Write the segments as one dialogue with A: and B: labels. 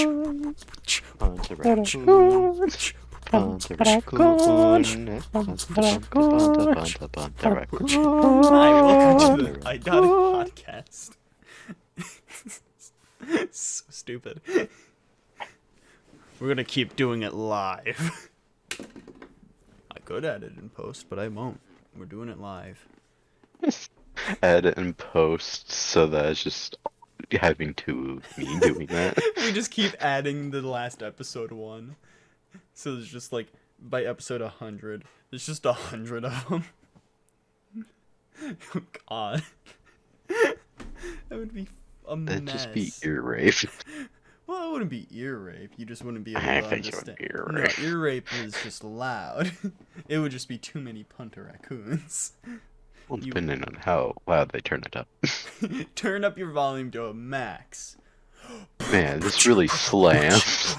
A: welcome to the Idotic Podcast. So stupid. We're gonna keep doing it live. I could edit in post, but I won't. We're doing it live.
B: Edit and post, so that it's just having to me doing that.
A: We just keep adding the last episode one. So there's just like, by episode 100, there's just 100 of them. Oh god. That would be a mess.
B: That'd just be ear rape.
A: Well, it wouldn't be ear rape. You just wouldn't be able to
B: I think
A: understand.
B: it would be ear rape.
A: No, ear rape is just loud. It would just be too many punter raccoons.
B: Well, depending on how loud they turn it up.
A: Turn up your volume to a max.
B: Man, this really slams.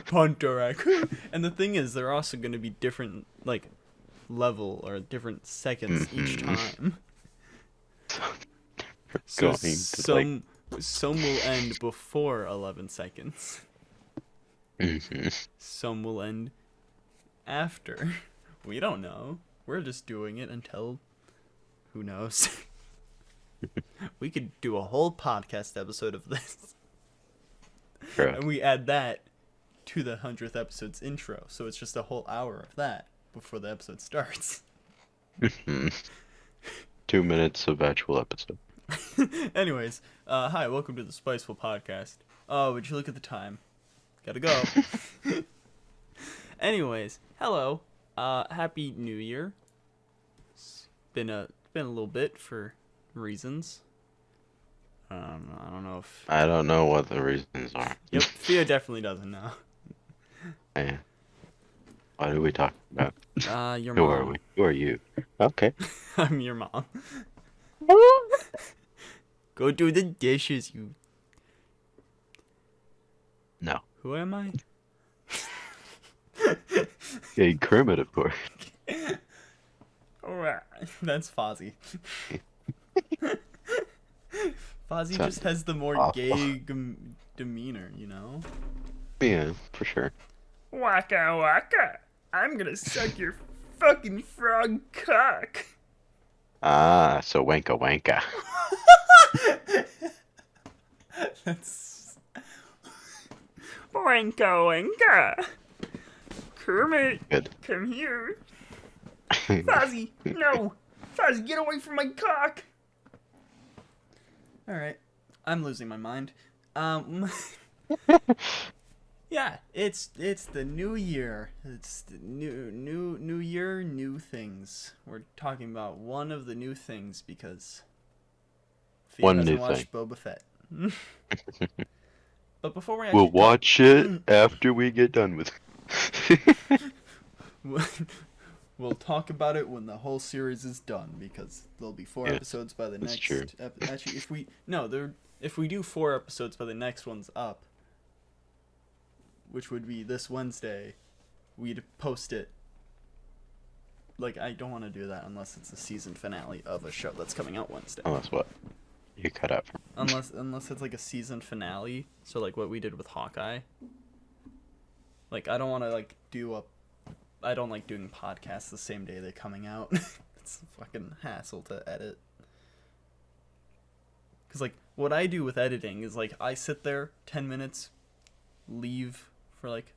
A: Punter raccoon. And the thing is, they're also going to be different, like, level or different seconds each time. So some will end before 11 seconds. Some will end after. We don't know. We're just doing it until who knows. We could do a whole podcast episode of this.
B: Sure.
A: And we add that to the 100th episode's intro. So it's just a whole hour of that before the episode starts.
B: 2 minutes of actual episode.
A: Anyways, hi, welcome to the Spiceful Podcast. Oh, would you look at the time? Gotta go. Anyways, hello. Happy New Year. It's been a little bit for reasons. I don't know if...
B: I don't know what the reasons are.
A: Yep, Pheo definitely doesn't know.
B: Yeah. What are we talking about?
A: Your
B: Who
A: mom.
B: are we? Who are you? Okay.
A: I'm your mom. Go do the dishes, you...
B: No.
A: Who am I?
B: Hey, Kermit, of course.
A: Alright, that's Fozzie. Fozzie just has the more gay demeanor, you know?
B: Yeah, for sure.
A: Waka waka! I'm gonna suck your fucking frog cock!
B: Ah, so wanka wanka.
A: That's... Wanka wanka! Kermit,
B: Good.
A: come here. Fozzie, no! Fozzie, get away from my cock! Alright, I'm losing my mind. Yeah, it's the new year. It's the new year, new things. We're talking about one of the new things because
B: One
A: doesn't
B: new
A: watch
B: thing.
A: Boba Fett. But before we
B: We'll watch it after we get done with it.
A: We'll talk about it when the whole series is done because there'll be 4 episodes by the next.
B: true.
A: Actually, if we do 4 episodes by the next one's up, which would be this Wednesday, we'd post it. Like, I don't want to do that unless it's the season finale of a show that's coming out Wednesday.
B: Unless what? You cut out from.
A: Unless it's like a season finale, so like what we did with Hawkeye. Like, I don't want to like I don't like doing podcasts the same day they're coming out. It's a fucking hassle to edit. Cause like what I do with editing is like I sit there 10 minutes, leave for like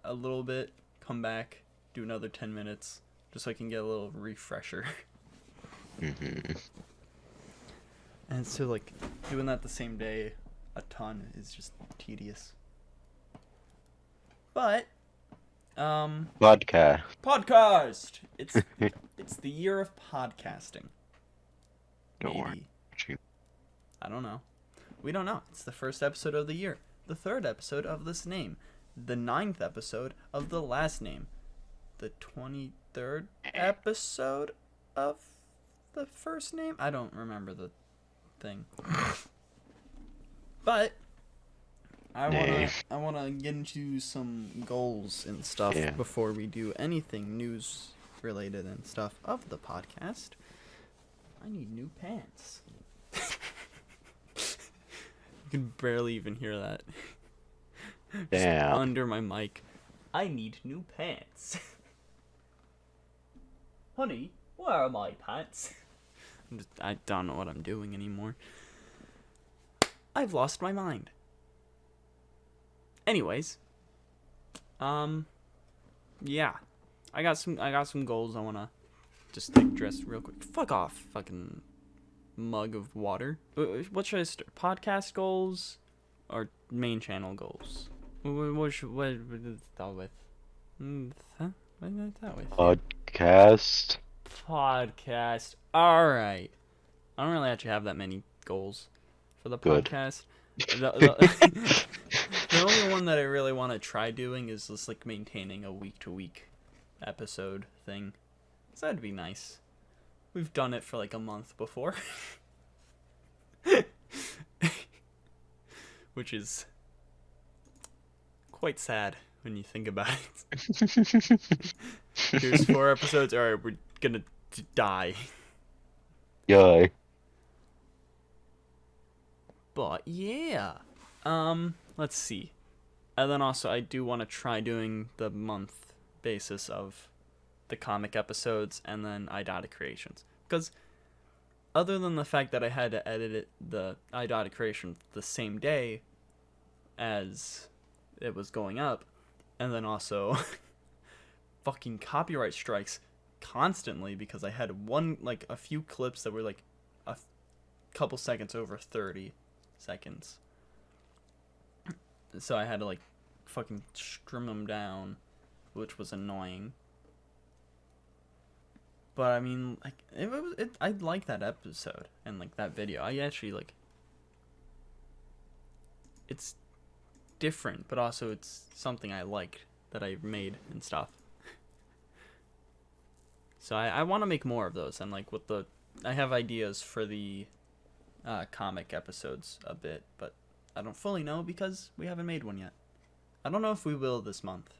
A: a little bit, come back, do another 10 minutes, just so I can get a little refresher. And so like doing that the same day a ton is just tedious. But podcast. It's the year of podcasting.
B: Don't
A: Maybe.
B: worry.
A: I don't know. We don't know. It's the first episode of the year. The 3rd episode of this name. The 9th episode of the last name. The 23rd episode of the first name? I don't remember the thing. But I wanna get into some goals and stuff before we do anything news related and stuff of the podcast. I need new pants. You can barely even hear that.
B: Damn.
A: Under my mic. I need new pants. Honey, where are my pants? I don't know what I'm doing anymore. I've lost my mind. Anyways, yeah, I got some goals I wanna just address real quick. Fuck off, fucking mug of water. What should I start? Podcast goals or main channel goals? What did I start with? Huh? What did I start with?
B: Podcast.
A: Podcast. All right. I don't really actually have that many goals for the
B: Good.
A: podcast. The only one that I really want to try doing is just like maintaining a week-to-week episode thing. So that'd be nice. We've done it for like a month before. Which is quite sad when you think about it. Here's 4 episodes. All right, we're gonna die.
B: Yay.
A: But yeah, let's see. And then also I do want to try doing the month basis of the comic episodes and then Idotic creations. Because other than the fact that I had to edit the Idotic creation the same day as it was going up, and then also fucking copyright strikes constantly because I had a few clips that were like a couple seconds over 30 seconds. So I had to like fucking trim them down, which was annoying. But I mean, like I like that episode and like that video. I actually like. It's different, but also it's something I liked that I made and stuff. So I want to make more of those, and like I have ideas for the comic episodes a bit, but I don't fully know because we haven't made one yet. I don't know if we will this month,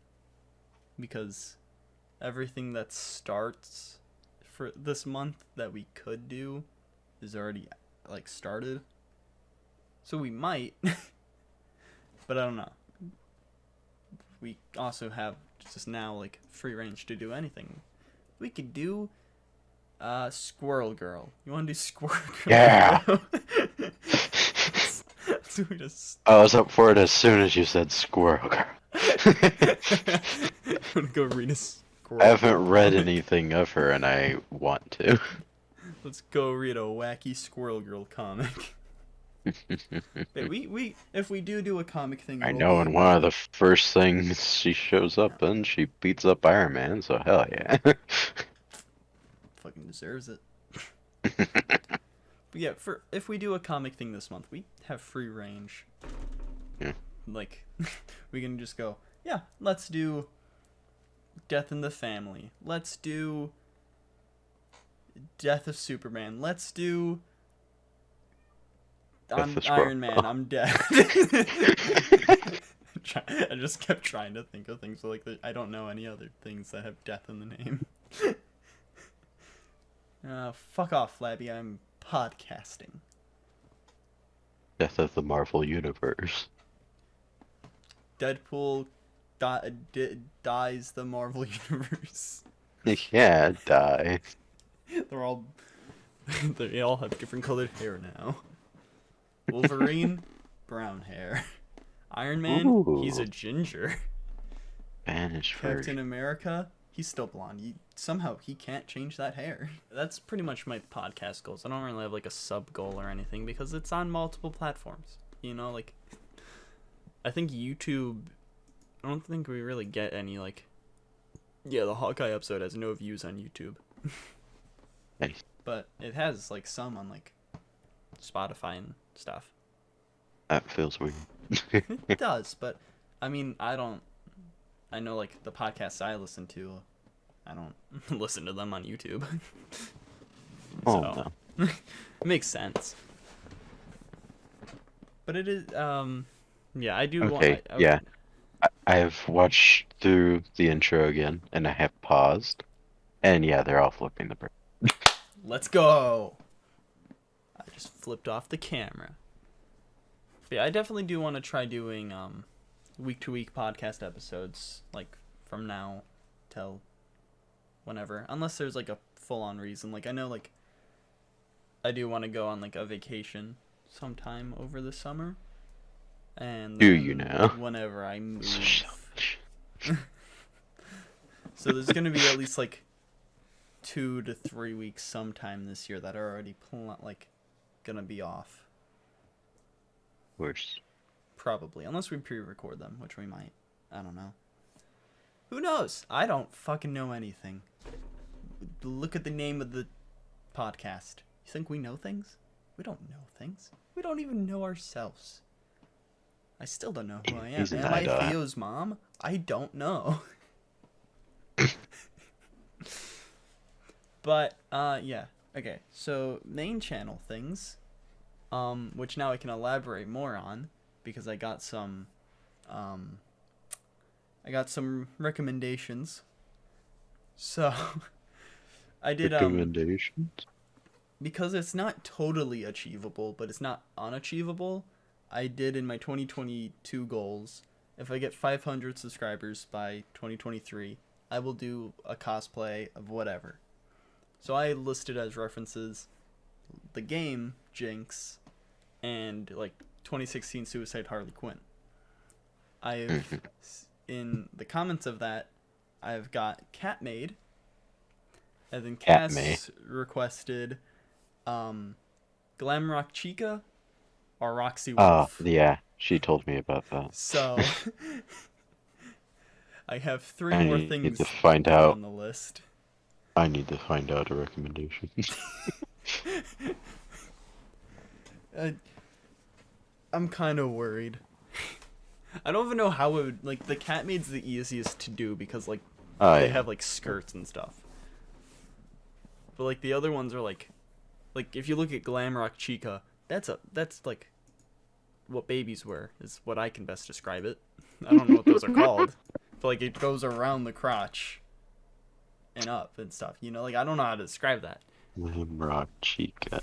A: because everything that starts for this month that we could do is already like started. So we might, but I don't know. We also have just now like free range to do anything. We could do Squirrel Girl. You want to do Squirrel Girl?
B: Yeah.
A: So we just...
B: I was up for it as soon as you said Squirrel Girl.
A: I'm gonna go read a Squirrel
B: I haven't
A: Girl
B: read
A: comic.
B: anything of her, and I want to.
A: Let's go read a wacky Squirrel Girl comic. Wait, if we do a comic thing,
B: I know, and one of the first things she shows up in, she beats up Iron Man, so hell yeah.
A: Fucking deserves it. But yeah, if we do a comic thing this month, we have free range.
B: Yeah.
A: Like, we can just go, yeah, let's do Death in the Family. Let's do Death of Superman. Let's do Iron Man. I'm dead. I just kept trying to think of things like I don't know any other things that have death in the name. Fuck off, Flabby. I'm podcasting.
B: Death of the Marvel Universe.
A: Deadpool dies the Marvel Universe.
B: Yeah, die.
A: They all have different colored hair now. Wolverine, brown hair. Iron Man,
B: Ooh.
A: he's a ginger.
B: Spanish
A: Captain
B: version.
A: America, he's still blonde. Somehow he can't change that hair. That's pretty much my podcast goals. I don't really have like a sub goal or anything because it's on multiple platforms. You know, like I think YouTube. I don't think we really get any like. Yeah, the Hawkeye episode has no views on YouTube.
B: Nice.
A: But it has like some on like Spotify and stuff.
B: That feels weird.
A: It does, but I mean, I know like the podcasts I listen to, I don't listen to them on YouTube.
B: Oh,
A: So,
B: no.
A: it makes sense. But it is, yeah, I do
B: Okay,
A: want.
B: yeah. I have watched through the intro again, and I have paused. And yeah, they're all flipping the bird.
A: Let's go! I just flipped off the camera. But yeah, I definitely do want to try doing, week-to-week podcast episodes, like, from now till whenever. Unless there's, like, a full-on reason. Like, I know, like, I do want to go on, like, a vacation sometime over the summer. And
B: Do you now?
A: whenever I move.
B: So selfish.
A: So there's going to be at least, like, 2 to 3 weeks sometime this year that are already, gonna be off.
B: Worse.
A: Probably. Unless we pre-record them, which we might. I don't know. Who knows? I don't fucking know anything. Look at the name of the podcast. You think we know things? We don't know things. We don't even know ourselves. I still don't know who I am. Am I Theo's mom? I don't know. But, yeah. Okay, so main channel things, which now I can elaborate more on, because I got some recommendations. So, I did,
B: recommendations?
A: Because it's not totally achievable, but it's not unachievable, I did in my 2022 goals, if I get 500 subscribers by 2023, I will do a cosplay of whatever. So I listed as references the game Jinx and like 2016 Suicide Harley Quinn. I've in the comments of that I've got Catmaid, and then Cass requested Glamrock Chica or Roxy Wolf.
B: Oh, yeah, she told me about that.
A: So I have 3 more things
B: to find out
A: on the list.
B: I need to find out a recommendation.
A: I'm kind of worried. I don't even know how it would, like, the Catmaid's the easiest to do because, like, they have, like, skirts and stuff. But, like, the other ones are, like, if you look at Glamrock Chica, that's, like, what babies wear, is what I can best describe it. I don't know what those are called. But, like, it goes around the crotch and up and stuff, you know? Like, I don't know how to describe that.
B: Glamrock Chica.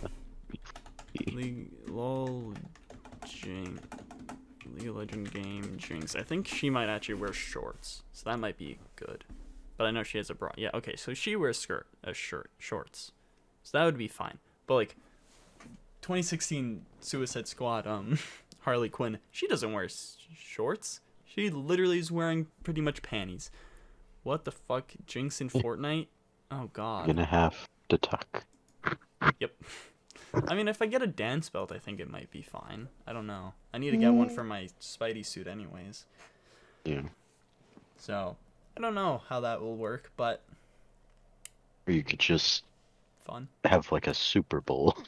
A: League of Legend game Jinx. I think she might actually wear shorts, so that might be good. But I know she has a bra. Yeah, okay, so she wears shorts, so that would be fine. But like 2016 Suicide Squad, Harley Quinn, she doesn't wear shorts. She literally is wearing pretty much panties. What the fuck, Jinx in Fortnite? Oh god.
B: You're gonna have to tuck.
A: Yep. I mean, if I get a dance belt, I think it might be fine. I don't know. I need to get one for my Spidey suit anyways.
B: Yeah.
A: So, I don't know how that will work, but...
B: Or you could just...
A: Fun.
B: Have, like, a Super Bowl.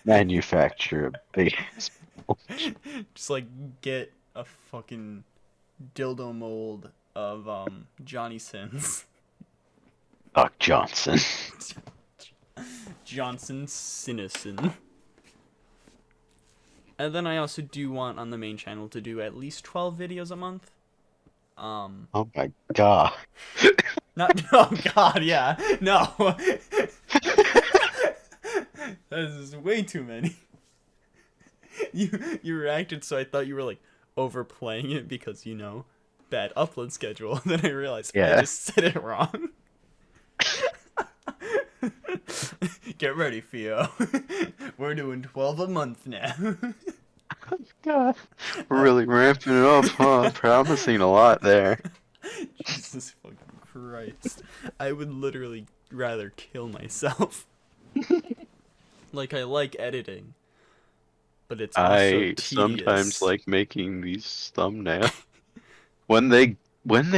B: Manufacture a base.
A: Just, like, get a fucking dildo mold of, Johnny Sins.
B: Doc Johnson.
A: Johnson Sinison. And then I also do want on the main channel to do at least 12 videos a month.
B: Oh my god.
A: Not, oh god, yeah. No. That is way too many. You reacted, so I thought you were like overplaying it because, you know, bad upload schedule. Then I realized I just said it wrong. Get ready, Pheo. We're doing 12 a month now.
B: God. We're really ramping it up, huh? Promising a lot there.
A: Jesus fucking Christ. I would literally rather kill myself. Like, I like editing, but it's also tedious.
B: Sometimes like making these thumbnails. When they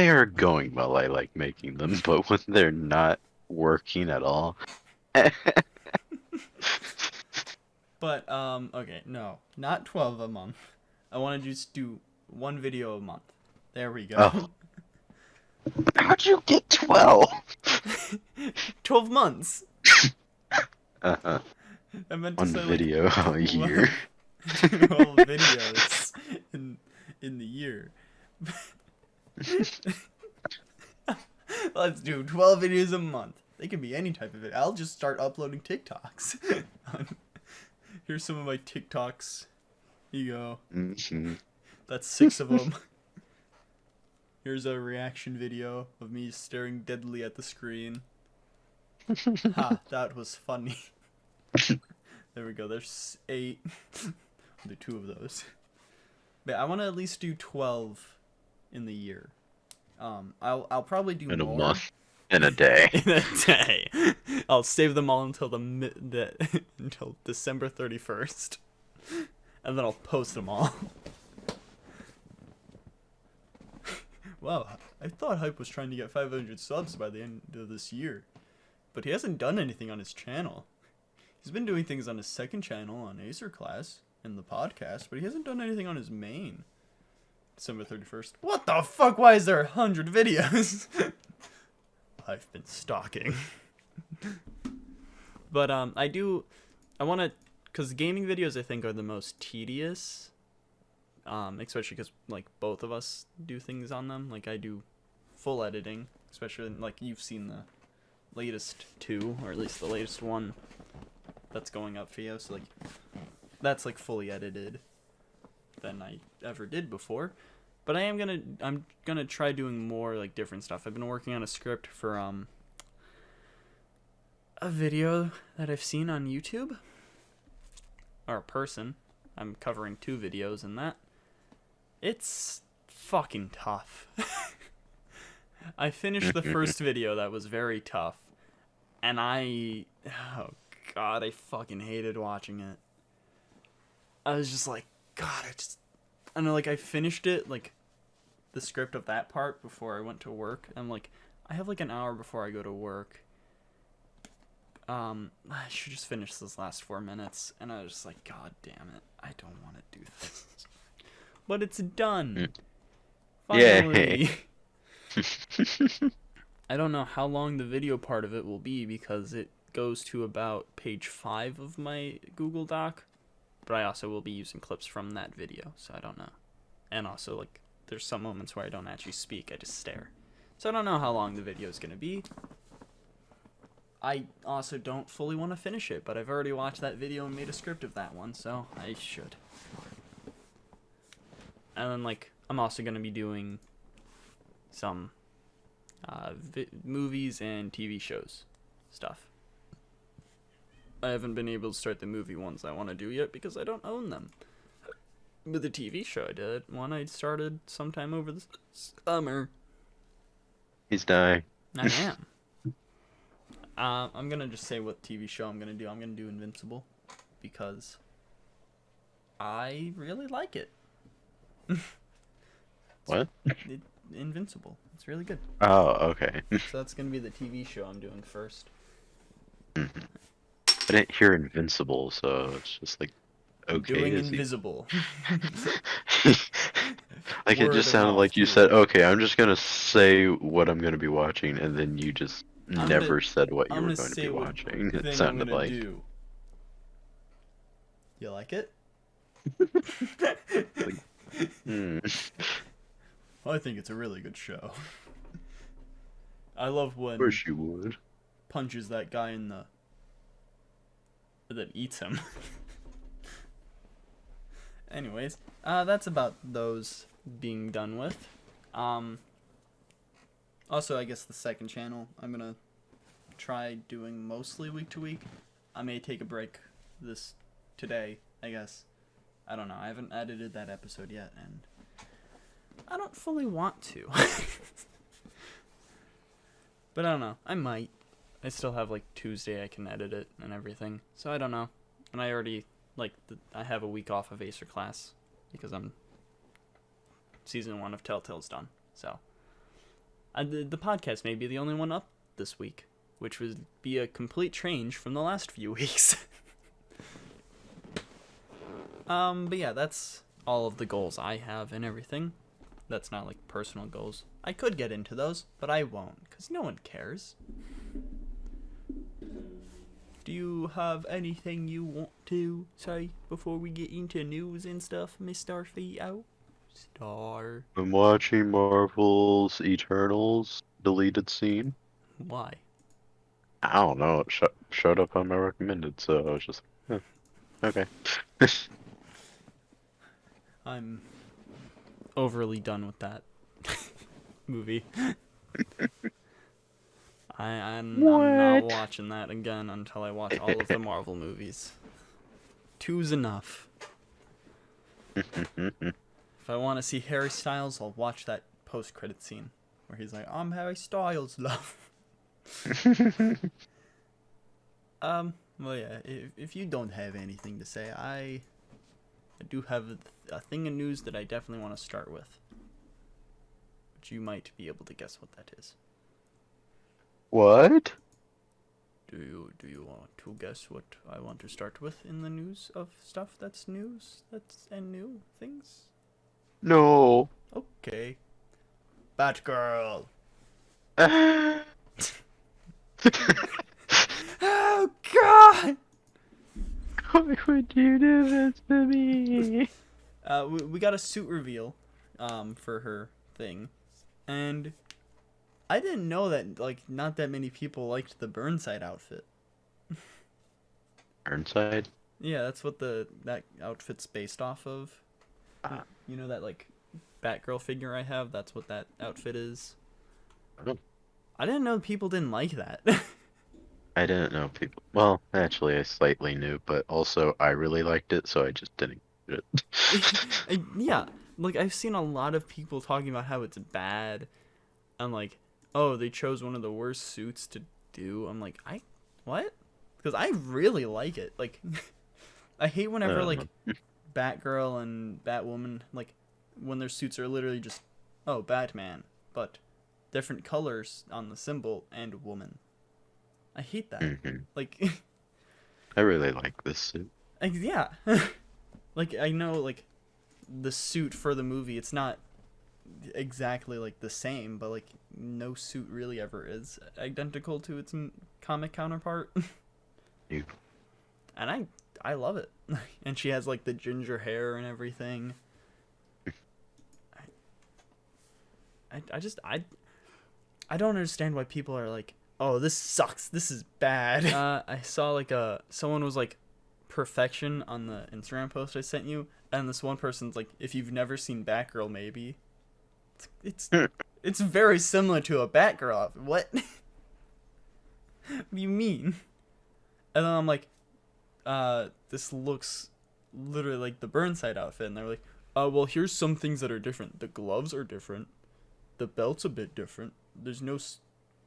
B: are going well, I like making them, but when they're not working at all.
A: But, okay, no, not 12 a month. I want to just do 1 video a month. There we go.
B: Oh. How'd you get 12?
A: 12 months.
B: Uh-huh.
A: I meant to
B: 1
A: say,
B: video a year.
A: 12 videos in the year. Let's do 12 videos a month. They can be any type of it. I'll just start uploading TikToks. Here's some of my TikToks. Here you go.
B: Mm-hmm.
A: That's 6 of them. Here's a reaction video of me staring deadly at the screen. Ha, that was funny. There we go, there's 8. I'll do 2 of those. But I want to at least do 12 in the year. I'll probably do
B: In a
A: more.
B: month. In a day.
A: In a day. I'll save them all until until December 31st. And then I'll post them all. Wow, I thought Hype was trying to get 500 subs by the end of this year. But he hasn't done anything on his channel. He's been doing things on his second channel on Acer Class and the podcast, but he hasn't done anything on his main. December 31st. What the fuck? Why is there 100 videos? I've been stalking. But I want to, because gaming videos I think are the most tedious. Especially because like both of us do things on them. Like I do full editing, especially like you've seen the latest 2, or at least the latest one that's going up, Pheo. So like that's like fully edited than I ever did before. But I'm gonna try doing more like different stuff. I've been working on a script for a video that I've seen on YouTube, or a person. I'm covering 2 videos in that. It's fucking tough. I finished the first video that was very tough, and oh god, I fucking hated watching it. I was just like, god, I know, like I finished it, like the script of that part before I went to work. I'm like, I have like an hour before I go to work. I should just finish this last 4 minutes, and I was just like, god damn it, I don't want to do this. But it's done. Finally. I don't know how long the video part of it will be because it goes to about page 5 of my Google Doc. But I also will be using clips from that video, so I don't know. And also, like, there's some moments where I don't actually speak, I just stare. So I don't know how long the video is going to be. I also don't fully want to finish it, but I've already watched that video and made a script of that one, so I should. And then, like, I'm also going to be doing some movies and TV shows stuff. I haven't been able to start the movie ones I want to do yet because I don't own them. But the TV show I did, one I started sometime over the summer.
B: He's dying.
A: I am. I'm going to just say what TV show I'm going to do. I'm going to do Invincible because I really like it.
B: What?
A: Invincible. It's really good.
B: Oh, okay.
A: So that's going to be the TV show I'm doing first.
B: I didn't hear Invincible, so it's just like, okay.
A: Doing Invisible.
B: Like it
A: Word
B: just
A: of
B: sounded
A: mouth,
B: like you
A: too.
B: said, okay, I'm just gonna say what I'm gonna be watching, and then you just never said what you were going to be watching. It sounded like.
A: Do. You like it? I think it's a really good show. I love when
B: Of course you would.
A: punches that guy in the that eats him. Anyways, that's about those being done with. Also, I guess the second channel, I'm gonna try doing mostly week to week. I may take a break today, I guess. I don't know. I haven't edited that episode yet, and I don't fully want to. But I don't know. I might. I still have like Tuesday I can edit it and everything. So I don't know. And I already I have a week off of Acer class because season 1 of Telltale's done. So the podcast may be the only one up this week, which would be a complete change from the last few weeks. But yeah, that's all of the goals I have and everything. That's not like personal goals. I could get into those, but I won't, because no one cares. Do you have anything you want to say before we get into news and stuff, Mr. Pheo? Star.
B: I'm watching Marvel's Eternals deleted scene.
A: Why?
B: I don't know. It showed up on my recommended, so I was just okay.
A: overly done with that movie. I'm not watching that again until I watch all of the Marvel movies. 2's enough. If I want to see Harry Styles, I'll watch that post-credit scene where he's like, "I'm Harry Styles, love." Well, yeah. If you don't have anything to say, I do have a thing of news that I definitely want to start with. But you might be able to guess what that is.
B: What?
A: Do you want to guess what I want to start with in the news of stuff that's news and new things?
B: No.
A: Okay. Batgirl. Oh God!
B: Why would you do this to me?
A: We got a suit reveal, for her thing, and I didn't know that not that many people liked the Burnside outfit.
B: Burnside?
A: Yeah, that's what that outfit's based off of. You know that Batgirl figure I have? That's what that outfit is.
B: Oh.
A: I didn't know people didn't like that.
B: I didn't know people. Well, actually, I slightly knew, but also I really liked it, so I just didn't get it.
A: Yeah, I've seen a lot of people talking about how it's bad, and oh, they chose one of the worst suits to do. I'm like, what? Because I really like it. I hate whenever Batgirl and Batwoman when their suits are literally just Batman, but different colors on the symbol and woman. I hate that.
B: Mm-hmm. I really like this suit.
A: Yeah. I know the suit for the movie, it's not exactly the same, but no suit really ever is identical to its comic counterpart.
B: You.
A: And I love it. And she has the ginger hair and everything. I don't understand why people are like, "Oh, this sucks. This is bad." I saw someone was perfection on the Instagram post I sent you, and this one person's if you've never seen Batgirl, maybe. It's very similar to a Batgirl outfit. What? What do you mean? And then I'm like, this looks literally like the Burnside outfit, and they're like, well, here's some things that are different. The gloves are different. The belt's a bit different. There's no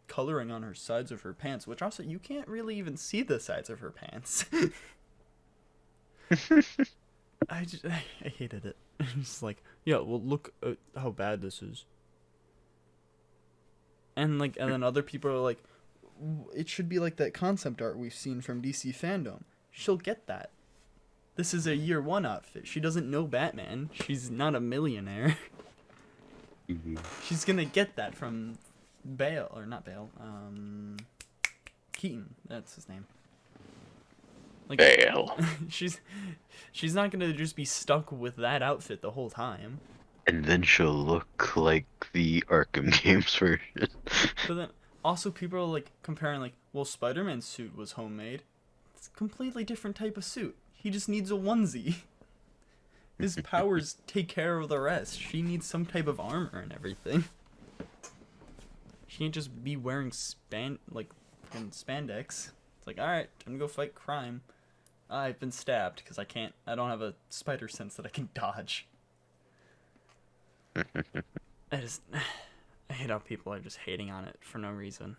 A: coloring on her sides of her pants, which also you can't really even see the sides of her pants. I hated it. It's yeah, well, look at how bad this is. And then other people are like, it should be like that concept art we've seen from DC fandom. She'll get that. This is a year one outfit. She doesn't know Batman. She's not a millionaire.
B: Mm-hmm.
A: She's gonna get that from Bale, or not Bale, Keaton, that's his name.
B: Bale.
A: She's not gonna just be stuck with that outfit the whole time.
B: And then she'll look like the Arkham games version.
A: But then also people are comparing well, Spider-Man's suit was homemade. It's a completely different type of suit. He just needs a onesie. His powers take care of the rest. She needs some type of armor and everything. She can't just be wearing spandex. It's alright, time to go fight crime. I've been stabbed because I don't have a spider sense that I can dodge. I hate how people are just hating on it for no reason.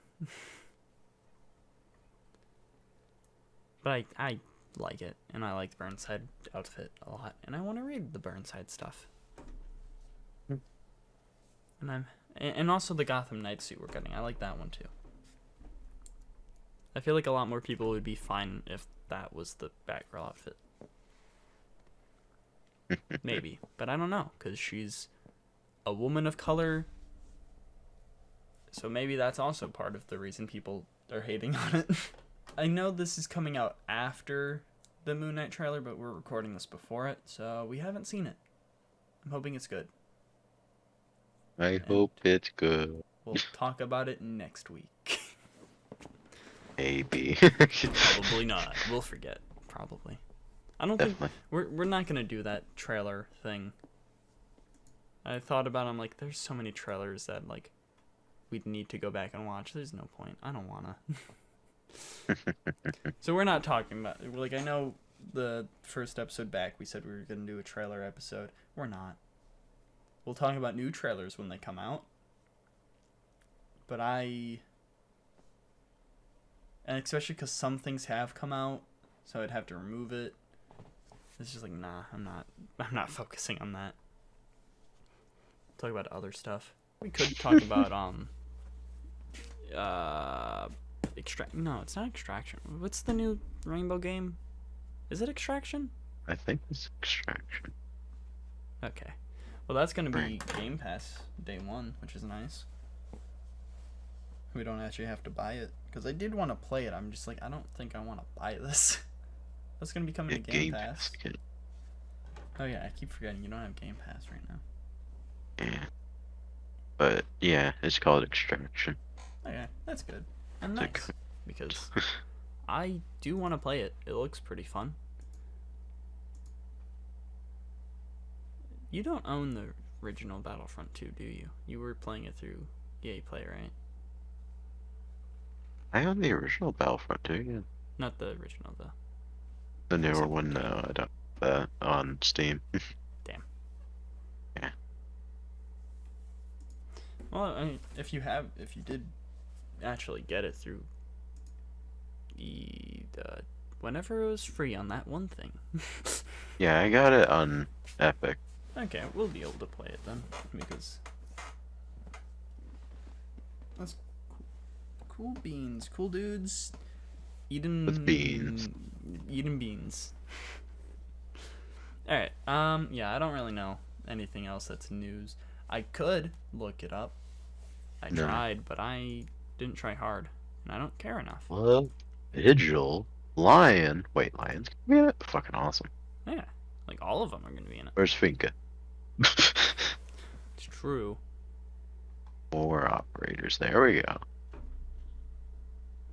A: But I like it, and I like the Burnside outfit a lot, and I want to read the Burnside stuff. And also the Gotham Knight suit we're getting. I like that one too. I feel like a lot more people would be fine if that was the Batgirl outfit. Maybe, but I don't know, because she's a woman of color. So maybe that's also part of the reason people are hating on it. I know this is coming out after the Moon Knight trailer, but we're recording this before it, so we haven't seen it. I'm hoping it's good.
B: I hope it's good.
A: We'll talk about it next week.
B: Maybe.
A: Probably not. We'll forget. Probably. I don't
B: Definitely.
A: think we're not gonna do that trailer thing I thought about it, I'm like, there's so many trailers that, like, we'd need to go back and watch. There's no point. I don't want to. So we're not talking about, like, I know the first episode back, we said we were going to do a trailer episode. We're not. We'll talk about new trailers when they come out. But and especially because some things have come out, so I'd have to remove it. It's just like, nah, I'm not focusing on that. Talk about other stuff. We could talk about no, it's not Extraction. What's the new Rainbow game? Is it Extraction?
B: I think it's Extraction.
A: Okay. Well, that's gonna be Game Pass day 1, which is nice. We don't actually have to buy it, because I did want to play it. I'm just like, I don't think I want to buy this. That's gonna be coming to Game Pass. Oh yeah, I keep forgetting you don't have Game Pass right now.
B: Yeah. But yeah, it's called Extraction.
A: Okay, that's good. And nice. Because I do want to play it. It looks pretty fun. You don't own the original Battlefront 2, do you? You were playing it through EA Play, right?
B: I own the original Battlefront 2, yeah.
A: Not the original, though.
B: The newer one, no, I don't. On Steam.
A: Damn.
B: Yeah.
A: Well, I mean, if you did actually get it through whenever it was free on that one thing.
B: Yeah, I got it on Epic.
A: Okay, we'll be able to play it then, because that's cool beans, cool dudes, eating
B: With beans.
A: Eating beans. All right. Yeah, I don't really know anything else that's news. I could look it up. I tried, but I didn't try hard, and I don't care enough.
B: Well, Vigil, Lion. Wait, Lion's gonna be in it? Fucking awesome.
A: Yeah, like all of them are gonna be in it.
B: Where's Finka?
A: It's true.
B: More operators. There we go.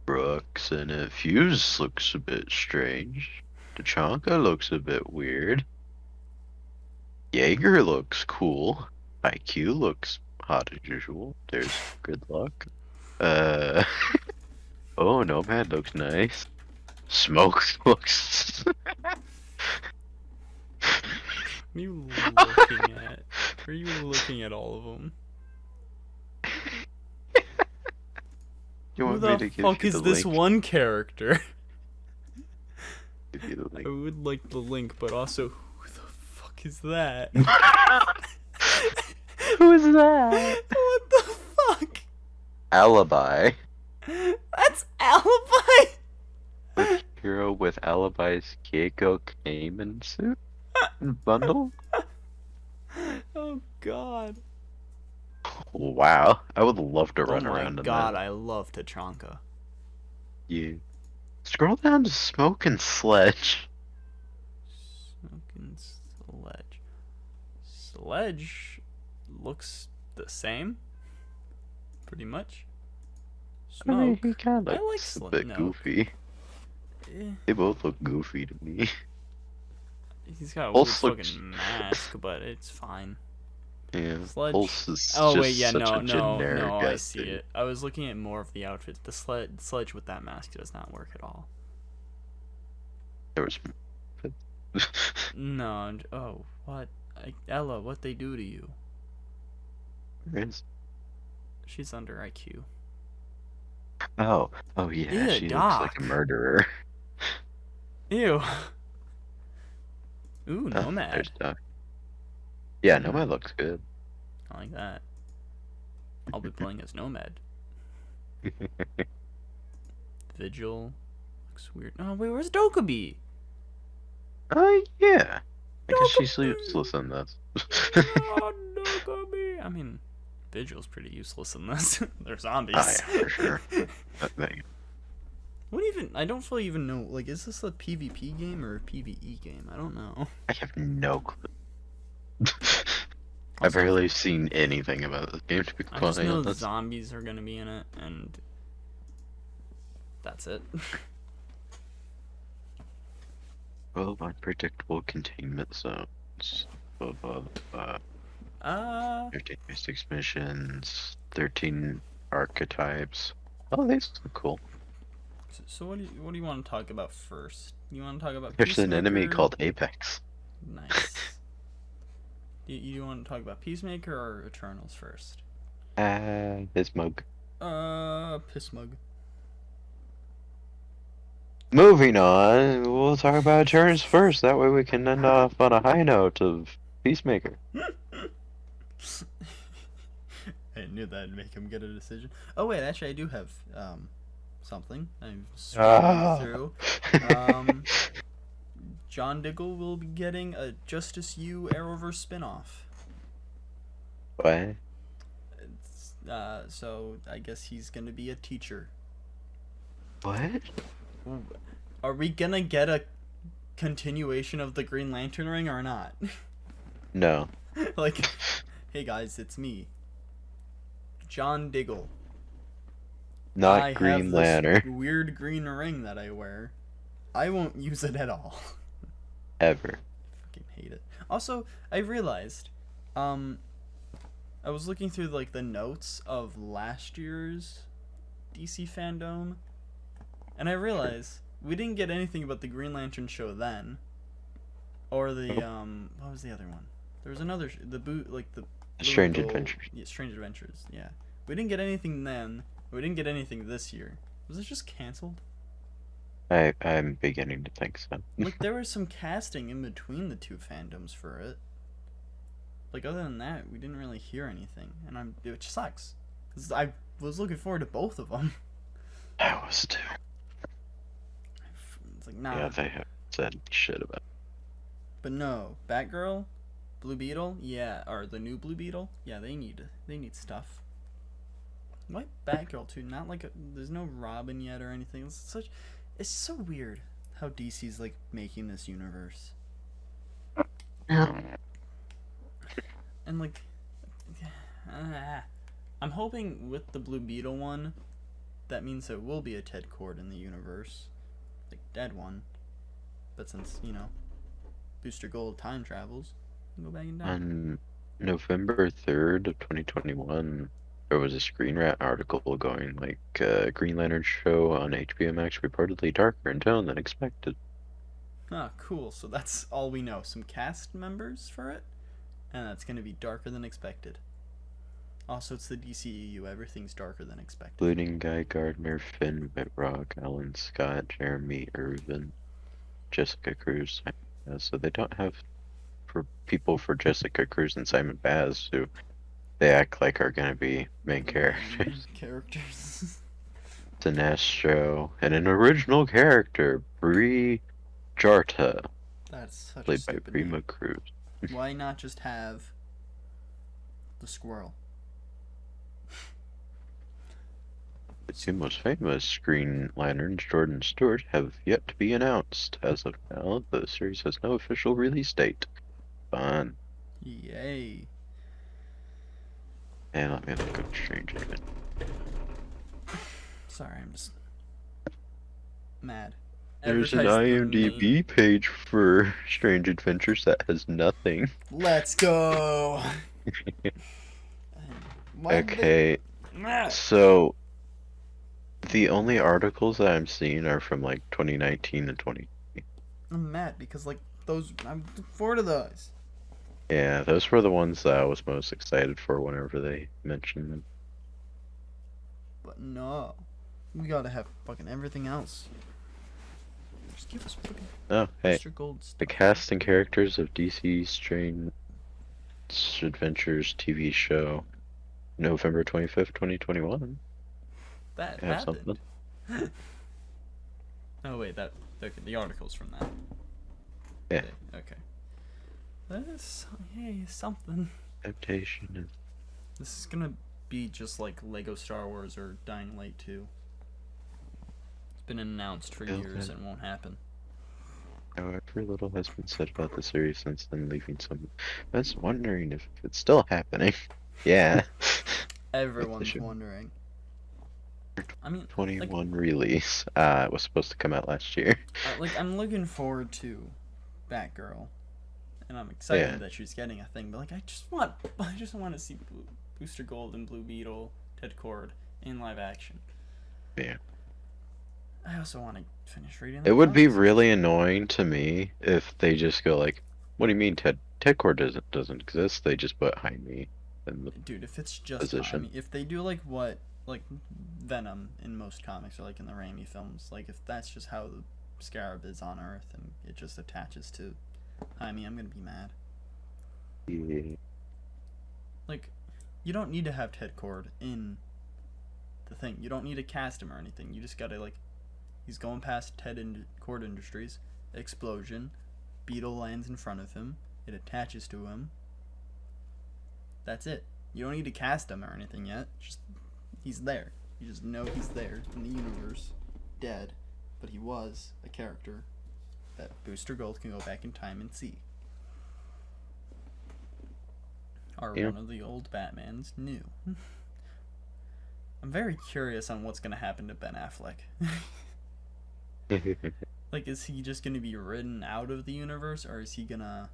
B: Brooks and it. Fuse looks a bit strange. Tachanka looks a bit weird. Jaeger looks cool. IQ looks hot as usual. There's good luck. Oh, Nomad looks nice. Smoke looks.
A: What are you looking at? Are you looking at all of them?
B: You
A: Who
B: want me
A: the
B: to give
A: fuck
B: you
A: is
B: the
A: this
B: link?
A: one character?
B: Give you the link.
A: I would like the link, but also, who the fuck is that?
B: Who is that?
A: What the fuck?
B: Alibi.
A: That's Alibi?
B: With hero with Alibi's Keiko Cayman suit and bundle?
A: Oh god.
B: Wow. I would love to run
A: Oh my
B: around in
A: god,
B: that.
A: I love Tachanka.
B: Yeah. Scroll down to Smoke and Sledge.
A: Smoking Sledge. Sledge looks the same. Pretty much. Smoke.
B: I mean, he kind of
A: I like
B: looks a bit
A: no.
B: goofy.
A: Eh,
B: They both look goofy to me.
A: he's got a weird
B: Pulse looks-
A: fucking mask, but it's fine.
B: Yeah.
A: Sledge.
B: Pulse is
A: Oh
B: just
A: wait, yeah,
B: such
A: no,
B: a generic
A: I
B: ass
A: see
B: dude.
A: it. I was looking at more of the outfits. The sledge with that mask does not work at all.
B: There was
A: No, oh, what? Ella, what they do to you?
B: There is.
A: She's under IQ.
B: Oh yeah,
A: Ew,
B: she
A: Doc.
B: looks like a murderer.
A: Ew. Ooh,
B: Oh,
A: Nomad.
B: there's Doc. Yeah, Nomad looks good.
A: I like that. I'll be playing as Nomad. Vigil looks weird. Oh wait, where's Dokkaebi?
B: Yeah. I guess she's
A: Dokkaebi.
B: useless in this.
A: Oh, Dokkaebi. I mean, Vigil's pretty useless in this. They're zombies.
B: Oh, yeah, for sure. That thing.
A: What even? I don't fully even know. Like, is this a PvP game or a PvE game? I don't know.
B: I have no clue. I've barely seen anything about this game, to be
A: I
B: quite
A: just know
B: honest.
A: zombies are gonna be in it, and that's it.
B: Well, unpredictable containment zones.
A: Uh,
B: 13 Mystics missions, 13 archetypes. Oh, these look cool.
A: so what do you want to talk about first? You want to talk about
B: There's an enemy
A: Peacemaker?
B: called Apex.
A: Nice. You want to talk about Peacemaker or Eternals first?
B: His mug.
A: Pissmug.
B: Moving on, we'll talk about turns first. That way we can end off on a high note of Peacemaker.
A: I knew that'd make him get a decision. Oh wait, actually I do have something. I'm scrolling through. John Diggle will be getting a Justice U Arrowverse spin-off.
B: What?
A: So I guess he's gonna be a teacher.
B: What?
A: Are we gonna get a continuation of the Green Lantern ring or not?
B: No.
A: Like, hey guys, it's me, John Diggle.
B: Not
A: I
B: Green
A: have this
B: Lantern.
A: weird green ring that I wear. I won't use it at all.
B: Ever.
A: Fucking hate it. Also, I realized, I was looking through like the notes of last year's DC fandom, and I realized we didn't get anything about the Green Lantern show then, or the what was the other one? There was another the
B: Strange
A: Blue and Gold-
B: Adventures.
A: Yeah, Strange Adventures. Yeah, we didn't get anything then. We didn't get anything this year. Was it just canceled?
B: I'm beginning to think so.
A: Like there was some casting in between the two fandoms for it. Like other than that, we didn't really hear anything, and which sucks, cause I was looking forward to both of them.
B: I was too.
A: It's like nah.
B: Yeah, they have said shit about it.
A: But no, Batgirl, Blue Beetle, yeah, or the new Blue Beetle, yeah, they need stuff. Why Batgirl too? Not like there's no Robin yet or anything. It's so weird how DC's like making this universe. And like, I'm hoping with the Blue Beetle one, that means there will be a Ted Kord in the universe, like dead one. But since Booster Gold time travels, you can go back in time.
B: On November 3rd of 2021, there was a Screen Rant article going like Green Lantern show on HBO Max reportedly darker in tone than expected.
A: Ah, cool. So that's all we know. Some cast members for it, and that's going to be darker than expected. Also, it's the DCEU. Everything's darker than expected.
B: Including Guy Gardner, Finn Whitrock, Alan Scott, Jeremy Irvin, Jessica Cruz. So they don't have people for Jessica Cruz and Simon Baz, who they act like are going to be main characters. Sinestro, and an original character, Bree Jarta,
A: That's such
B: played
A: a
B: by
A: stupid
B: Prima
A: name.
B: Cruz.
A: Why not just have the squirrel?
B: The two most famous Green Lanterns, Jordan Stewart, have yet to be announced. As of now, the series has no official release date. Fun.
A: Yay.
B: And let me look up Strange Haven.
A: Sorry, I'm just mad.
B: There's an
A: Advertise the main-
B: IMDb page for Strange Adventures that has nothing.
A: Let's go.
B: Okay, so the only articles that I'm seeing are from like 2019 and 2020.
A: I'm mad because like those. I'm looking forward to those.
B: Yeah, those were the ones that I was most excited for whenever they mentioned them.
A: But no, we gotta have fucking everything else. Just give us fucking
B: Oh, hey,
A: Mr. Gold stuff.
B: the cast and characters of DC's Strange Adventures TV show, November 25th, 2021.
A: That
B: Have
A: happened.
B: something?
A: Oh wait, the article's from that.
B: Yeah.
A: Okay. That's something.
B: Adaptation.
A: This is gonna be just like Lego Star Wars or Dying Light 2. It's been announced for years and won't happen.
B: However little has been said about the series since then, leaving some I was wondering if it's still happening. Yeah.
A: Everyone's wondering. I mean,
B: 21 release. It was supposed to come out last year.
A: I'm looking forward to Batgirl. and I'm excited
B: Yeah.
A: that she's getting a thing. But like, I just want to see Booster Gold and Blue Beetle, Ted Cord in live action.
B: Yeah.
A: I also want to finish reading.
B: It would be really annoying to me if they just go like, "What do you mean Ted Cord doesn't exist? They just put Jaime in the
A: Dude, if it's just
B: position."
A: if they do like what like Venom in most comics or like in the Raimi films, like if that's just how the Scarab is on Earth and it just attaches to Jaime, I'm gonna be mad.
B: Yeah.
A: Like, you don't need to have Ted Cord in the thing. You don't need to cast him or anything. You just gotta like, he's going past Cord Industries, explosion, Beetle lands in front of him, it attaches to him. That's it. You don't need to cast him or anything yet. Just he's there. You just know he's there in the universe, dead, but he was a character that Booster Gold can go back in time and see. Or one of the old Batmans knew. I'm very curious on what's gonna happen to Ben Affleck. Like, is he just gonna be ridden out of the universe, or is he gonna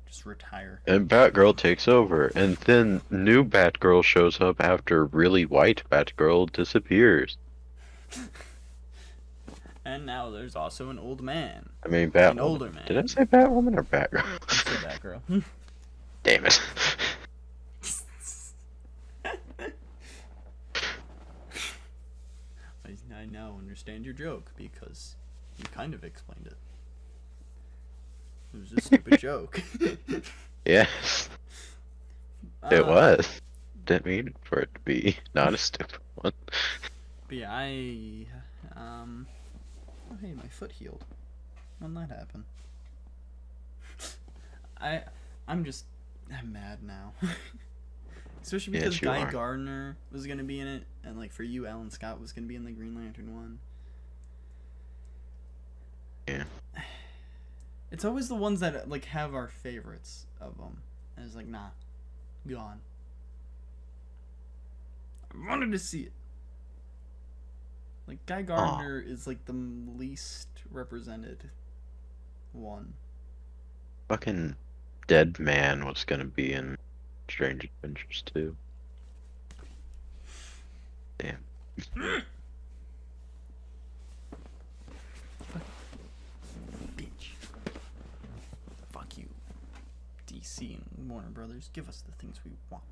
A: just retire?
B: And Batgirl takes over, and then new Batgirl shows up after really white Batgirl disappears.
A: And now there's also an old man.
B: I mean,
A: An older man.
B: Did I say Batwoman or Batgirl?
A: You said Batgirl.
B: Damn it.
A: I now understand your joke because you kind of explained it. It was a stupid joke.
B: Yes, it was. Didn't mean for it to be not a stupid one.
A: But yeah, oh hey, my foot healed. When that happened? I'm mad now. Especially because Guy Gardner was gonna be in it, and like for you, Alan Scott was gonna be in the Green Lantern one.
B: Yeah.
A: It's always the ones that like have our favorites of them, and it's like, nah, gone. I wanted to see it. Like Guy Gardner is like the least represented one.
B: Fucking Dead Man was gonna be in Strange Adventures too. Damn.
A: Bitch. Fuck you. DC and Warner Brothers, give us the things we want.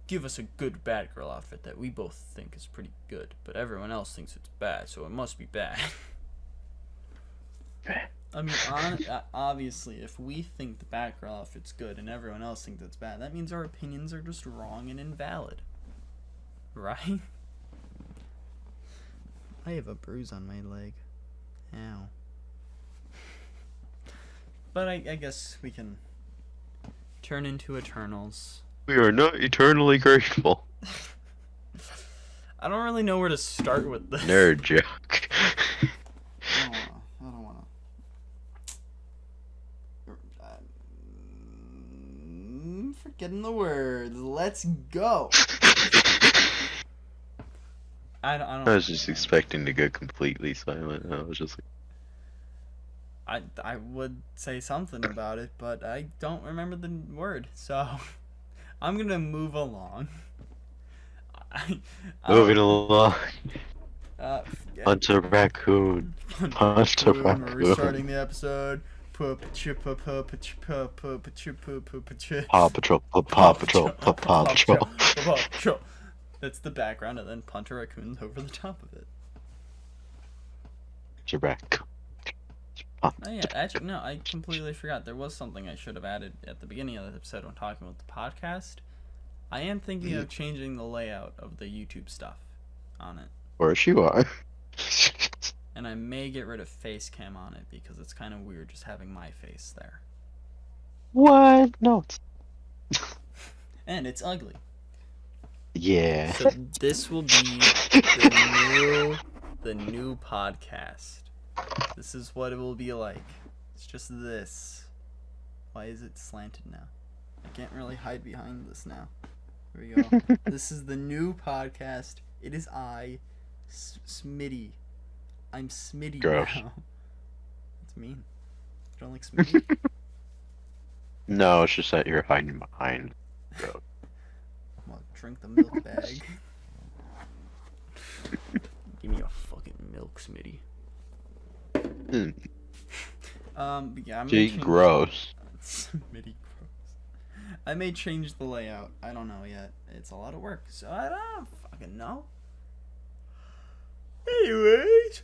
A: Give us a good Batgirl outfit that we both think is pretty good, but everyone else thinks it's bad, so it must be bad. I mean, obviously, if we think the Batgirl outfit's good and everyone else thinks it's bad, that means our opinions are just wrong and invalid. Right? I have a bruise on my leg. Ow. But I guess we can turn into Eternals.
B: We are not eternally grateful.
A: I don't really know where to start with this.
B: Nerd joke.
A: I don't wanna. Forgetting the words. Let's go. I don't.
B: I was just expecting to go completely silent. I was just like,
A: I would say something about it, but I don't remember the word, so I'm gonna move along.
B: moving along.
A: Hunter
B: Raccoon. Hunter Raccoon.
A: We're restarting the episode. Paw Patrol.
B: Paw Patrol.
A: That's the background, and then Punter Raccoon's over the top of it.
B: Raccoon.
A: Oh yeah, actually, no, I completely forgot. There was something I should have added at the beginning of the episode when talking about the podcast. I am thinking of changing the layout of the YouTube stuff on it.
B: Of course you are.
A: And I may get rid of face cam on it because it's kind of weird just having my face there.
B: What? No.
A: And it's ugly.
B: Yeah.
A: So this will be the new podcast. This is what it will be like. It's just this. Why is it slanted now? I can't really hide behind this now. Here we go. This is the new podcast. It is I, Smitty. I'm Smitty
B: Gross.
A: now. That's mean. don't like Smitty?
B: No, it's just that you're hiding behind. Bro.
A: I'm gonna drink the milk bag. Give me a fucking milk, Smitty. But yeah, I may
B: Gee,
A: change...
B: gross.
A: Smitty gross. I may change the layout. I don't know yet. It's a lot of work, so I don't fucking know. Anyways,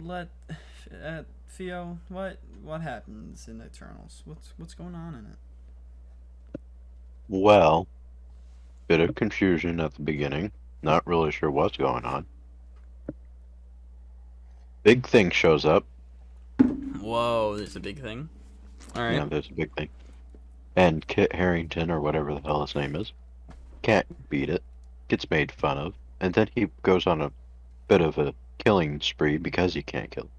A: let Pheo, what happens in Eternals? What's going on in it?
B: Well, bit of confusion at the beginning. Not really sure what's going on. Big thing shows up.
A: Whoa, there's a big thing. All right.
B: Yeah, there's a big thing. And Kit Harington, or whatever the hell his name is, can't beat it. Gets made fun of. And then he goes on a bit of a killing spree because he can't kill.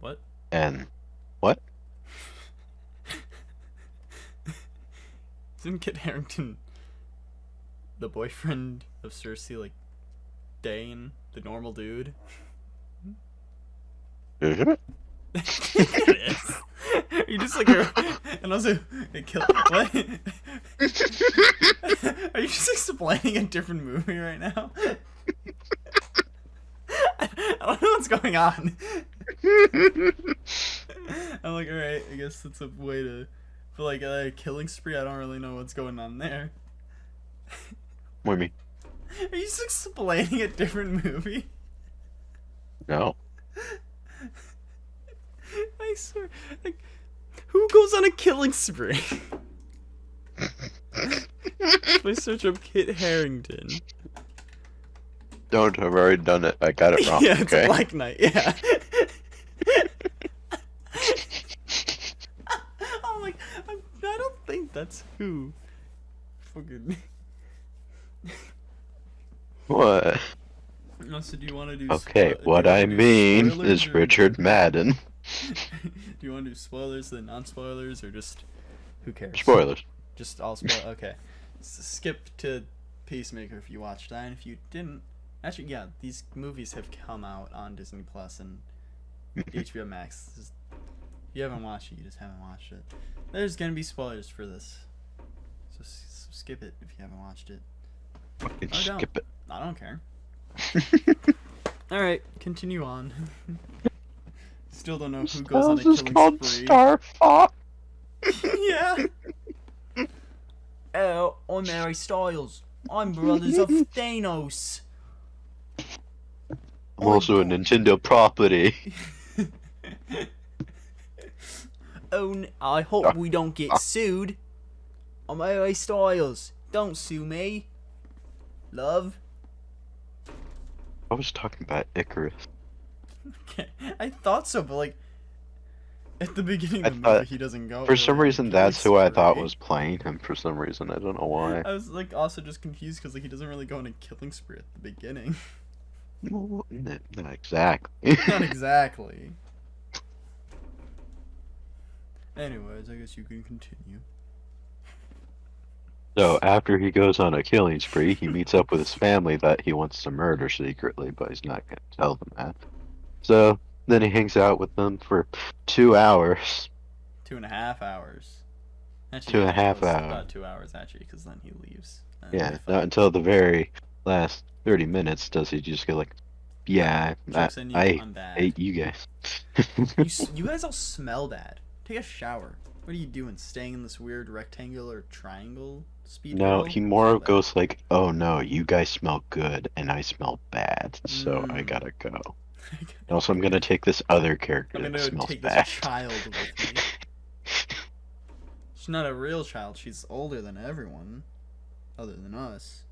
A: What?
B: And what?
A: Isn't Kit Harington the boyfriend of Cersei, like Dane, the normal dude?
B: Isn't it?
A: It is. You just like and also it killed. What? Are you just explaining a different movie right now? I don't know what's going on. I'm like, alright, I guess that's a way to. For like a killing spree, I don't really know what's going on there.
B: What do you mean?
A: Are you just explaining a different movie?
B: No.
A: I swear, like, who goes on a killing spree? If I search up Kit Harington.
B: Don't, I've already done it. I got it wrong.
A: Yeah, it's
B: okay?
A: a Black Knight, yeah. I'm like, I don't think that's who. Fucking.
B: What?
A: So do you want to do?
B: Okay, what I mean is
A: or...
B: Richard Madden.
A: Do you want to do spoilers, then non-spoilers, or just who cares?
B: Spoilers.
A: Just all spoilers. Okay. Skip to Peacemaker if you watched that, and if you didn't, actually, yeah, these movies have come out on Disney Plus and HBO Max. If you haven't watched it, you just haven't watched it. There's gonna be spoilers for this, so skip it if you haven't watched it.
B: Fucking
A: Or don't.
B: skip it.
A: I don't care. All right, continue on. Still don't know who goes on a
B: This is
A: killing
B: called
A: spree.
B: Star Fox.
A: Yeah. Oh, I'm Harry Styles. I'm brothers of Thanos.
B: I'm also a Nintendo property.
A: Oh, I hope we don't get sued. I'm Harry Styles. Don't sue me. Love.
B: I was talking about Icarus.
A: Okay, I thought so, but like at the beginning
B: I
A: of the
B: thought-
A: movie, he doesn't go.
B: For some
A: really
B: reason,
A: on a
B: that's who I
A: killing
B: thought
A: spree.
B: was playing him. For some reason, I don't know why.
A: I was like also just confused because like he doesn't really go on a killing spree at the beginning.
B: No, not exactly.
A: Not exactly. Anyways, I guess you can continue.
B: So after he goes on a killing spree, he meets up with his family that he wants to murder secretly, but he's not going to tell them that. So then he hangs out with them for 2 hours.
A: 2.5 hours. Actually,
B: 2.5
A: it's
B: hours.
A: About 2 hours actually, because then he leaves. And
B: Yeah,
A: they fight.
B: not until the very last 30 minutes does he just go like, yeah,
A: Joke's on you,
B: I
A: I'm bad.
B: hate you guys.
A: You guys all smell bad. Take a shower. What are you doing? Staying in this weird rectangular triangle speed?
B: No,
A: roll?
B: he more
A: Smell bad.
B: goes like, oh no, you guys smell good and I smell bad, so I gotta go. And also, I'm gonna take this other character
A: I'm
B: that
A: gonna
B: smells
A: take
B: bad.
A: this child with me. She's not a real child. She's older than everyone, other than us.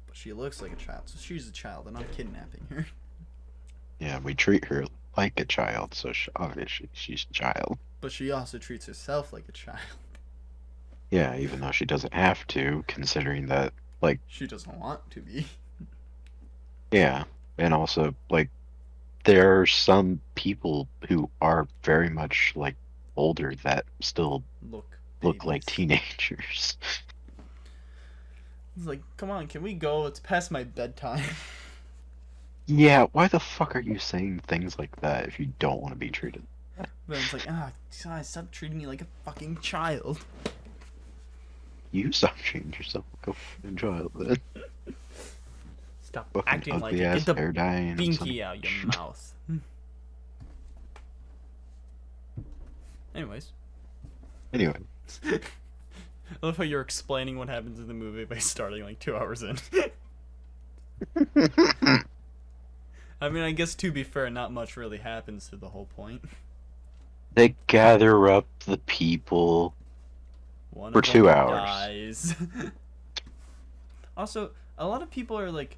A: But she looks like a child, so she's a child, and I'm kidnapping her.
B: Yeah, we treat her like a child, so obviously she's a child.
A: But she also treats herself like a child.
B: Yeah, even though she doesn't have to, considering that, like,
A: She doesn't want to be.
B: yeah, and also, like, there are some people who are very much, like, older that still look like
A: babies.
B: teenagers.
A: It's like, come on, can we go? It's past my bedtime.
B: Yeah, why the fuck are you saying things like that if you don't want to be treated?
A: But it's like, guys, stop treating me like a fucking child.
B: You stop treating yourself like a fucking child, then.
A: Stop
B: Fucking
A: acting like
B: ugly
A: it.
B: ass
A: Get the
B: hair dyeing and
A: binky out your mouth. Anyways.
B: Anyway.
A: I love how you're explaining what happens in the movie by starting like 2 hours in. I mean, I guess to be fair, not much really happens to the whole point.
B: They gather up the people
A: One
B: for
A: of
B: 2
A: them
B: hours.
A: dies. Also, a lot of people are like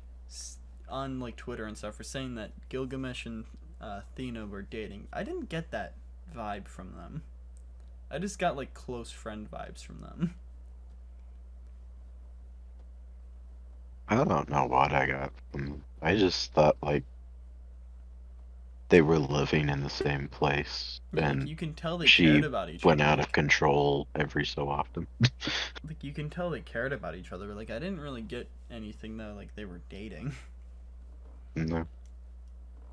A: on like Twitter and stuff are saying that Gilgamesh and Athena were dating. I didn't get that vibe from them. I just got like close friend vibes from them.
B: I don't know what I got from them. I just thought, like, they were living in the same place, and
A: you can tell they
B: she
A: cared about each
B: went
A: other.
B: out of control every so often.
A: Like, you can tell they cared about each other. Like, I didn't really get anything though, like they were dating.
B: No.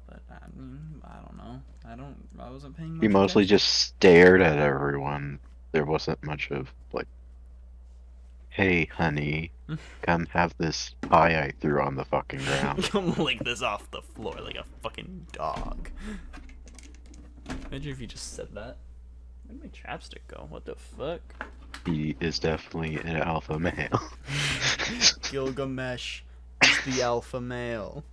A: But I mean, I don't know. I wasn't paying much
B: He mostly
A: attention.
B: just stared at everyone. There wasn't much of, like, hey, honey, come have this pie I threw on the fucking ground.
A: Come lick this off the floor like a fucking dog. Imagine if you just said that. Where'd my chapstick go? What the fuck?
B: He is definitely an alpha male.
A: Gilgamesh is the alpha male.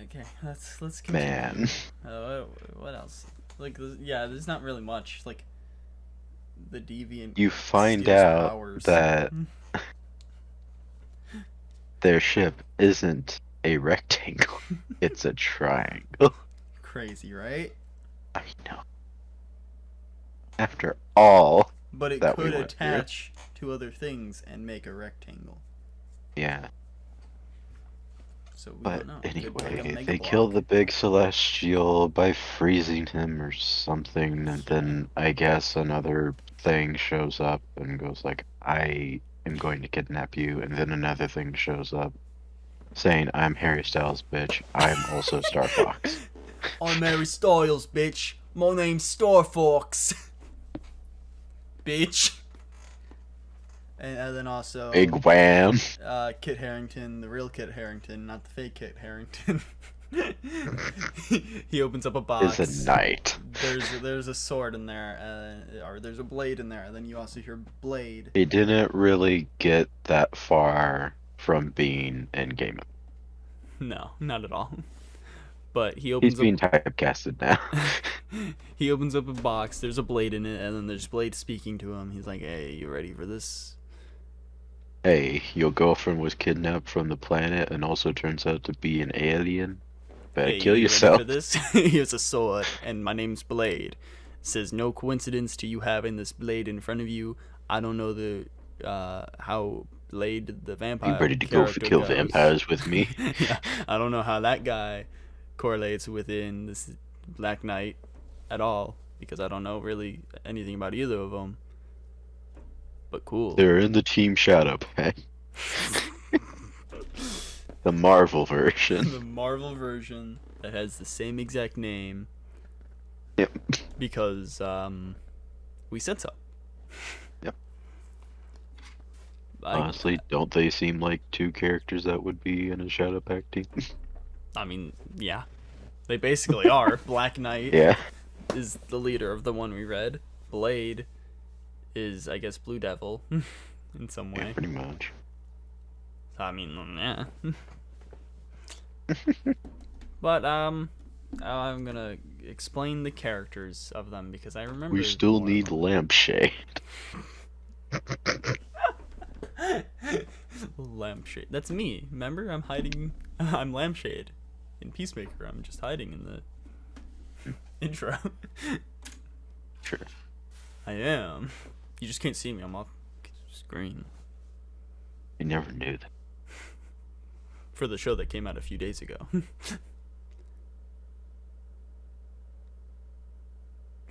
A: Okay, let's continue.
B: Man.
A: What else? Like, yeah, there's not really much. Like, the deviant.
B: You find
A: steals
B: out
A: powers.
B: that their ship isn't a rectangle, it's a triangle.
A: Crazy, right?
B: I mean, no. After all,
A: But it
B: that we
A: could
B: went through.
A: attach to other things and make a rectangle.
B: Yeah.
A: So we
B: But
A: don't know. It could be like a
B: anyway,
A: mega
B: they
A: block.
B: kill the big celestial by freezing him or something, and then I guess another thing shows up and goes like, I am going to kidnap you, and then another thing shows up saying, I'm Harry Styles, bitch. I'm also Star Fox.
A: I'm Harry Styles, bitch. My name's Star Fox. Bitch. And then also
B: Big wham.
A: Kit Harington, the real Kit Harington, not the fake Kit Harington. He opens up a box.
B: Is a knight.
A: There's a sword in there, or there's a blade in there, and then you also hear blade.
B: He didn't really get that far from being in game.
A: No, not at all. But he
B: He's
A: opens
B: being
A: up.
B: typecasted now.
A: He opens up a box. There's a blade in it, and then there's blade speaking to him. He's like, "Hey, you ready for this?"
B: Hey, your girlfriend was kidnapped from the planet and also turns out to be an alien. Better
A: Hey,
B: kill
A: you
B: yourself.
A: ready for this? Here's a sword, and my name's Blade. It says no coincidence to you having this blade in front of you. I don't know the how Blade the vampire.
B: You ready to go for
A: character
B: kill
A: goes.
B: vampires with me?
A: Yeah, I don't know how that guy correlates within this Black Knight at all because I don't know really anything about either of them. But cool.
B: They're in the Team Shadow Pack. The Marvel version.
A: The Marvel version that has the same exact name.
B: Yep.
A: Because we said so.
B: Yep. Honestly, don't they seem like two characters that would be in a Shadow Pack team?
A: I mean, yeah. They basically are. Black Knight
B: Yeah.
A: is the leader of the one we read. Blade is, I guess, Blue Devil in some way.
B: Yeah, pretty much.
A: So, I mean, yeah. But, I'm gonna explain the characters of them because I remember.
B: We still
A: more
B: need
A: of them.
B: Lampshade.
A: Lampshade. That's me. Remember? I'm hiding. I'm Lampshade. In Peacemaker, I'm just hiding in the intro.
B: Sure.
A: I am. You just can't see me. I'm off screen.
B: You never knew that.
A: For the show that came out a few days ago.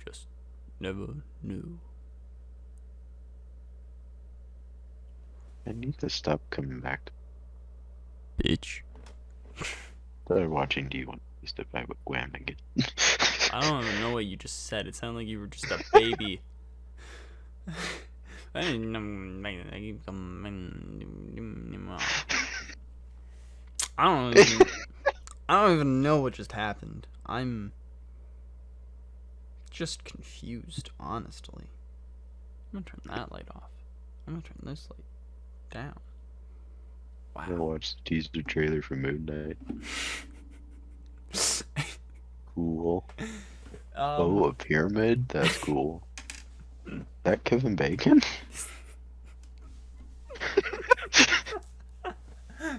A: Just never knew.
B: I need to stop coming back to
A: Bitch.
B: They're watching Do You Want to Testify with Wham again.
A: I don't even know what you just said. It sounded like you were just a baby. I don't even know what just happened. I'm just confused, honestly. I'm gonna turn that light off. I'm gonna turn this light down.
B: I
A: Wow.
B: watched the teaser trailer for Moon Knight. Cool. Oh, a pyramid? That's cool. That Kevin Bacon?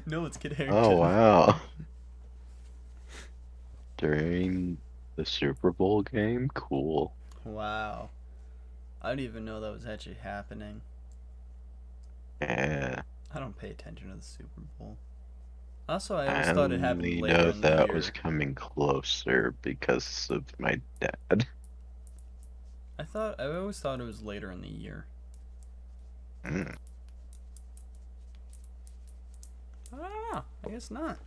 A: No, it's Kid Harington.
B: Oh, wow. During the Super Bowl game? Cool.
A: Wow. I didn't even know that was actually happening.
B: Yeah.
A: I don't pay attention to the Super Bowl. Also, I always thought it happened
B: only
A: later
B: know
A: in the
B: that
A: year.
B: was coming closer because of my dad.
A: I always thought it was later in the year.
B: Mm.
A: I don't know. I guess not.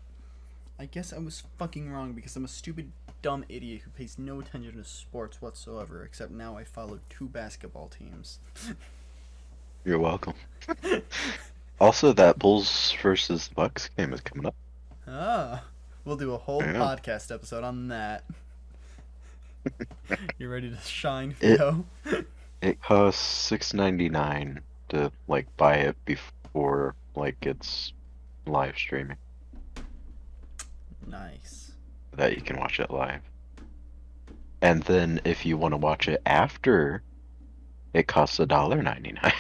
A: I guess I was fucking wrong because I'm a stupid, dumb idiot who pays no attention to sports whatsoever, except now I follow 2 basketball teams.
B: You're welcome. Also, that Bulls versus Bucks game is coming up.
A: We'll do a whole
B: Yeah.
A: podcast episode on that. You ready to shine, Pheo?
B: It costs $6.99 to buy it before it's live streaming.
A: Nice.
B: That you can watch it live. And then if you want to watch it after, it costs $1.99.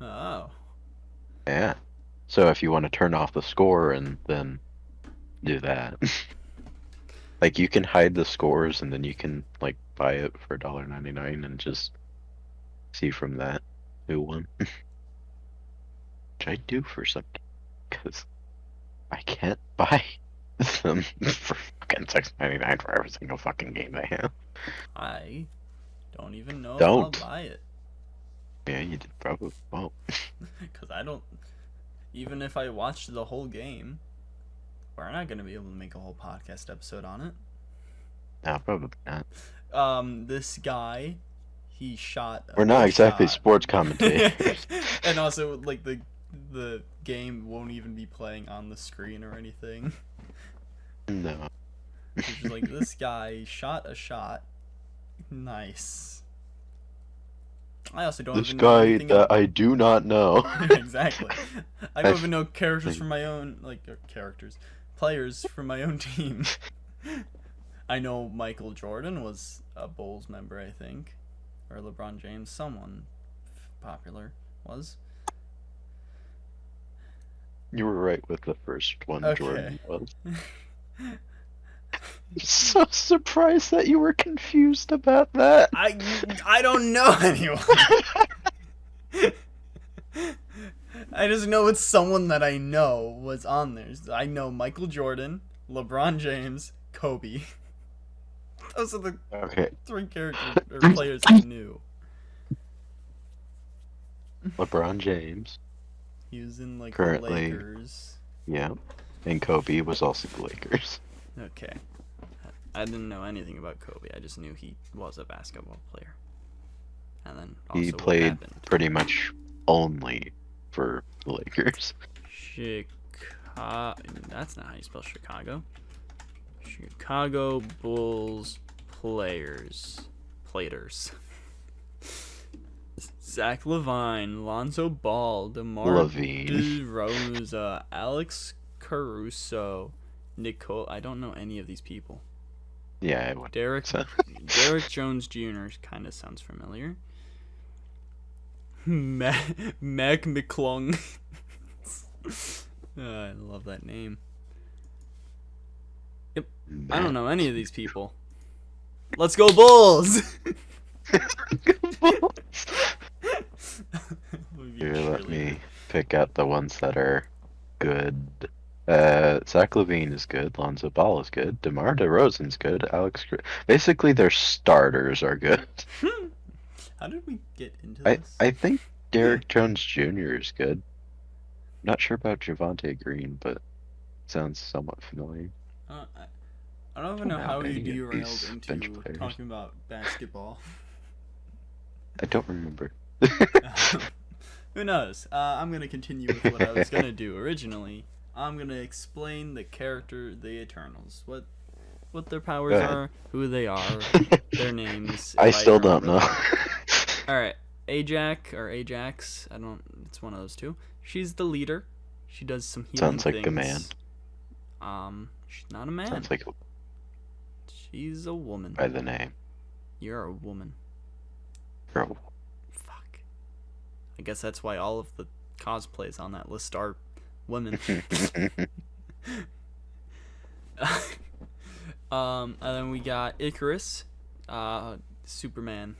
A: Oh.
B: Yeah. So if you want to turn off the score and then do that. You can hide the scores and then you can buy it for $1.99 and just see from that who won. Which I do for something. Because I can't buy them for fucking $6.99 for every single fucking game they have.
A: I don't even know
B: Don't.
A: if I'll buy it.
B: Yeah, you did probably won't.
A: Because I don't... Even if I watched the whole game, we're not going to be able to make a whole podcast episode on it.
B: No, probably not.
A: This guy, he shot...
B: We're not exactly sports commentators.
A: And also, the game won't even be playing on the screen or anything.
B: No.
A: It's just this guy shot a shot. Nice. I also don't
B: This
A: even know
B: guy
A: anything
B: that I do not know.
A: Exactly. I don't even know characters from my own, players from my own team. I know Michael Jordan was a Bulls member, I think. Or LeBron James, someone popular was.
B: You were right with the first one,
A: Okay.
B: Jordan was. I'm so surprised that you were confused about that.
A: I don't know anyone. I just know it's someone that I know was on there. I know Michael Jordan, LeBron James, Kobe. Those are the
B: Okay.
A: 3 characters or players I knew.
B: LeBron James.
A: He was in the
B: Currently.
A: Lakers.
B: Yeah. And Kobe was also the Lakers.
A: Okay. I didn't know anything about Kobe. I just knew he was a basketball player. And then also
B: He
A: what
B: played
A: happened.
B: pretty much only for the Lakers.
A: That's not how you spell Chicago. Chicago Bulls platers. Zach Levine, Lonzo Ball, DeMar
B: Levine.
A: DeRozan, Alex Caruso, Nicole. I don't know any of these people.
B: Yeah, I would.
A: Derek
B: So.
A: Derek Jones Jr. kind of sounds familiar. Meg McClung. I love that name. Yep. I don't know any of these people. Let's go Bulls!
B: Here, let me pick out the ones that are good. Zach Levine is good. Lonzo Ball is good. DeMar DeRozan's good. Basically, their starters are good.
A: How did we get into this?
B: I think Derek Jones Jr. is good. Not sure about Javante Green, but sounds somewhat familiar.
A: I don't even know how you derailed into talking about basketball.
B: I don't remember.
A: Who knows? I'm going to continue with what I was going to do originally. I'm going to explain the Eternals. What their powers are, who they are, their names.
B: I still don't know.
A: Alright, Ajax, it's one of those two. She's the leader. She does some healing
B: Sounds like
A: things.
B: a man.
A: She's not a man.
B: Sounds like
A: She's a woman.
B: by the name.
A: You're a woman.
B: Girl.
A: Fuck. I guess that's why all of the cosplays on that list are women. And then we got Icarus, Superman,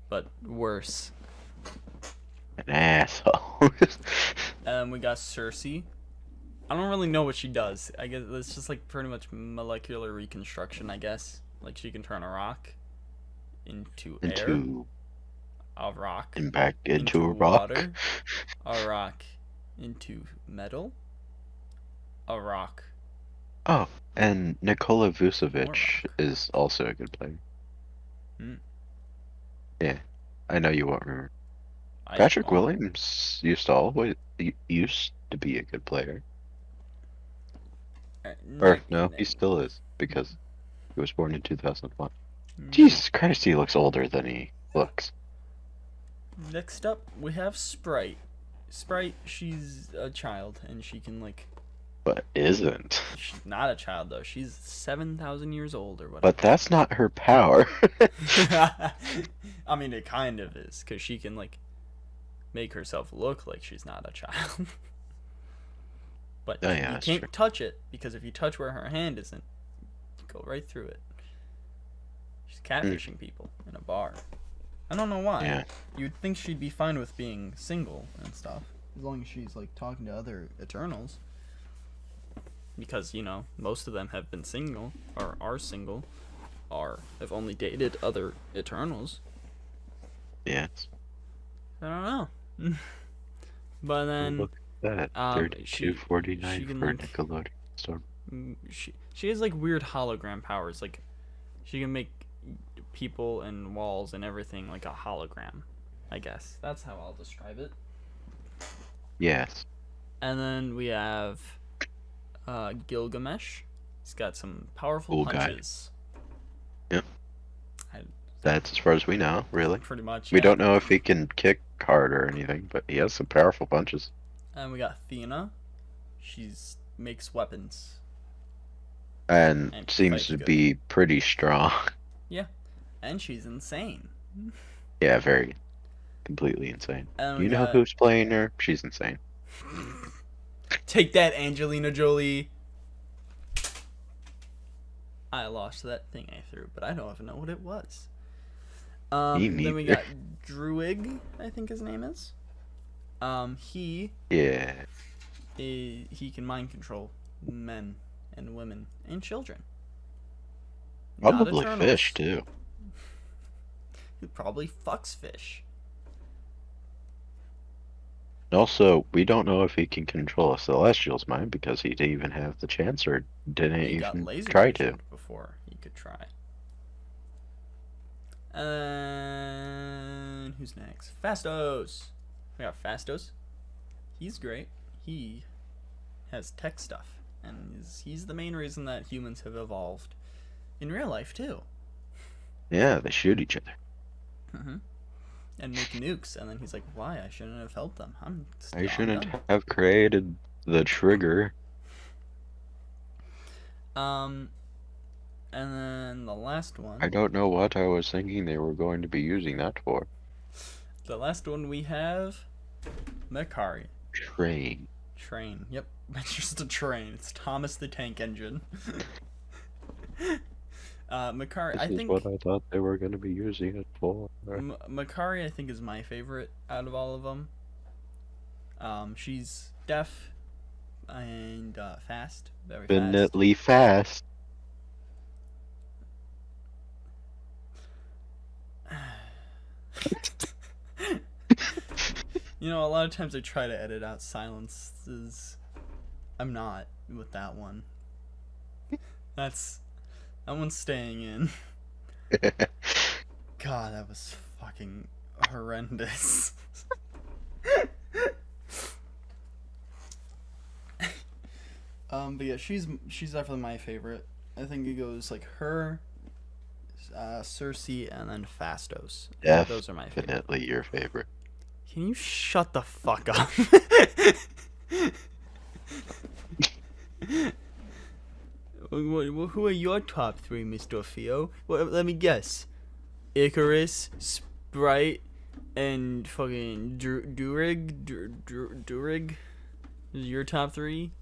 A: but worse.
B: An asshole.
A: And then we got Cersei. I don't really know what she does. I guess it's just like pretty much molecular reconstruction, I guess. Like she can turn a rock into air, a rock
B: and back into a rock,
A: water, a rock into metal, a rock.
B: Oh, and Nikola Vucevic is also a good player. Yeah, I know you won't remember. Patrick Williams used to be a good player. Or no, he still is because he was born in 2001. Jesus Christ, he looks older than he looks.
A: Next up, we have Sprite. Sprite, she's a child, and she can, like...
B: But isn't.
A: She's not a child, though. She's 7,000 years old, or whatever.
B: But that's not her power.
A: I mean, it kind of is, because she can, like, make herself look like she's not a child. But you can't touch it, because if you touch where her hand isn't, you go right through it. She's catfishing people in a bar. I don't know why.
B: Yeah.
A: You'd think she'd be fine with being single and stuff, as long as she's, like, talking to other Eternals. Because, you know, most of them have been single, or are single, or have only dated other Eternals.
B: Yes.
A: I don't know. But then...
B: Look at that. 32.49 for Nickelodeon Store.
A: She has, like, weird hologram powers. Like, she can make people and walls and everything like a hologram, I guess. That's how I'll describe it.
B: Yes.
A: And then we have... Gilgamesh. He's got some powerful punches.
B: Yep. That's as far as we know, really.
A: Pretty much.
B: We don't know if he can kick hard or anything, but he has some powerful punches.
A: And we got Athena. Makes weapons.
B: And seems to be pretty strong.
A: Yeah. And she's insane.
B: Yeah, very. Completely insane. You know who's playing her? She's insane.
A: Take that, Angelina Jolie. I lost that thing I threw, but I don't even know what it was. Then we got Druig, I think his name is. He can mind control men and women and children.
B: Probably fish too.
A: He probably fucks fish.
B: Also, we don't know if he can control a Celestial's mind because he didn't even have the chance or didn't even try to.
A: Before he could try. And who's next? Phastos. We got Phastos. He's great. He has tech stuff, and he's the main reason that humans have evolved in real life too.
B: Yeah, they shoot each other.
A: And make nukes, and then he's like, why? I shouldn't have helped them.
B: I shouldn't have created the trigger.
A: And then the last one.
B: I don't know what I was thinking they were going to be using that for.
A: The last one we have, Makari.
B: Train.
A: Yep, it's just a train. It's Thomas the Tank Engine. Makari,
B: this is what I thought they were going to be using it for.
A: Makari, I think, is my favorite out of all of them. She's deaf and fast, very
B: infinitely fast.
A: You know, a lot of times I try to edit out silences I'm not with that one. That one's staying in. God, that was fucking horrendous. But yeah, she's definitely my favorite. I think it goes like her, Cersei, and then Phastos. Those are my favorite.
B: Definitely your favorite.
A: Can you shut the fuck up? Who are your top three, Mr. Pheo? Well, let me guess. Icarus, Sprite, and fucking Durig is your top three?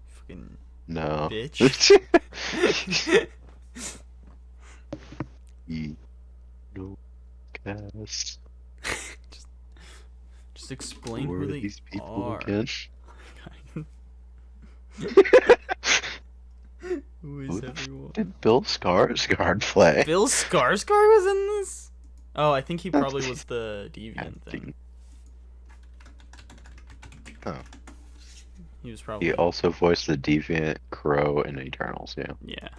A: Fucking
B: No.
A: bitch.
B: No. Cast.
A: Just explain
B: Who
A: who
B: are
A: they
B: these people
A: are.
B: again?
A: Who is everyone?
B: Did Bill Skarsgård play?
A: Bill Skarsgård was in this? Oh, I think he probably was the deviant thing.
B: Oh.
A: He was probably.
B: He also voiced the deviant Crow in Eternals, yeah.
A: Yeah.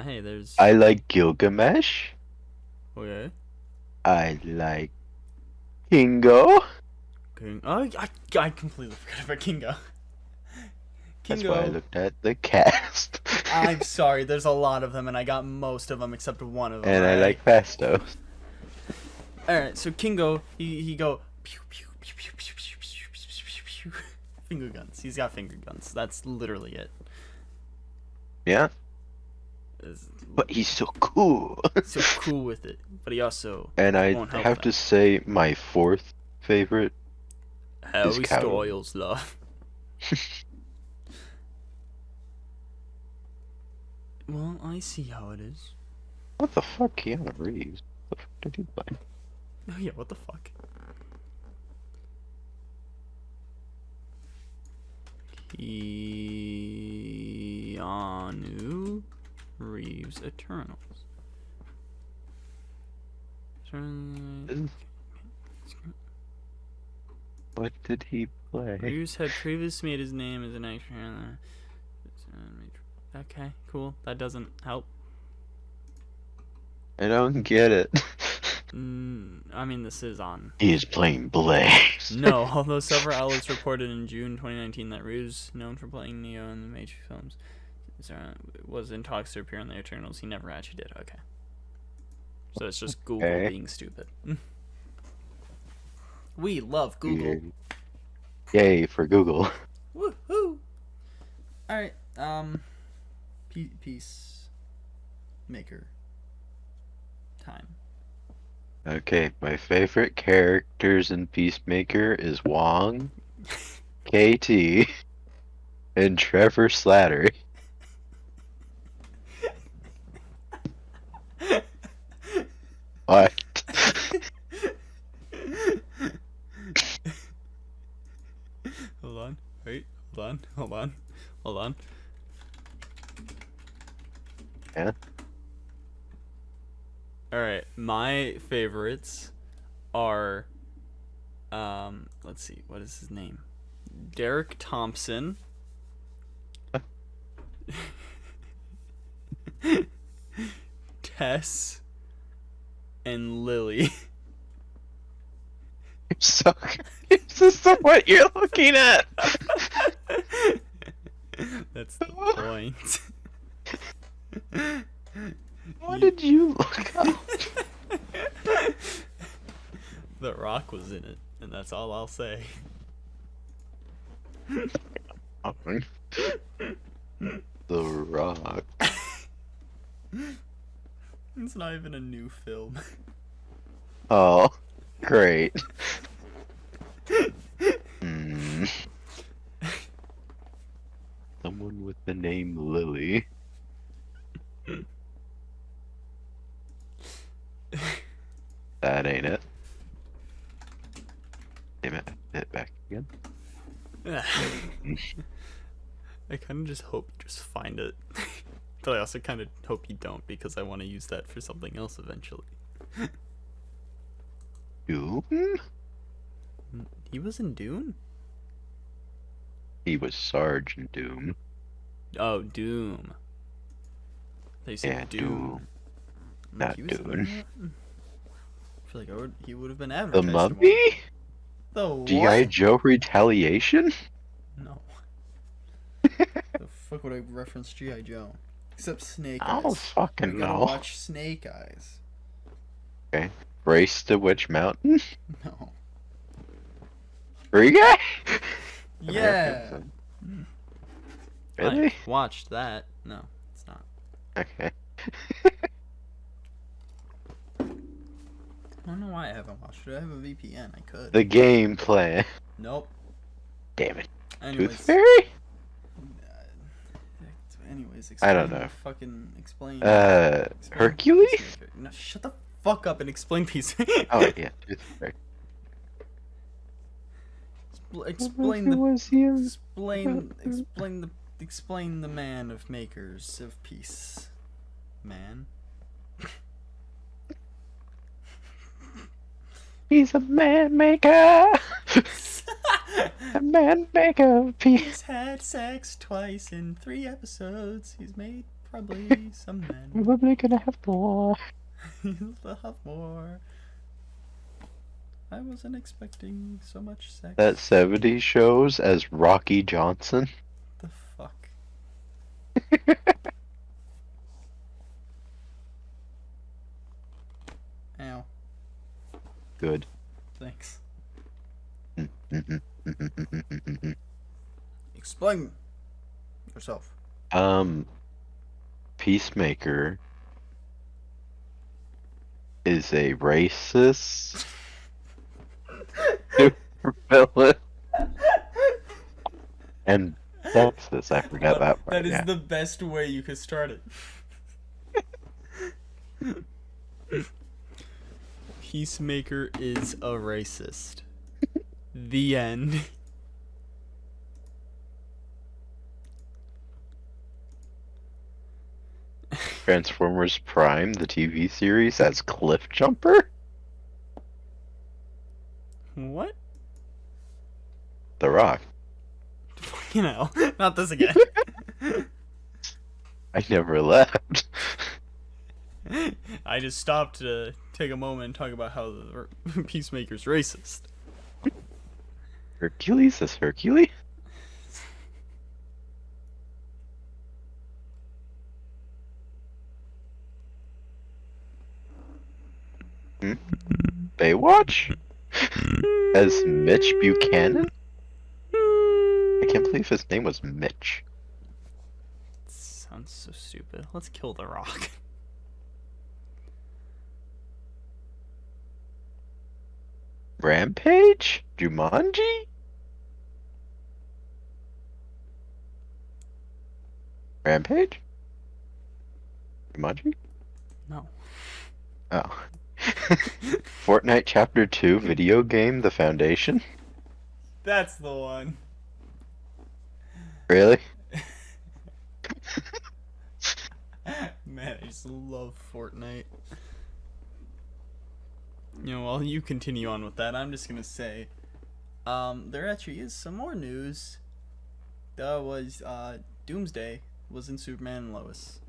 A: Hey, there's.
B: I like Gilgamesh.
A: Okay.
B: I like Kingo.
A: King. Oh, I completely forgot about Kingo.
B: That's why I looked at the cast.
A: I'm sorry, there's a lot of them, and I got most of them except one of them.
B: And I like Phastos.
A: Alright, so Kingo, he go pew pew pew pew pew pew pew pew pew. Finger guns. He's got finger guns. That's literally it.
B: Yeah. But he's so cool.
A: So cool with it. But he also
B: And I
A: won't help
B: have
A: them.
B: to say my fourth favorite
A: How
B: is
A: he
B: Cow.
A: Styles love. Well, I see how it is.
B: What the fuck, Keanu Reeves? What the fuck did he play?
A: Oh yeah, what the fuck? Keanu Reeves Eternals.
B: What did he play?
A: Reeves had previously made his name as an actor. Okay, cool. That doesn't help.
B: I don't get it.
A: I mean, this is on.
B: He is playing Blaze.
A: No, although several outlets reported in June 2019 that Reeves, known for playing Neo in the Matrix films, was in talks to appear in the Eternals. He never actually did. Okay. So it's just Google being stupid. We love Google.
B: Weird. Yay for Google.
A: Woohoo! Alright, Peacemaker time.
B: Okay, my favorite characters in Peacemaker is Wong, KT, and Trevor Slattery. What?
A: Hold on. Wait. Hold on.
B: Yeah?
A: Alright, my favorites are let's see, what is his name? Derek Thompson. Tess and Lily.
B: So, is this what you're looking at?
A: That's the point.
B: What did you look up?
A: The Rock was in it, and that's all I'll say.
B: The Rock.
A: It's not even a new film.
B: Oh, great. Someone with the name Lily. That ain't it. Damn it, hit back again.
A: I kind of just hope you just find it. But I also kind of hope you don't, because I want to use that for something else eventually.
B: Doom?
A: He was in Dune?
B: He was Sergeant Doom.
A: Oh, Doom. They said
B: Yeah,
A: Doom.
B: Not
A: He was in
B: Doom.
A: that? I feel like he would have been
B: The
A: advertised more.
B: Mummy?
A: The
B: G.I.
A: what?
B: Joe Retaliation?
A: No. The fuck would I reference G.I. Joe? Except Snake
B: I
A: Eyes.
B: don't fucking
A: We gotta
B: know.
A: watch Snake Eyes.
B: Okay. Race to Witch Mountain?
A: No.
B: Free Guy?
A: Yeah.
B: Really?
A: I watched that. No, it's not.
B: Okay.
A: I don't know why I haven't watched it. I have a VPN. I could.
B: The game plan.
A: Nope.
B: Damn it.
A: Anyways.
B: Tooth Fairy?
A: Anyways,
B: I
A: explain.
B: don't know.
A: Fucking explain.
B: Hercules?
A: Peacemaker. No, shut the fuck up and explain Peacemaker.
B: Oh, yeah. Tooth Fairy.
A: Explain the man of makers of peace. Man.
B: He's a man maker. A man maker of peace.
A: He's had sex twice in 3 episodes. He's made probably some men.
B: Probably gonna have more.
A: He'll have more. I wasn't expecting so much sex.
B: That 70s shows as Rocky Johnson.
A: The fuck? Ow.
B: Good.
A: Thanks. Explain yourself.
B: Peacemaker is a racist supervillain and sexist. I forgot that part.
A: That is
B: yeah.
A: the best way you could start it. Peacemaker is a racist. The end.
B: Transformers Prime, the TV series, as Cliff Jumper?
A: What?
B: The Rock.
A: You know, not this again.
B: I never left.
A: I just stopped to take a moment and talk about how the Peacemaker's racist.
B: Hercules is Hercules? Baywatch? As Mitch Buchanan? I can't believe his name was Mitch.
A: Sounds so stupid. Let's kill the Rock.
B: Rampage? Jumanji? Rampage? Jumanji?
A: No.
B: Oh. Fortnite Chapter 2 video game, The Foundation?
A: That's the one.
B: Really?
A: Man, I just love Fortnite. You know, while you continue on with that, I'm just gonna say, there actually is some more news. That was, Doomsday was in Superman and Lois.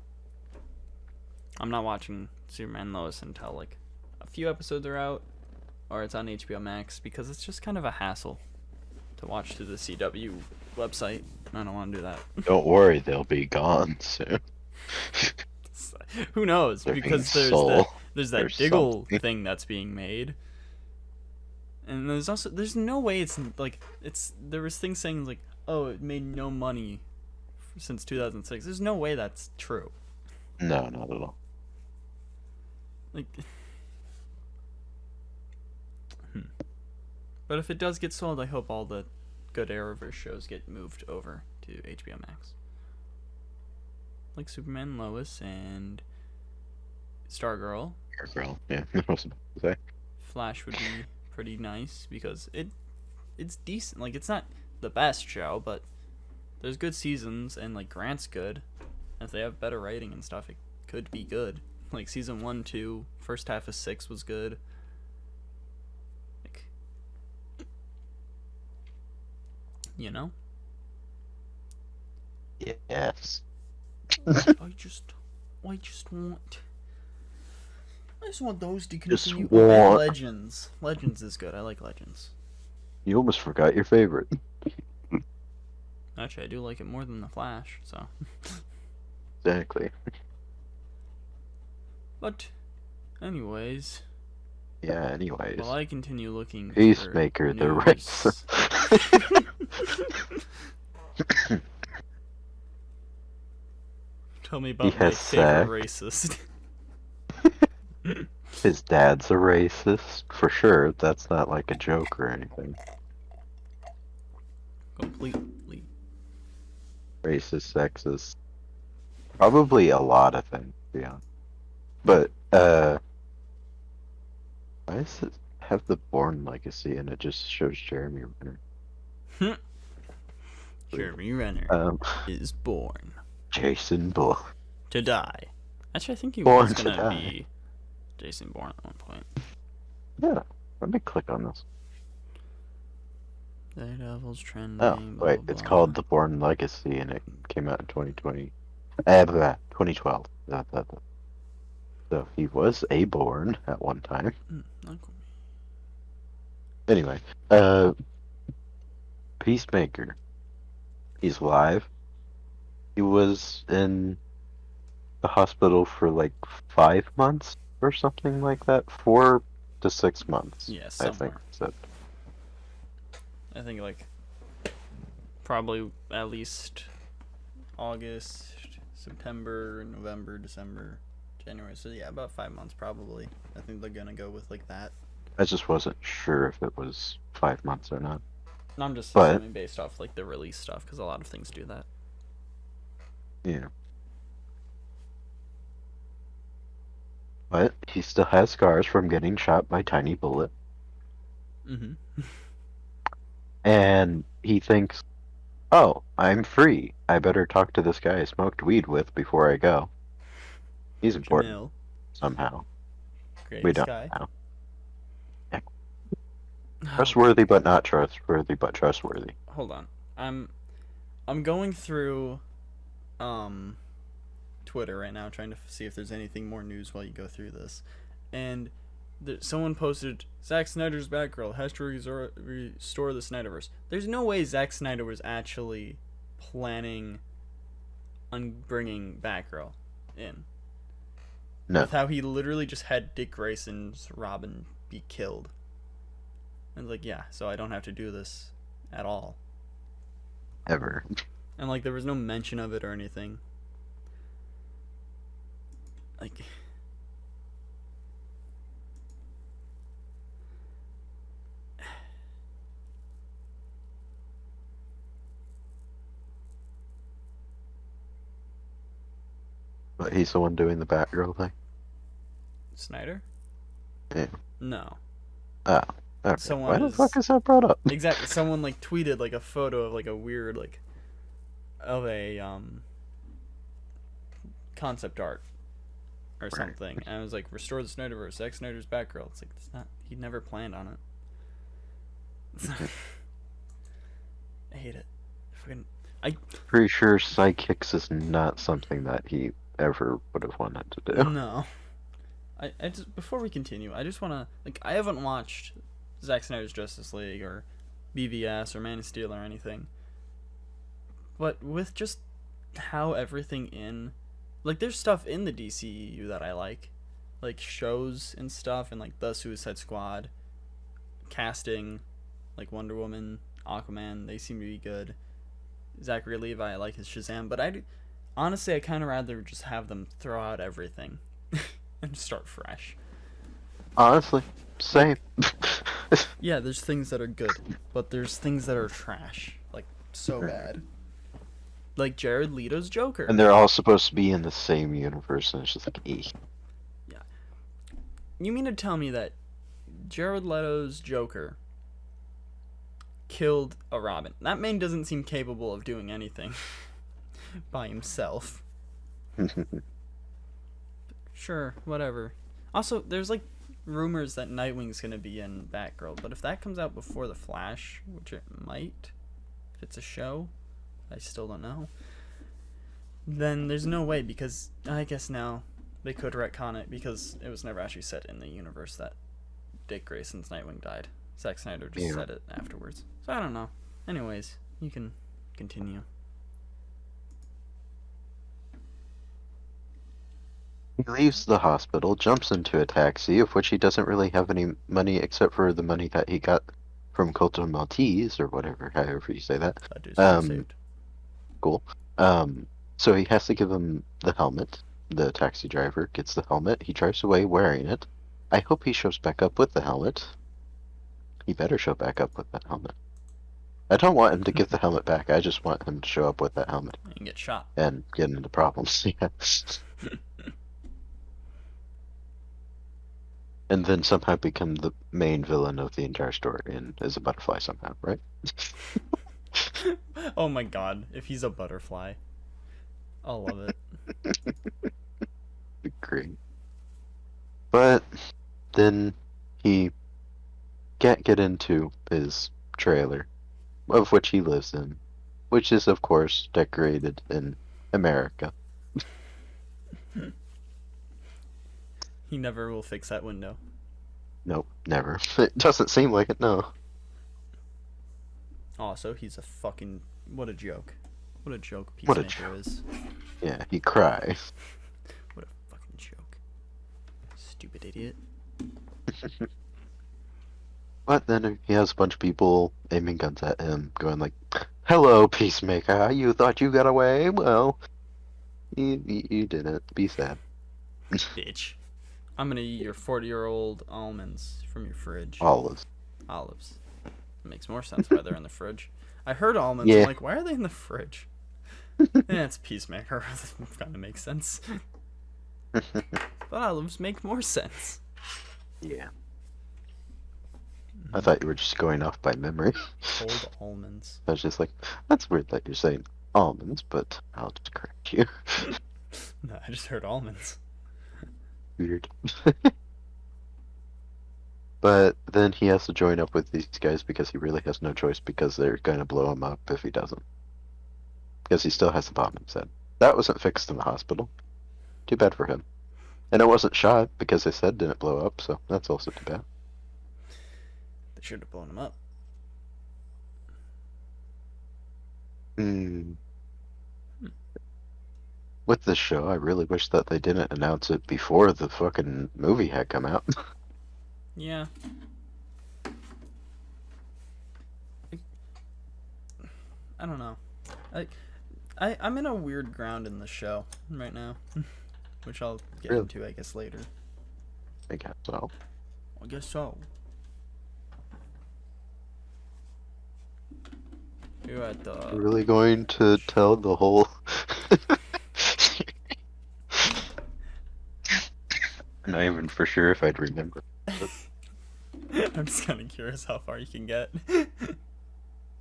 A: I'm not watching Superman and Lois until, like, a few episodes are out, or it's on HBO Max, because it's just kind of a hassle to watch through the CW website. I don't want to do that.
B: Don't worry, they'll be gone soon.
A: Who knows?
B: They're
A: Because
B: being
A: there's that
B: or
A: Diggle
B: something.
A: thing that's being made, and there's no way there was things saying like, oh, it made no money since 2006. There's no way that's true.
B: No, not at all.
A: Like, but if it does get sold, I hope all the good Arrowverse shows get moved over to HBO Max. Like Superman and Lois and Stargirl.
B: Girl, yeah, I was about to say.
A: Flash would be pretty nice because it's decent. Like, it's not the best show, but there's good seasons, and like Grant's good. And if they have better writing and stuff, it could be good. Like season 1, 2, first half of 6 was good. Like, you know?
B: Yes.
A: I just want. I just want those to
B: Just
A: continue. Oh, and
B: want.
A: Legends. Legends is good. I like Legends.
B: You almost forgot your favorite.
A: Actually, I do like it more than The Flash, so.
B: Exactly.
A: But, anyways.
B: Yeah, anyways.
A: While I continue looking
B: Peacemaker,
A: for
B: the
A: news...
B: race.
A: Tell me about
B: He
A: my
B: has
A: favorite
B: sex.
A: racist.
B: His dad's a racist, for sure. That's not like a joke or anything.
A: Completely.
B: Racist, sexist. Probably a lot of things, to be honest. But, why does it have the Bourne Legacy and it just shows Jeremy Renner?
A: Jeremy Renner is born
B: Jason Bourne.
A: to die. Actually, I think he
B: Born
A: was
B: to
A: gonna
B: die.
A: be Jason Bourne at one point.
B: Yeah, let me click on this.
A: Daredevil's trending.
B: Oh,
A: blah,
B: wait,
A: blah,
B: it's
A: blah.
B: called The Bourne Legacy and it came out in 2020. 2012. So he was a Bourne at one time.
A: Uncle.
B: Anyway, Peacemaker. He's alive. He was in the hospital for like 5 months or something like that. 4 to 6 months.
A: Yeah,
B: I think.
A: somewhere.
B: So,
A: I think like probably at least August, September, November, December, January. So yeah, about 5 months probably. I think they're gonna go with like that.
B: I just wasn't sure if it was 5 months or not.
A: I'm just
B: But-
A: assuming based off like the release stuff because a lot of things do that.
B: Yeah. But he still has scars from getting shot by Tiny Bullet.
A: Mm-hmm.
B: And he thinks, oh, I'm free. I better talk to this guy I smoked weed with before I go. He's important
A: Jamil,
B: somehow.
A: great
B: We don't
A: guy.
B: know. Trustworthy but not trustworthy but trustworthy.
A: Hold on. I'm going through Twitter right now trying to see if there's anything more news while you go through this. And someone posted Zack Snyder's Batgirl has to restore the Snyderverse. There's no way Zack Snyder was actually planning on bringing Batgirl in.
B: No.
A: With how he literally just had Dick Grayson's Robin be killed. And like, yeah, so I don't have to do this at all.
B: Ever.
A: And like, there was no mention of it or anything. Like,
B: But he's the one doing the Batgirl thing?
A: Snyder?
B: Yeah.
A: No.
B: Oh. Okay.
A: Someone
B: Why the
A: is-
B: fuck is that brought up?
A: Exactly. Someone like tweeted like a photo of like a weird like of a concept art or something, and I was like, "Restore the Snyderverse, Zack Snyder's Batgirl." It's like it's not. He never planned on it. It's not, I hate it.
B: Pretty sure Sidekicks is not something that he ever would have wanted to do.
A: No. I just, before we continue, I just want to like, I haven't watched Zack Snyder's Justice League or BVS or Man of Steel or anything, but with just how everything in, like, there's stuff in the DCEU that I like shows and stuff, and like the Suicide Squad casting, like Wonder Woman, Aquaman, they seem to be good. Zachary Levi, I like his Shazam, but honestly I kind of rather just have them throw out everything and start fresh.
B: Honestly, same.
A: Yeah, there's things that are good, but there's things that are trash, like so bad. Like Jared Leto's Joker.
B: And they're all supposed to be in the same universe, and it's just like, eek.
A: Yeah. You mean to tell me that Jared Leto's Joker killed a Robin? That man doesn't seem capable of doing anything by himself. Sure, whatever. Also, there's like rumors that Nightwing's gonna be in Batgirl, but if that comes out before The Flash, which it might, if it's a show, I still don't know. then there's no way, because I guess now they could retcon it because it was never actually set in the universe that Dick Grayson's Nightwing died. Zack Snyder just said it afterwards. So I don't know. Anyways, you can continue.
B: He leaves the hospital, jumps into a taxi, of which he doesn't really have any money except for the money that he got from Colton Maltese, or whatever, however you say that.
A: That dude's been saved.
B: Cool. So he has to give him the helmet. The taxi driver gets the helmet. He drives away wearing it. I hope he shows back up with the helmet. He better show back up with that helmet. I don't want him to give the helmet back. I just want him to show up with that helmet.
A: And get shot.
B: And get into problems. Yeah. And then somehow become the main villain of the entire story and is a butterfly somehow, right?
A: Oh my god, if he's a butterfly. I'll love it.
B: Great. But then he can't get into his trailer, of which he lives in, which is, of course, decorated in America.
A: He never will fix that window.
B: Nope, never. It doesn't seem like it, no.
A: Also, he's a fucking... What a joke. What a joke
B: What a
A: Peacemaker
B: joke.
A: is.
B: Yeah, he cries.
A: What a fucking joke. Stupid idiot.
B: But then he has a bunch of people aiming guns at him, going like, "Hello, Peacemaker, you thought you got away? Well, you didn't. Be sad."
A: Bitch. I'm gonna eat your 40-year-old almonds from your fridge.
B: Olives.
A: Olives. It makes more sense why they're in the fridge. I heard almonds.
B: Yeah.
A: I'm like, why are they in the fridge? Yeah, it's Peacemaker. Kind of makes sense. But olives make more sense.
B: Yeah. I thought you were just going off by memory.
A: Cold almonds.
B: I was just like, that's weird that you're saying almonds, but I'll just correct you.
A: No, I just heard almonds.
B: Weird. But then he has to join up with these guys because he really has no choice because they're going to blow him up if he doesn't. Because he still has the bomb in his head. That wasn't fixed in the hospital. Too bad for him. And it wasn't shot because they said it didn't blow up, so that's also too bad.
A: They should have blown him up.
B: With this show, I really wish that they didn't announce it before the fucking movie had come out.
A: Yeah. I don't know. I'm in a weird ground in the show right now, which I'll get
B: Really?
A: into, I guess, later.
B: I guess so.
A: I guess so. You're at the...
B: You're really going to tell the whole... I'm not even for sure if I'd remember.
A: I'm just kind of curious how far you can get.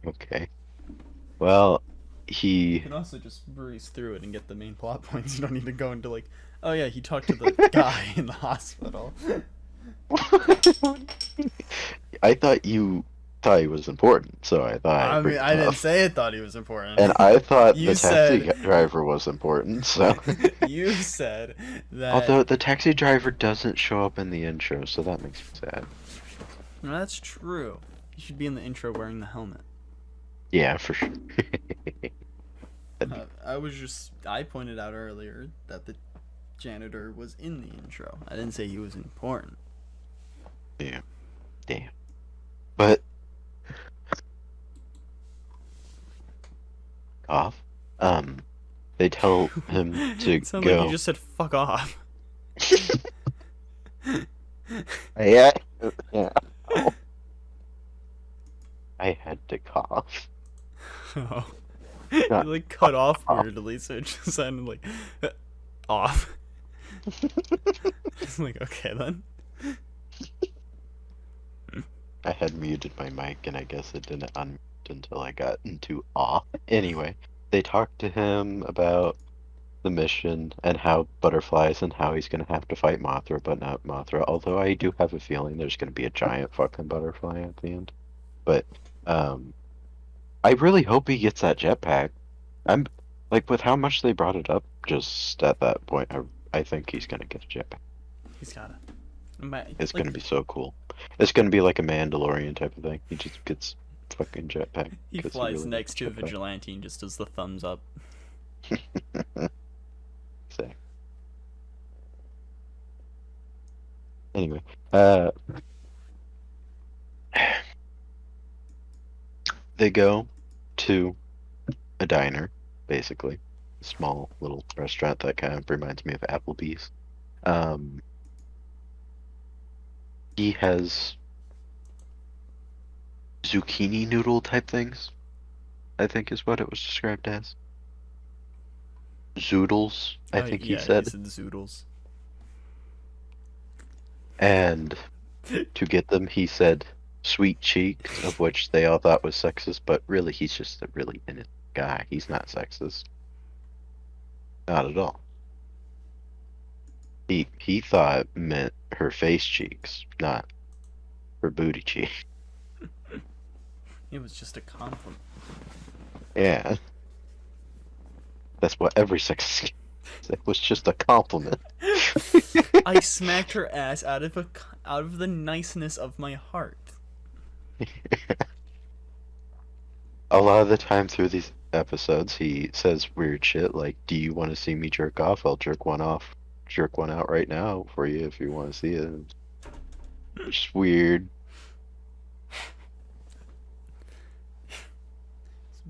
B: Okay. Well,
A: You can also just breeze through it and get the main plot points. You don't need to go into like, oh yeah, he talked to the guy in the hospital.
B: I thought you thought he was important, so I thought.
A: I mean, I didn't say I thought he was important.
B: And I thought
A: You
B: the taxi
A: said-
B: driver was important, so.
A: You said that.
B: Although the taxi driver doesn't show up in the intro, so that makes me sad.
A: No, that's true. He should be in the intro wearing the helmet.
B: Yeah, for sure.
A: I pointed out earlier that the janitor was in the intro. I didn't say he was important.
B: Yeah. Damn. But off. They tell him to
A: It sounds
B: go.
A: like you just said fuck off.
B: Yeah. Yeah. Ow. I had to cough.
A: Oh. You like cut off weirdly, so it just sounded like off. Just like, okay then.
B: I had muted my mic, and I guess it didn't unmute until I got into awe. Anyway, they talked to him about the mission and how butterflies and how he's going to have to fight Mothra, but not Mothra. Although I do have a feeling there's going to be a giant fucking butterfly at the end. But I really hope he gets that jetpack. Like, with how much they brought it up, just at that point, I think he's gonna get a jetpack.
A: He's gotta.
B: It's gonna be so cool. It's gonna be like a Mandalorian type of thing. He just gets fucking jetpack.
A: He
B: 'cause
A: flies
B: really
A: next to
B: likes jetpack.
A: Vigilante and just does the thumbs up.
B: Sick. Anyway, they go to a diner, basically. A small little restaurant that kind of reminds me of Applebee's. He has zucchini noodle type things, I think is what it was described as. Zoodles, I think he said.
A: He said zoodles.
B: And to get them, he said sweet cheeks, of which they all thought was sexist, but really he's just a really innocent guy. He's not sexist. Not at all. He thought it meant her face cheeks, not her booty cheeks.
A: It was just a compliment.
B: Yeah. That's what every sexist said. It was just a compliment.
A: I smacked her ass out of the niceness of my heart.
B: A lot of the time through these episodes, he says weird shit like, "Do you want to see me jerk off? I'll jerk one out right now for you if you want to see it." It's just weird.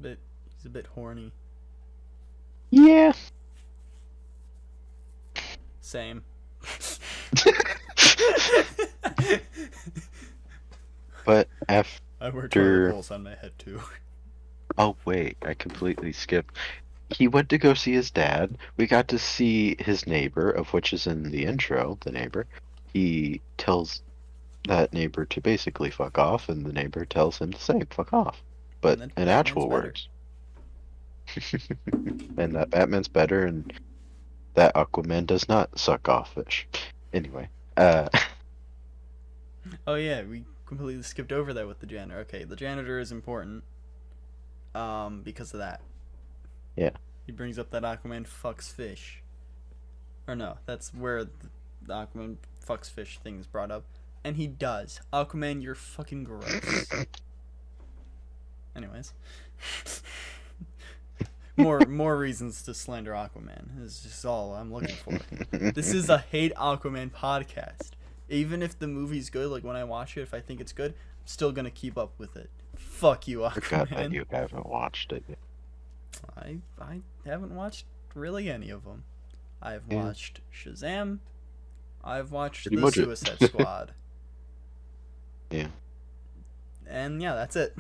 A: He's a bit horny.
B: Yeah.
A: Same.
B: But
A: I wear toilet rolls on my head too.
B: Oh wait, I completely skipped. He went to go see his dad. We got to see his neighbor, of which is in the intro, the neighbor. He tells that neighbor to basically fuck off, and the neighbor tells him to say fuck off. But in actual words. And that Batman's better, and that Aquaman does not suck off fish. Anyway,
A: Oh yeah, we completely skipped over that with the janitor. Okay, the janitor is important. Because of that.
B: Yeah.
A: He brings up that Aquaman fucks fish. Or no, that's where the Aquaman fucks fish thing is brought up. And he does. Aquaman, you're fucking gross. Anyways. More reasons to slander Aquaman. This is just all I'm looking for. This is a hate Aquaman podcast. Even if the movie's good, like when I watch it, if I think it's good, I'm still gonna keep up with it. Fuck you, Aquaman.
B: I forgot that you haven't watched it yet.
A: I haven't watched really any of them. I've watched Shazam. I've watched the Suicide Squad.
B: Yeah.
A: And yeah, that's it.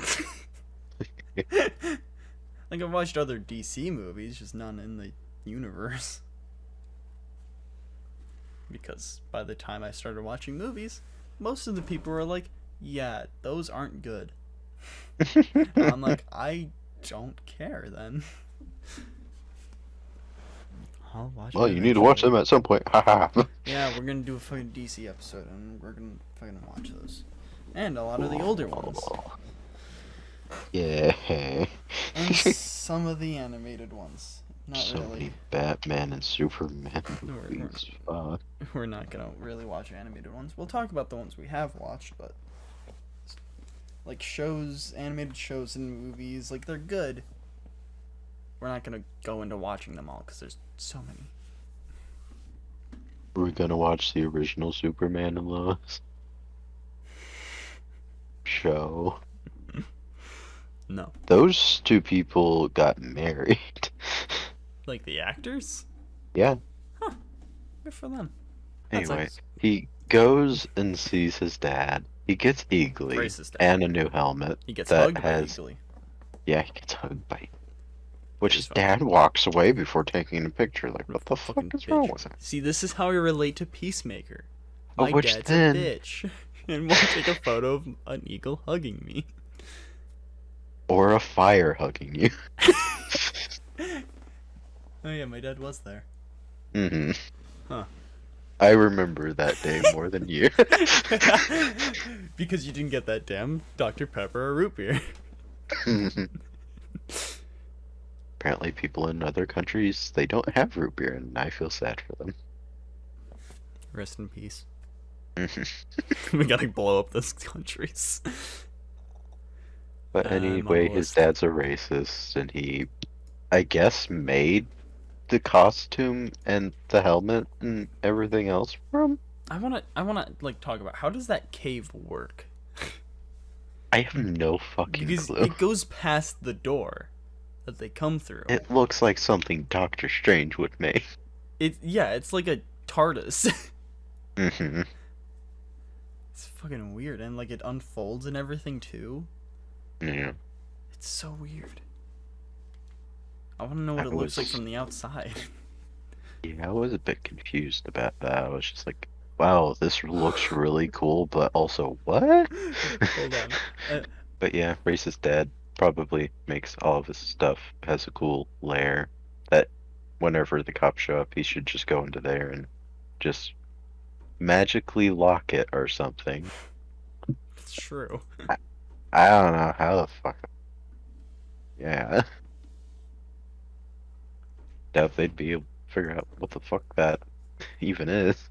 A: Like I've watched other DC movies, just none in the universe. Because by the time I started watching movies, most of the people were like, yeah, those aren't good. And I'm like, I don't care then. I'll watch
B: well, you need to watch them at some point.
A: Yeah, we're gonna do a fucking DC episode, and we're gonna fucking watch those. And a lot of the older ones.
B: Yeah.
A: And some of the animated ones. Not
B: so
A: really.
B: many Batman and Superman movies.
A: We're not gonna really watch animated ones. We'll talk about the ones we have watched, but like shows, animated shows and movies, like they're good. We're not gonna go into watching them all because there's so many.
B: We're gonna watch the original Superman and Lois show.
A: No.
B: Those two people got married.
A: Like the actors?
B: Yeah.
A: Huh. Good for them.
B: Anyway, he goes and sees his dad. He gets Eagly and a new helmet.
A: He gets hugged by Eagly.
B: Yeah, he gets hugged by. Which his dad walks away before taking a picture. Like, what the fuck is wrong with him?
A: See, this is how I relate to Peacemaker. My dad's
B: then...
A: a bitch. And won't take a photo of an eagle hugging me.
B: Or a fire hugging you.
A: Oh yeah, my dad was there.
B: Mm-hmm.
A: Huh.
B: I remember that day more than you.
A: Because you didn't get that damn Dr. Pepper or root beer.
B: apparently people in other countries, they don't have root beer, and I feel sad for them.
A: Rest in peace. We gotta blow up those countries.
B: But
A: I'm on
B: anyway,
A: the
B: his
A: list.
B: dad's a racist, and he, I guess, made the costume and the helmet and everything else for him.
A: I wanna like talk about how does that cave work?
B: I have no fucking
A: Because
B: clue.
A: it goes past the door that they come through.
B: It looks like something Doctor Strange would make.
A: It's like a TARDIS.
B: Mm-hmm.
A: It's fucking weird, and like it unfolds and everything too.
B: Yeah.
A: It's so weird. I want to know what it looks like from the outside.
B: Yeah, I was a bit confused about that. I was just like, wow, this looks really cool, but also what?
A: Hold on.
B: But yeah, racist dad probably makes all of his stuff, has a cool lair that whenever the cops show up, he should just go into there and just magically lock it or something.
A: It's true.
B: I don't know how the fuck. Yeah. Doubt they'd be able to figure out what the fuck that even is.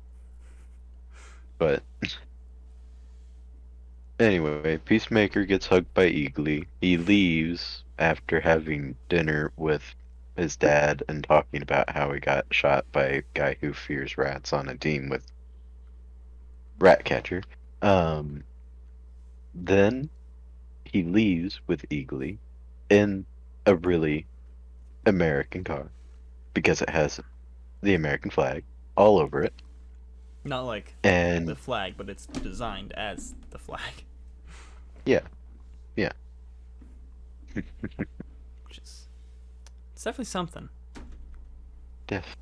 B: But anyway, Peacemaker gets hugged by Eagly. He leaves after having dinner with his dad and talking about how he got shot by a guy who fears rats on a team with Ratcatcher. Then he leaves with Eagly in a really American car because it has the American flag all over it.
A: Not like
B: And
A: the flag, but it's designed as the flag.
B: yeah.
A: Which is, it's definitely something.
B: Def.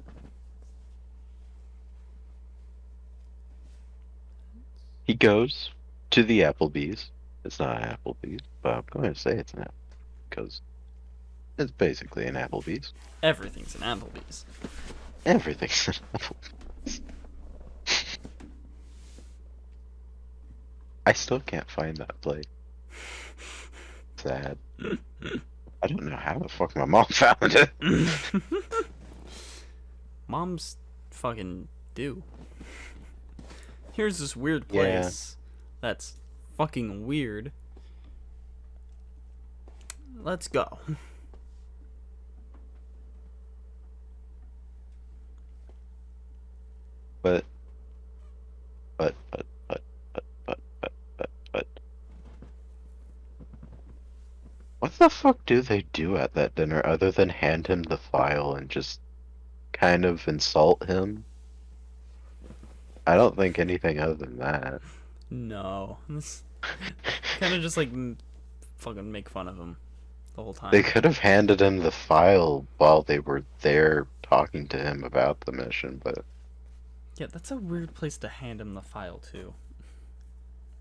B: He goes to the Applebee's. It's not an Applebee's, but I'm going to say it's an Apple because it's basically an Applebee's.
A: Everything's an Applebee's.
B: Everything's an Applebee's. I still can't find that place. Sad. I don't know how the fuck my mom found it.
A: Moms fucking do. Here's this weird place that's fucking weird. Let's go.
B: But what the fuck do they do at that dinner other than hand him the file and just kind of insult him? I don't think anything other than that.
A: No. Kind of just like fucking make fun of him the whole time.
B: They could have handed him the file while they were there talking to him about the mission, but
A: Yeah, that's a weird place to hand him the file to.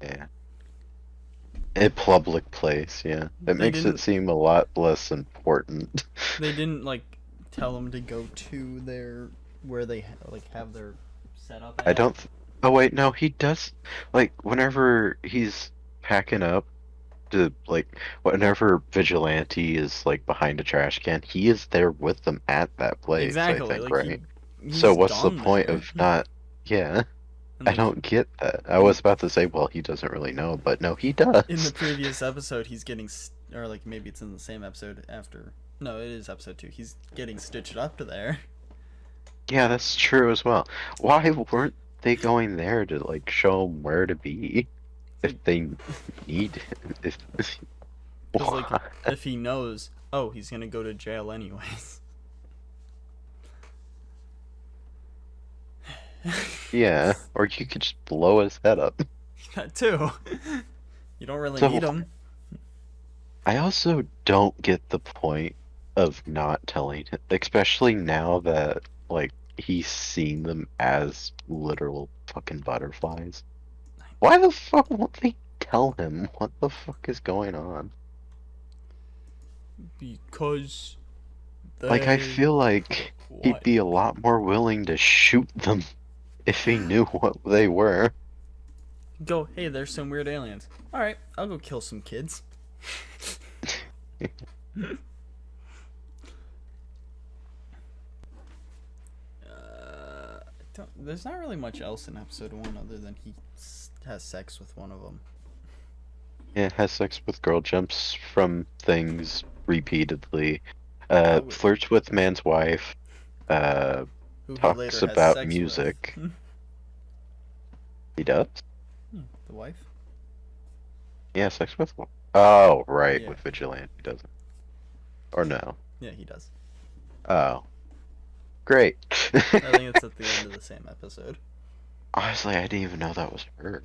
B: yeah. A public place, yeah. It makes it seem a lot less important.
A: They didn't like tell him to go to their where they like have their setup at.
B: I don't. Oh wait, no, he does. Like whenever he's packing up to like whenever Vigilante is like behind a trash can, he is there with them at that place.
A: Exactly,
B: I think,
A: like,
B: right?
A: he's
B: So what's the
A: gone
B: point
A: there.
B: of not? Yeah,
A: And,
B: I
A: like,
B: don't get that. I was about to say, well, he doesn't really know, but no, he does.
A: in the previous episode, he's getting, or like maybe it's in the same episode after. No, it is episode 2. He's getting stitched up to there.
B: Yeah, that's true as well. Why weren't they going there to like show him where to be if they need if
A: Because like, if he knows, oh, he's gonna go to jail anyways.
B: Yeah, or you could just blow his head up.
A: That too. You don't really
B: So-
A: need him.
B: I also don't get the point of not telling him, especially now that like he's seen them as literal fucking butterflies. Why the fuck won't they tell him what the fuck is going on?
A: Because.
B: Like I feel like he'd be a lot more willing to shoot them if he knew what they were.
A: Go, hey, there's some weird aliens. Alright, I'll go kill some kids. There's not really much else in episode 1 other than he has sex with one of them.
B: Yeah, has sex with girl, jumps from things repeatedly, flirts with man's wife,
A: Who he
B: talks
A: later has
B: about
A: sex
B: music.
A: with.
B: He does?
A: The wife?
B: Yeah, sex with one. Oh, right,
A: Yeah.
B: with Vigilante, doesn't. Or no.
A: Yeah, he does.
B: Oh. Great.
A: I think it's at the end of the same episode.
B: Honestly, I didn't even know that was her.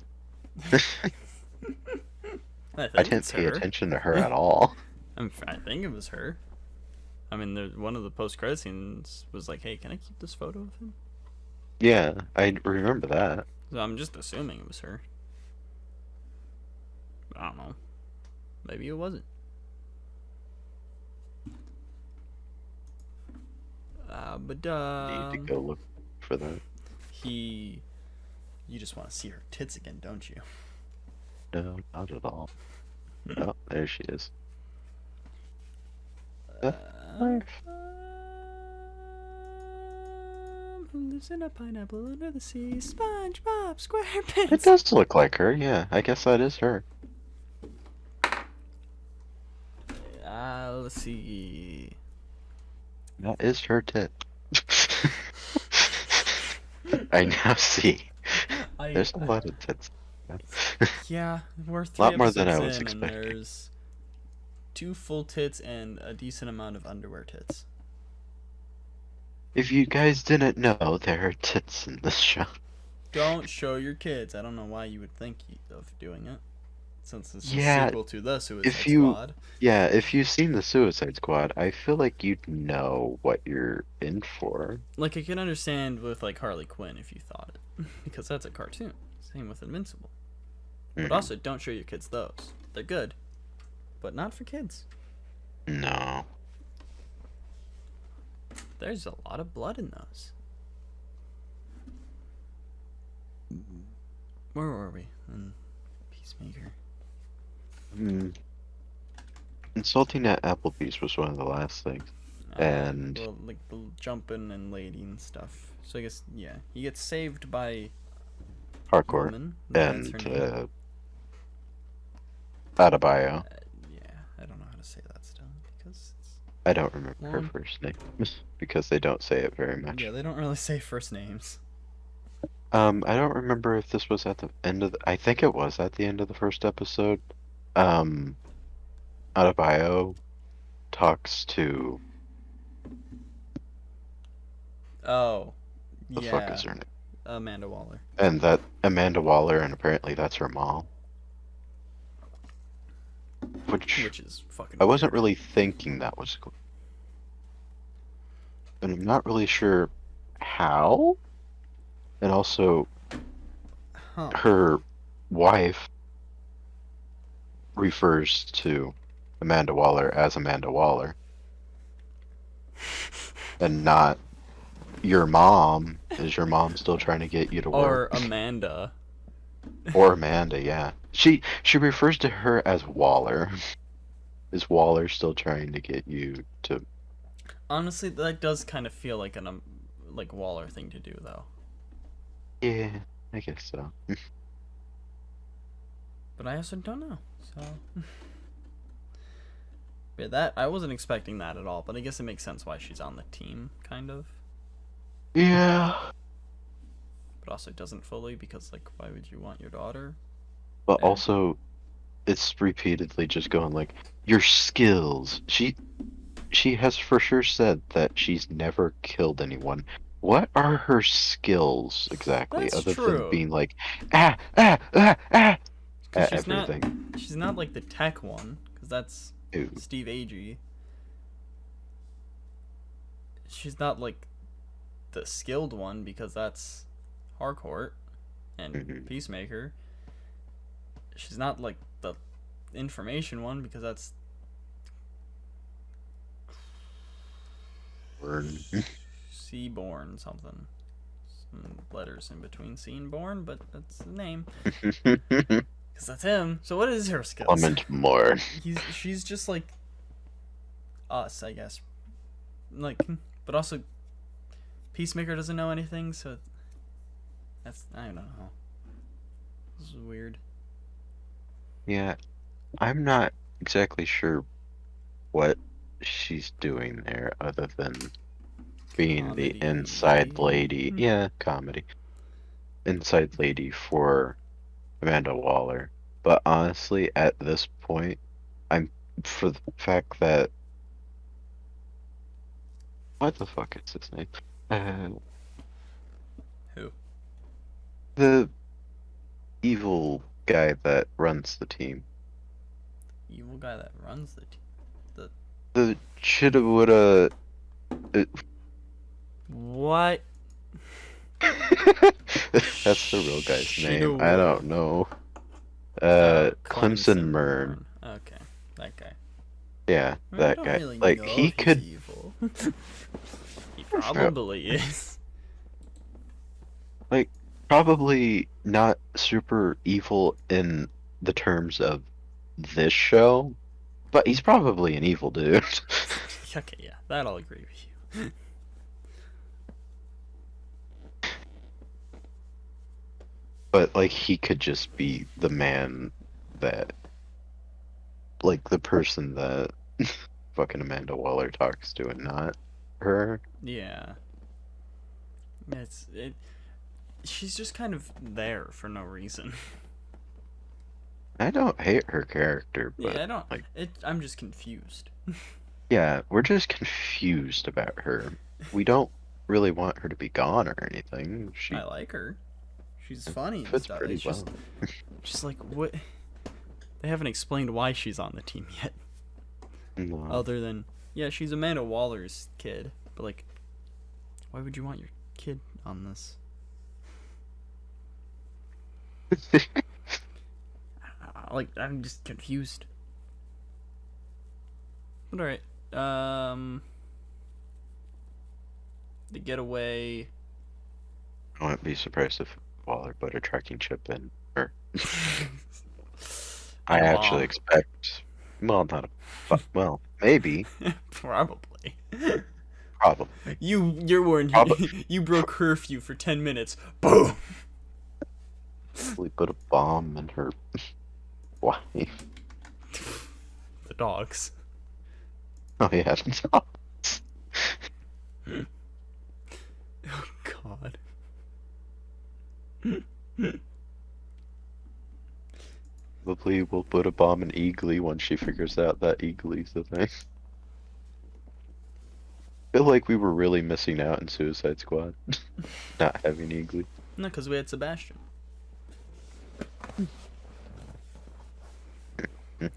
A: I
B: didn't pay attention to her at all.
A: I think it was her. I mean, one of the post-credit scenes was like, hey, can I keep this photo of him?
B: Yeah, I remember that.
A: So I'm just assuming it was her. I don't know. Maybe it wasn't. But
B: Need to go look for that.
A: You just want to see her tits again, don't you?
B: No, not at all. Oh, there she is.
A: Who lives in a pineapple under the sea? SpongeBob SquarePants.
B: It does look like her, yeah. I guess that is her.
A: Let's see.
B: That is her tit. I now see. There's a lot of tits.
A: Yeah, we're
B: A lot more than I
A: episodes
B: was
A: in,
B: expecting.
A: And there's 2 full tits and a decent amount of underwear tits.
B: If you guys didn't know, there are tits in this show.
A: Don't show your kids. I don't know why you would think of doing it, since it's
B: Yeah,
A: a sequel to the Suicide
B: if you-
A: Squad.
B: Yeah, if you've seen the Suicide Squad, I feel like you'd know what you're in for.
A: Like, I can understand with, like, Harley Quinn if you thought it, because that's a cartoon. Same with Invincible. But
B: Mhm.
A: also, don't show your kids those. They're good, but not for kids.
B: No.
A: There's a lot of blood in those. Where were we? In Peacemaker.
B: Insulting at Applebee's was one of the last things. And-
A: Well, like the jumping and lady and stuff. So I guess, yeah, he gets saved by
B: Hardcore.
A: woman. That's her
B: And,
A: name.
B: Adebayo.
A: Yeah, I don't know how to say that still because it's,
B: I don't remember her
A: Lauren?
B: first name. Because they don't say it very much.
A: yeah, they don't really say first names.
B: I don't remember if this was at the end of I think it was at the end of the first episode. Adebayo talks to
A: Oh,
B: the
A: yeah,
B: fuck is her name?
A: Amanda Waller.
B: And that Amanda Waller, and apparently that's her mom.
A: Which is fucking
B: I wasn't
A: weird.
B: really thinking that was cool. And I'm not really sure how. And also,
A: Huh.
B: her wife refers to Amanda Waller as Amanda Waller. And not your mom. Is your mom still trying to get you to
A: Or
B: work?
A: Amanda.
B: Or Amanda, yeah. She refers to her as Waller. Is Waller still trying to get you to?
A: Honestly, that does kind of feel like like Waller thing to do, though.
B: Yeah, I guess so.
A: But I also don't know. So, yeah, that I wasn't expecting that at all. But I guess it makes sense why she's on the team, kind of.
B: Yeah.
A: But also doesn't fully because, like, why would you want your daughter?
B: But
A: Yeah.
B: also, it's repeatedly just going like, your skills. She has for sure said that she's never killed anyone. What are her skills exactly,
A: That's
B: other
A: true.
B: than being like, ah, ah, ah, ah,
A: 'Cause
B: at
A: she's not.
B: everything?
A: She's not like the tech one, because that's
B: Ew.
A: Steve Agee. She's not like the skilled one because that's Harcourt and
B: Mhm.
A: Peacemaker. She's not like the information one because that's
B: Burn.
A: Seaborn something. Some letters in between Sea and Born, but that's the name. Because that's him. So what is her skills?
B: Clement more.
A: She's just like us, I guess. Like, but also Peacemaker doesn't know anything, so I don't know. This is weird.
B: Yeah, I'm not exactly sure what she's doing there other than being the
A: Comedy,
B: inside
A: maybe?
B: lady. Yeah, comedy. Inside lady for Amanda Waller. But honestly, at this point, I'm for the fact that what the fuck is his name?
A: Who?
B: The evil guy that runs the team.
A: Evil guy that runs the team.
B: The shoulda woulda.
A: What?
B: That's the real guy's name. I don't know. Clemson Mern.
A: Okay, that guy.
B: Yeah,
A: I
B: that
A: don't
B: guy.
A: really
B: Like
A: know
B: he
A: if he's
B: could.
A: evil. He probably is.
B: Like probably not super evil in the terms of this show, but he's probably an evil dude.
A: Okay, yeah, that I'll agree with you.
B: But like he could just be the man that, like the person that fucking Amanda Waller talks to and not her.
A: Yeah. She's just kind of there for no reason.
B: I don't hate her character, but
A: Yeah, I don't.
B: like,
A: I'm just confused.
B: yeah, we're just confused about her. We don't really want her to be gone or anything. She
A: I like her. She's funny and
B: fits
A: stuff.
B: pretty
A: It's
B: well.
A: just like what. They haven't explained why she's on the team yet.
B: No.
A: Other than, yeah, she's Amanda Waller's kid. But, like, why would you want your kid on this? Like, I'm just confused. But alright. The getaway.
B: I wouldn't be surprised if Waller put a tracking chip in her. I actually expect. Well, not a. Well, maybe.
A: Probably.
B: Probably.
A: You're warned.
B: Probably.
A: You broke curfew for 10 minutes. Boom.
B: We put a bomb in her wife.
A: The dogs.
B: Oh yeah, dogs.
A: Oh God.
B: Probably will put a bomb in Eagly once she figures out that Eagly's the thing. I feel like we were really missing out in Suicide Squad. Not having Eagly.
A: No, because we had Sebastian.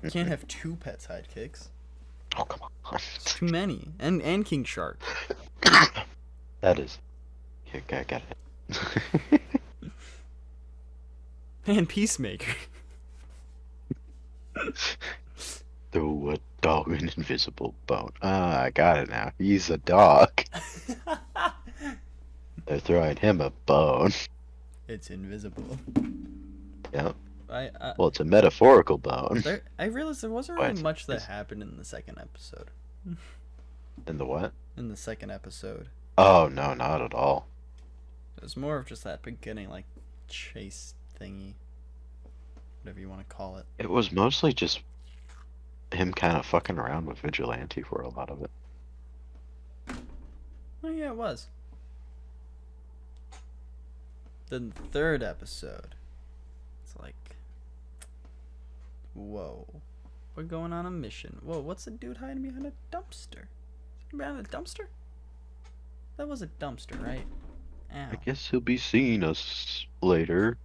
A: Can't have two pet sidekicks.
B: Oh, come on.
A: It's too many. And King Shark.
B: That is. Okay, I got it.
A: And Peacemaker.
B: Throw a dog an invisible bone. Ah, I got it now. He's a dog. They're throwing him a bone.
A: It's invisible.
B: Yep.
A: I
B: Well, it's a metaphorical bone.
A: I realized there wasn't
B: What?
A: really much that happened in the second episode.
B: In the what?
A: In the second episode.
B: Oh, no, not at all.
A: It was more of just that beginning, like, chase thingy. Whatever you want to call it.
B: It was mostly just him kind of fucking around with Vigilante for a lot of it.
A: Oh, yeah, it was. The third episode. It's like, whoa. We're going on a mission. Whoa, what's the dude hiding behind a dumpster? Behind a dumpster? That was a dumpster, right? Ow.
B: I guess he'll be seeing us later.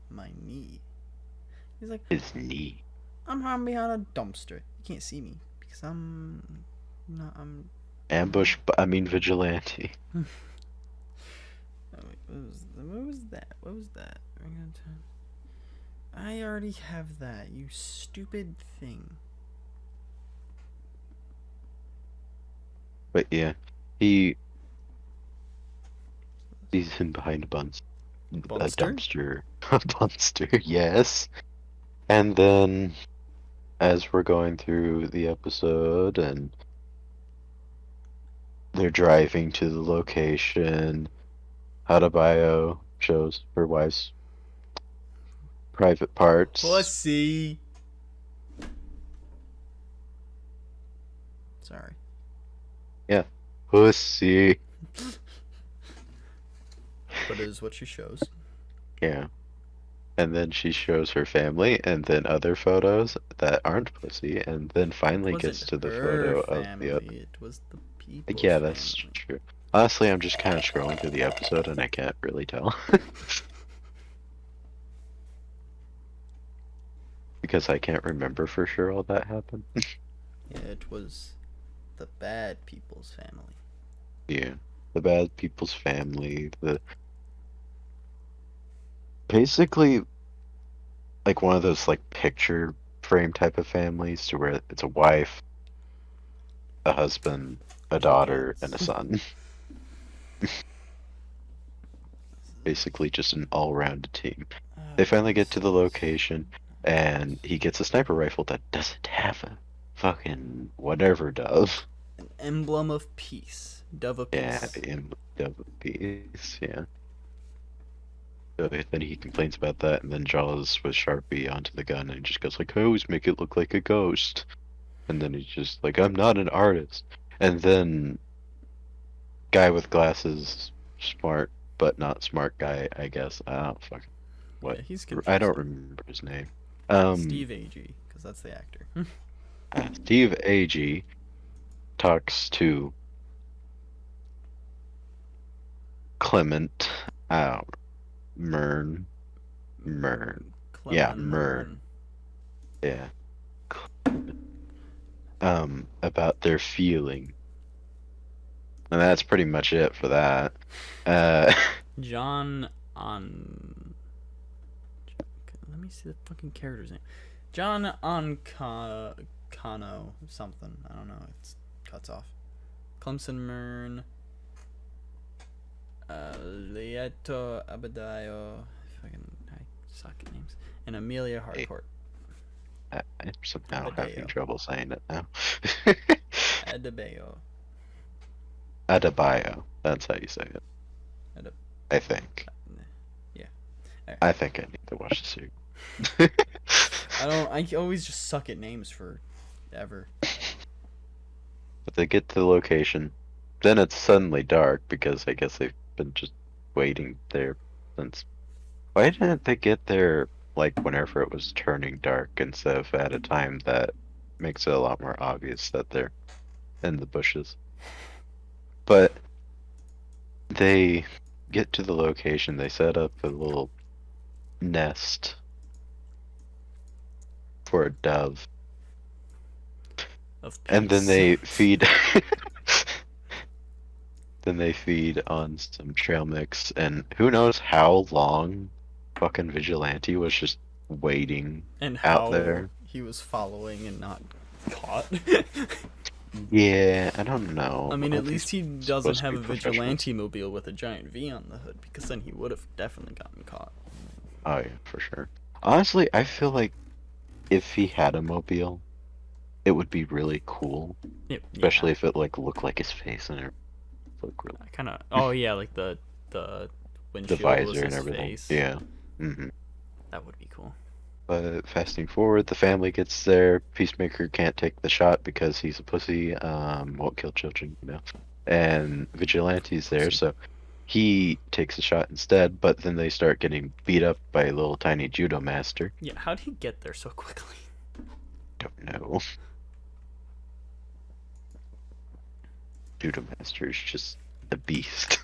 A: My knee. He's like,
B: His knee.
A: I'm hiding behind a dumpster. You can't see me because I'm
B: Ambush, I mean Vigilante.
A: Oh, wait, what was that? What was that? I already have that, you stupid thing.
B: But yeah, he's hidden behind a dumpster. A dumpster, yes. And then, as we're going through the episode and they're driving to the location, Adebayo shows her wife's private parts.
A: Pussy. Sorry.
B: Yeah, pussy.
A: But it is what she shows.
B: Yeah. And then she shows her family, and then other photos that aren't pussy, and then finally gets to the photo of the other.
A: It was the people's
B: Yeah, that's
A: family.
B: true. Honestly, I'm just kind of scrolling through the episode, and I can't really tell. Because I can't remember for sure all that happened.
A: Yeah, it was the bad people's family.
B: Yeah. The bad people's family, basically like one of those like picture frame type of families to where it's a wife, a husband, a daughter, and a son. Basically just an all-rounded team. They finally get to the location, and he gets a sniper rifle that doesn't have a fucking whatever dove.
A: An emblem of peace. Dove of peace.
B: Yeah, dove of peace, yeah. So then he complains about that, and then draws with Sharpie onto the gun, and he just goes like, I always make it look like a ghost. And then he's just like, I'm not an artist. And then guy with glasses, smart but not smart guy, I guess. I don't fucking what.
A: Yeah, he's confusing.
B: I don't remember his name.
A: Steve Agee, because that's the actor.
B: Steve Agee talks to Clement. Mern. Yeah, Mern. Yeah. About their feeling. And that's pretty much it for that.
A: John on. Let me see the fucking character's name. John Oncano something. I don't know. It cuts off. Clemson Mern. Lieto Abadayo. I suck at names. And Amelia Harcourt.
B: I'm somehow having trouble saying it now.
A: Adebayo.
B: Adebayo. That's how you say it. I think.
A: Yeah.
B: I think I need to watch the series.
A: I always just suck at names forever.
B: But they get to the location. Then it's suddenly dark because I guess they've been just waiting there since. Why didn't they get there like whenever it was turning dark instead of at a time that makes it a lot more obvious that they're in the bushes? But they get to the location, they set up a little nest for a dove. And then they feed then they feed on some trail mix, and who knows how long fucking Vigilante was just waiting
A: and
B: out there.
A: He was following and not caught.
B: Yeah, I don't know.
A: I mean, at least he doesn't have a Vigilante mobile with a giant V on the hood, because then he would have definitely gotten caught.
B: Oh yeah, for sure. Honestly, I feel like if he had a mobile, it would be really cool. Especially if it like looked like his face and it looked really.
A: Kind of. Oh yeah, like the windshield,
B: the visor
A: was his
B: and everything.
A: Face.
B: Yeah. Mm-hmm.
A: That would be cool.
B: But fasting forward, the family gets there. Peacemaker can't take the shot because he's a pussy. Won't kill children, you know. And Vigilante's there, so he takes a shot instead. But then they start getting beat up by a little tiny judo master.
A: Yeah, how'd he get there so quickly?
B: Don't know. Judo master is just a beast.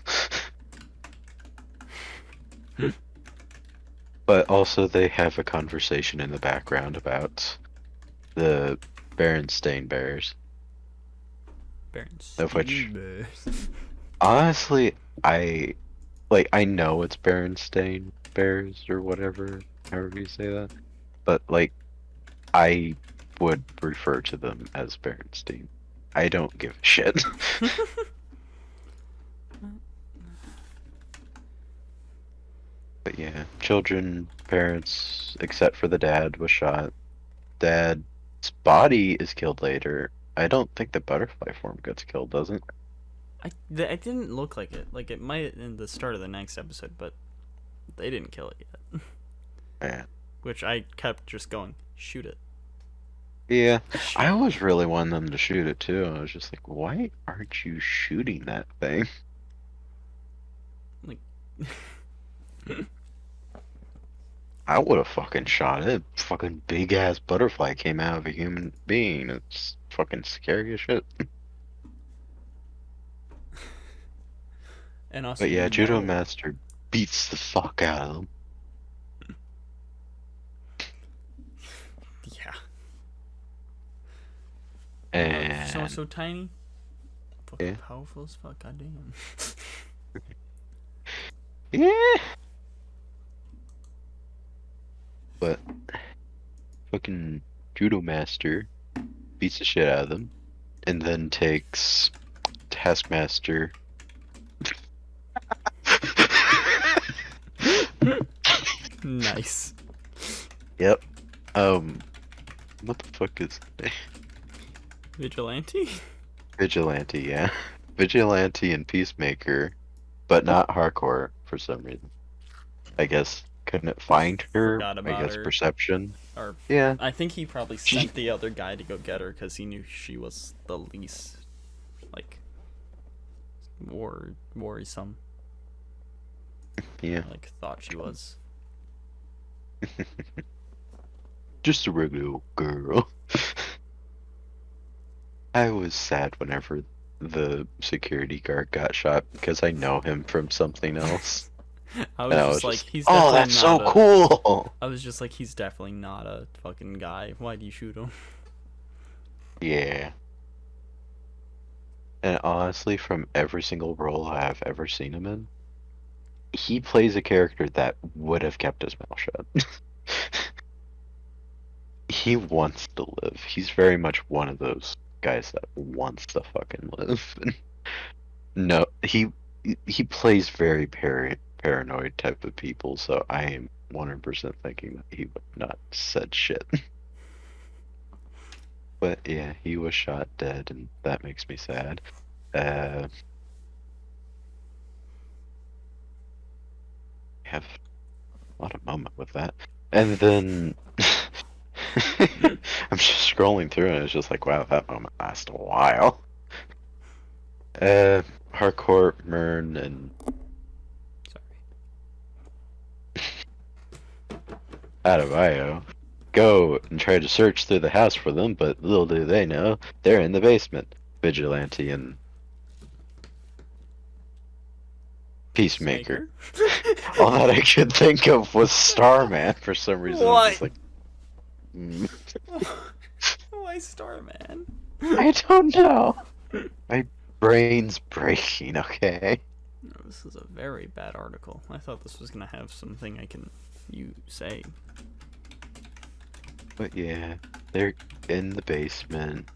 B: But also they have a conversation in the background about the Berenstain Bears. Of which, honestly, I know it's Berenstain Bears or whatever, however you say that. But like, I would refer to them as Berenstain. I don't give a shit. But yeah, children, parents, except for the dad, was shot. Dad's body is killed later. I don't think the butterfly form gets killed, does it?
A: It didn't look like it. Like, it might in the start of the next episode, but They didn't kill it yet.
B: Yeah.
A: Which I kept just going, shoot it.
B: Yeah, I always really wanted them to shoot it too. I was just like, why aren't you shooting that thing?
A: Like,
B: I would have fucking shot it. Fucking big ass butterfly came out of a human being. It's fucking scary as shit.
A: and also,
B: But yeah, Judo
A: know,
B: Master beats the fuck out of them.
A: yeah.
B: And
A: So tiny. Fucking
B: yeah.
A: powerful as fuck, goddamn.
B: Yeah. But fucking Judo Master beats the shit out of them, and then takes Taskmaster.
A: Nice.
B: Yep. What the fuck is it?
A: Vigilante?
B: Vigilante, yeah. Vigilante and Peacemaker, but not Hardcore for some reason. I guess couldn't find her.
A: Forgot
B: I
A: about
B: guess
A: her.
B: perception.
A: Or
B: Yeah.
A: I think he probably sent the other guy to go get her because he knew she was the least, like, worrisome.
B: Yeah.
A: Like, thought she was.
B: Just a regular girl. I was sad whenever the security guard got shot because I know him from something else.
A: I was
B: And
A: just like, he's
B: oh,
A: definitely
B: that's so
A: not a-
B: cool.
A: I was just like, he's definitely not a fucking guy. Why do you shoot him?
B: Yeah. And honestly, from every single role I've ever seen him in, he plays a character that would have kept his mouth shut. He wants to live. He's very much one of those guys that wants to fucking live. No, he plays very paranoid type of people, so I am 100% thinking that he would not said shit. But yeah, he was shot dead, and that makes me sad. Have a lot of moment with that. And then I'm just scrolling through and it's just like, wow, that moment lasted a while. Hardcore, Mern, and Adebayo go and try to search through the house for them, but little do they know, they're in the basement. Vigilante and Peacemaker. All that I could think of was Starman for some reason.
A: What?
B: I'm just like,
A: Why Starman?
B: I don't know. My brain's breaking, okay?
A: No, this is a very bad article. I thought this was gonna have something I can say.
B: But yeah, they're in the basement,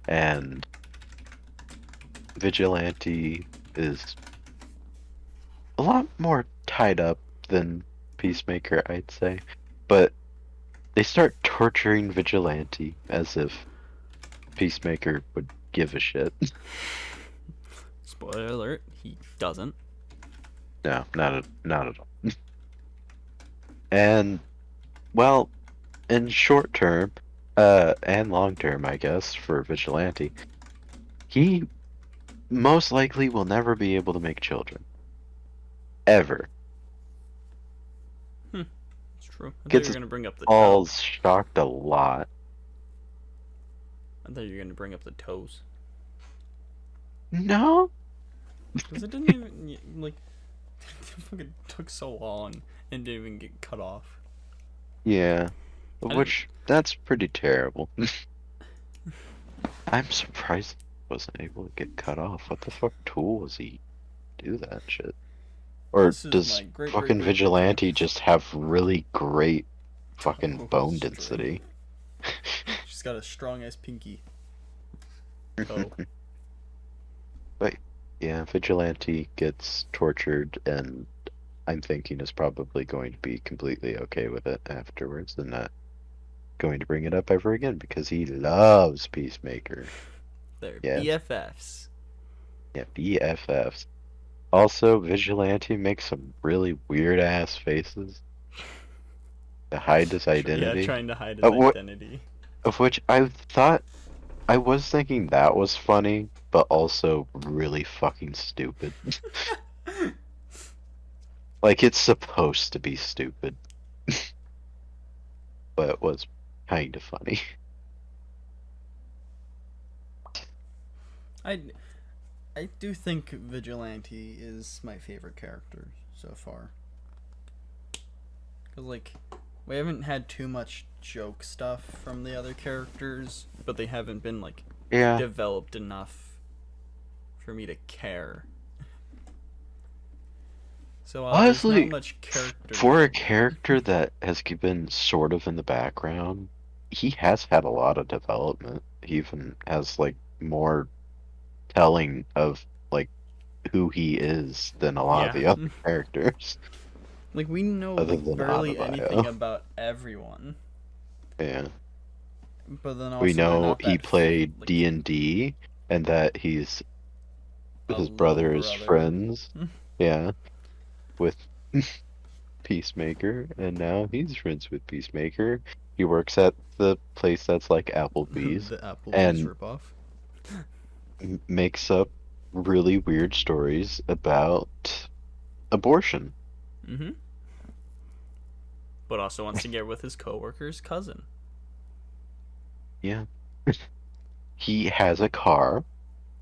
B: and Vigilante is a lot more tied up than Peacemaker, I'd say. But they start torturing Vigilante as if Peacemaker would give a shit.
A: Spoiler alert, he doesn't.
B: No, not at all. And, well, in short term, and long term, I guess, for Vigilante, he most likely will never be able to make children. Ever.
A: It's true. I thought
B: Gets
A: you were gonna bring up the
B: all
A: toes.
B: shocked a lot.
A: I thought you were gonna bring up the toes.
B: No?
A: Because it didn't even, like, it fucking took so long and didn't even get cut off.
B: Yeah.
A: I
B: Which, that's pretty terrible. I'm surprised he wasn't able to get cut off. What the fuck tool was he to do that shit? Or
A: This is
B: does
A: my great,
B: fucking
A: great, great,
B: Vigilante just have really great fucking
A: Oh,
B: bone
A: straight.
B: density?
A: She's got a strong ass pinky. Toe.
B: But yeah, Vigilante gets tortured, and I'm thinking is probably going to be completely okay with it afterwards and not going to bring it up ever again because he loves Peacemaker.
A: They're
B: Yeah.
A: BFFs.
B: Yeah, BFFs. Also, Vigilante makes some really weird ass faces to hide his
A: Yeah,
B: identity.
A: trying to hide his identity.
B: Of which I was thinking that was funny, but also really fucking stupid. Like, it's supposed to be stupid, but it was kind of funny.
A: I I do think Vigilante is my favorite character so far. Cause like we haven't had too much joke stuff from the other characters, but they haven't been like
B: Yeah.
A: developed enough for me to care. So there's not
B: Honestly,
A: much character
B: for a
A: build.
B: character that has been sort of in the background, he has had a lot of development. He even has like more telling of like who he is than a lot of
A: Yeah.
B: the other characters,
A: Like we know
B: other
A: like
B: than
A: barely anything
B: Wandavision.
A: about everyone.
B: Yeah.
A: But then
B: We
A: also they're
B: know
A: not
B: he
A: that
B: played
A: like
B: D&D and that he's
A: a
B: his
A: little
B: brother is
A: brother.
B: friends. Yeah, with Peacemaker, and now he's friends with Peacemaker. He works at the place that's like Applebee's
A: The Applebee's
B: and
A: ripoff.
B: makes up really weird stories about abortion.
A: Mm-hmm. But also wants to get with his coworker's cousin.
B: Yeah. He has a car,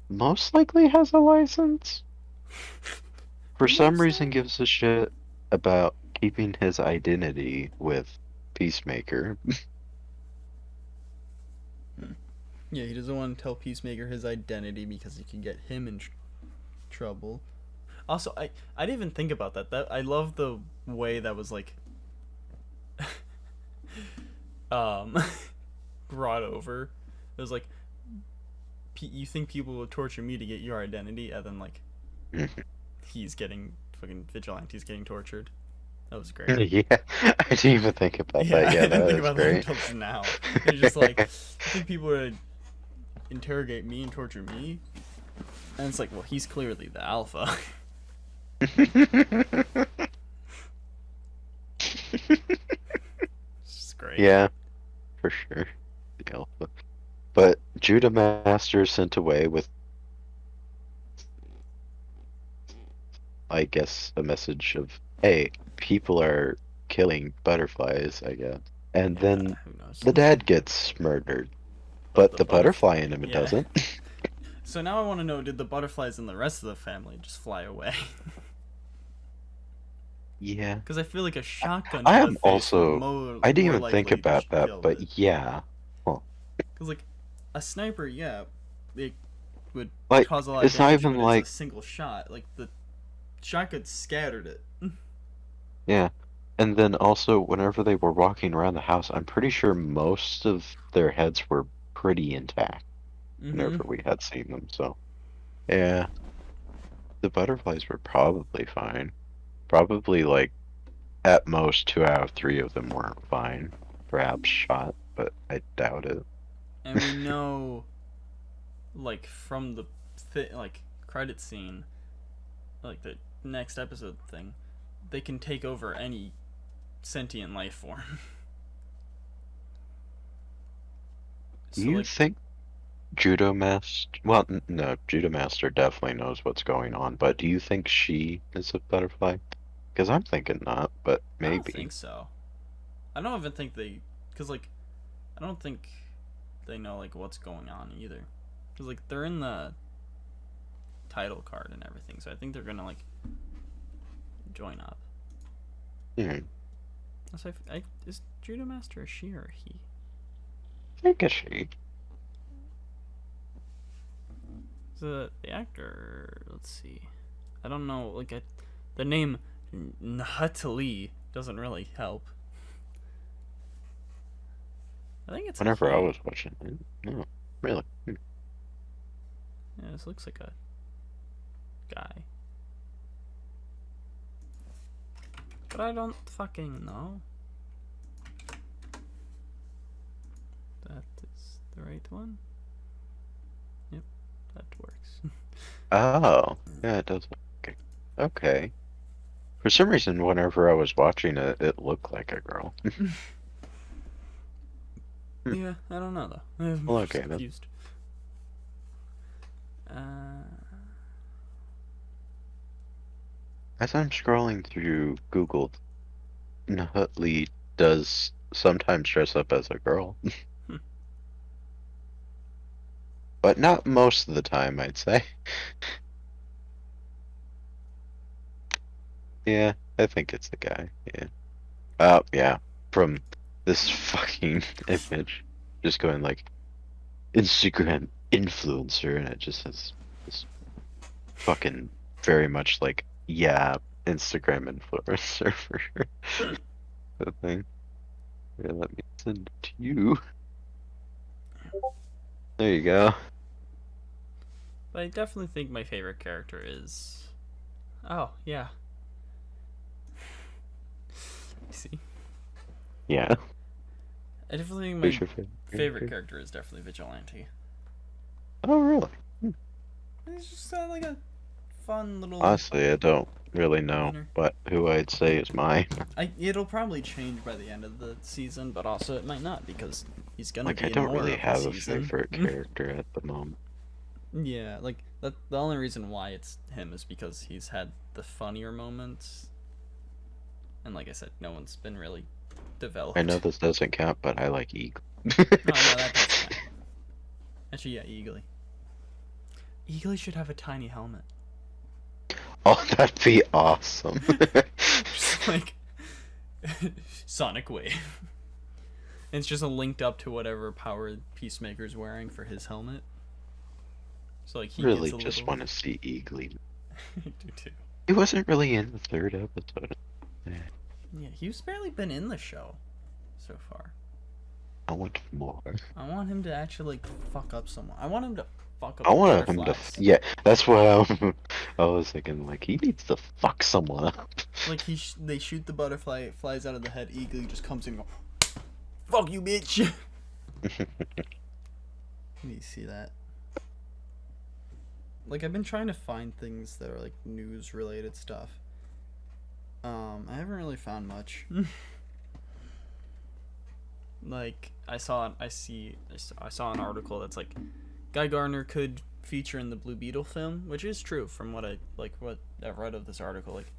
B: most likely has a license. For
A: Who
B: some
A: knows
B: reason
A: that?
B: gives a shit about keeping his identity with Peacemaker.
A: Yeah, he doesn't want to tell Peacemaker his identity because he could get him in trouble. Also, I didn't even think about that. That I love the way that was like um brought over. It was like you think people will torture me to get your identity, and then like he's getting fucking Vigilante's getting tortured. That was great.
B: Yeah, I didn't even think about
A: Yeah,
B: that.
A: I
B: Yeah,
A: didn't
B: that
A: think
B: was
A: about that
B: great.
A: until just now. It's just like you think people would interrogate me and torture me, and it's like, well, he's clearly the alpha. It's great.
B: Yeah, for sure. The alpha. But Judah Master sent away with, I guess, a message of, hey, people are killing butterflies, I guess. And
A: Yeah,
B: then
A: who knows?
B: the dad gets murdered,
A: But
B: but
A: the
B: the butterfly in him
A: yeah.
B: doesn't.
A: So now I want to know: did the butterflies in the rest of the family just fly away?
B: Yeah.
A: Because I feel like a shotgun
B: I
A: to the
B: am
A: face would
B: also, I didn't
A: more
B: even think
A: likely
B: about that,
A: kill it.
B: but yeah. Huh.
A: Because like a sniper, yeah, it would
B: Like,
A: cause a lot of
B: it's not
A: damage,
B: even
A: but it's a
B: like,
A: single shot. Like the shotgun scattered it.
B: yeah. And then also, whenever they were walking around the house, I'm pretty sure most of their heads were pretty intact
A: Mm-hmm.
B: whenever we had seen them. So, yeah, the butterflies were probably fine. Probably, like, at most 2 out of 3 of them weren't fine. Perhaps shot, but I doubt it.
A: And we know, like from the like credit scene, like the next episode thing, they can take over any sentient life form.
B: Do
A: So
B: you
A: like,
B: think Judo Master? Well, no, Judo Master definitely knows what's going on, but do you think she is a butterfly? Because I'm thinking not, but
A: I don't
B: maybe.
A: think so. I don't even think they, cause like, I don't think they know like what's going on either. Cause like they're in the title card and everything, so I think they're gonna like join up.
B: Hmm.
A: So is Judo Master a she or a he?
B: I think it's she.
A: The actor, let's see. I don't know, like the name Natalie doesn't really help. I think it's
B: Whenever
A: a
B: I
A: he.
B: was watching it. No, really. Hmm.
A: Yeah, this looks like a guy. But I don't fucking know. That is the right one. Yep, that works.
B: Oh, yeah, it does. Okay. Okay. For some reason, whenever I was watching it, it looked like a girl.
A: Yeah, I don't know though. I'm
B: Well,
A: just
B: okay, then.
A: confused.
B: As I'm scrolling through Google, Nutley does sometimes dress up as a girl,
A: Hmm.
B: but not most of the time, I'd say. Yeah, I think it's the guy. Yeah. Yeah. From this fucking image, just going like Instagram influencer, and it just says this fucking very much like, yeah, Instagram influencer for sure. The thing. Here, let me send it to you. There you go.
A: But I definitely think my favorite character is. Oh yeah. See,
B: Yeah.
A: I definitely think
B: Who's
A: my
B: your favorite
A: favorite character is definitely Vigilante.
B: Oh, really?
A: He's just like a fun little.
B: Honestly, I don't really know
A: Winner.
B: who I'd say is mine.
A: It'll probably change by the end of the season, but also it might not because he's gonna
B: Like,
A: be
B: I
A: in
B: don't
A: more
B: really
A: of the
B: have a
A: season.
B: favorite character at the moment.
A: Yeah, like that. The only reason why it's him is because he's had the funnier moments, and like I said, no one's been really developed.
B: I know this doesn't count, but I like Eagle.
A: No, that does count. Actually, yeah, Eagly. Eagly should have a tiny helmet.
B: Oh, that'd be awesome.
A: Just like Sonic Wave. And it's just linked up to whatever power Peacemaker's wearing for his helmet. So like he
B: Really
A: gets a
B: just
A: little...
B: want to see Eagly.
A: I do too.
B: He wasn't really in the third episode.
A: Yeah, he's barely been in the show so far.
B: I want more.
A: I want him to actually like fuck up someone. I want him to fuck up
B: I want him to.
A: butterflies.
B: Yeah, that's what I was thinking. Like, he needs to fuck someone up.
A: Like they shoot the butterfly, it flies out of the head. Eagly just comes in and goes, "Fuck you, bitch." You see that? Like I've been trying to find things that are like news related stuff. I haven't really found much. Like I saw an article that's like Guy Gardner could feature in the Blue Beetle film, which is true from what I read of this article. Like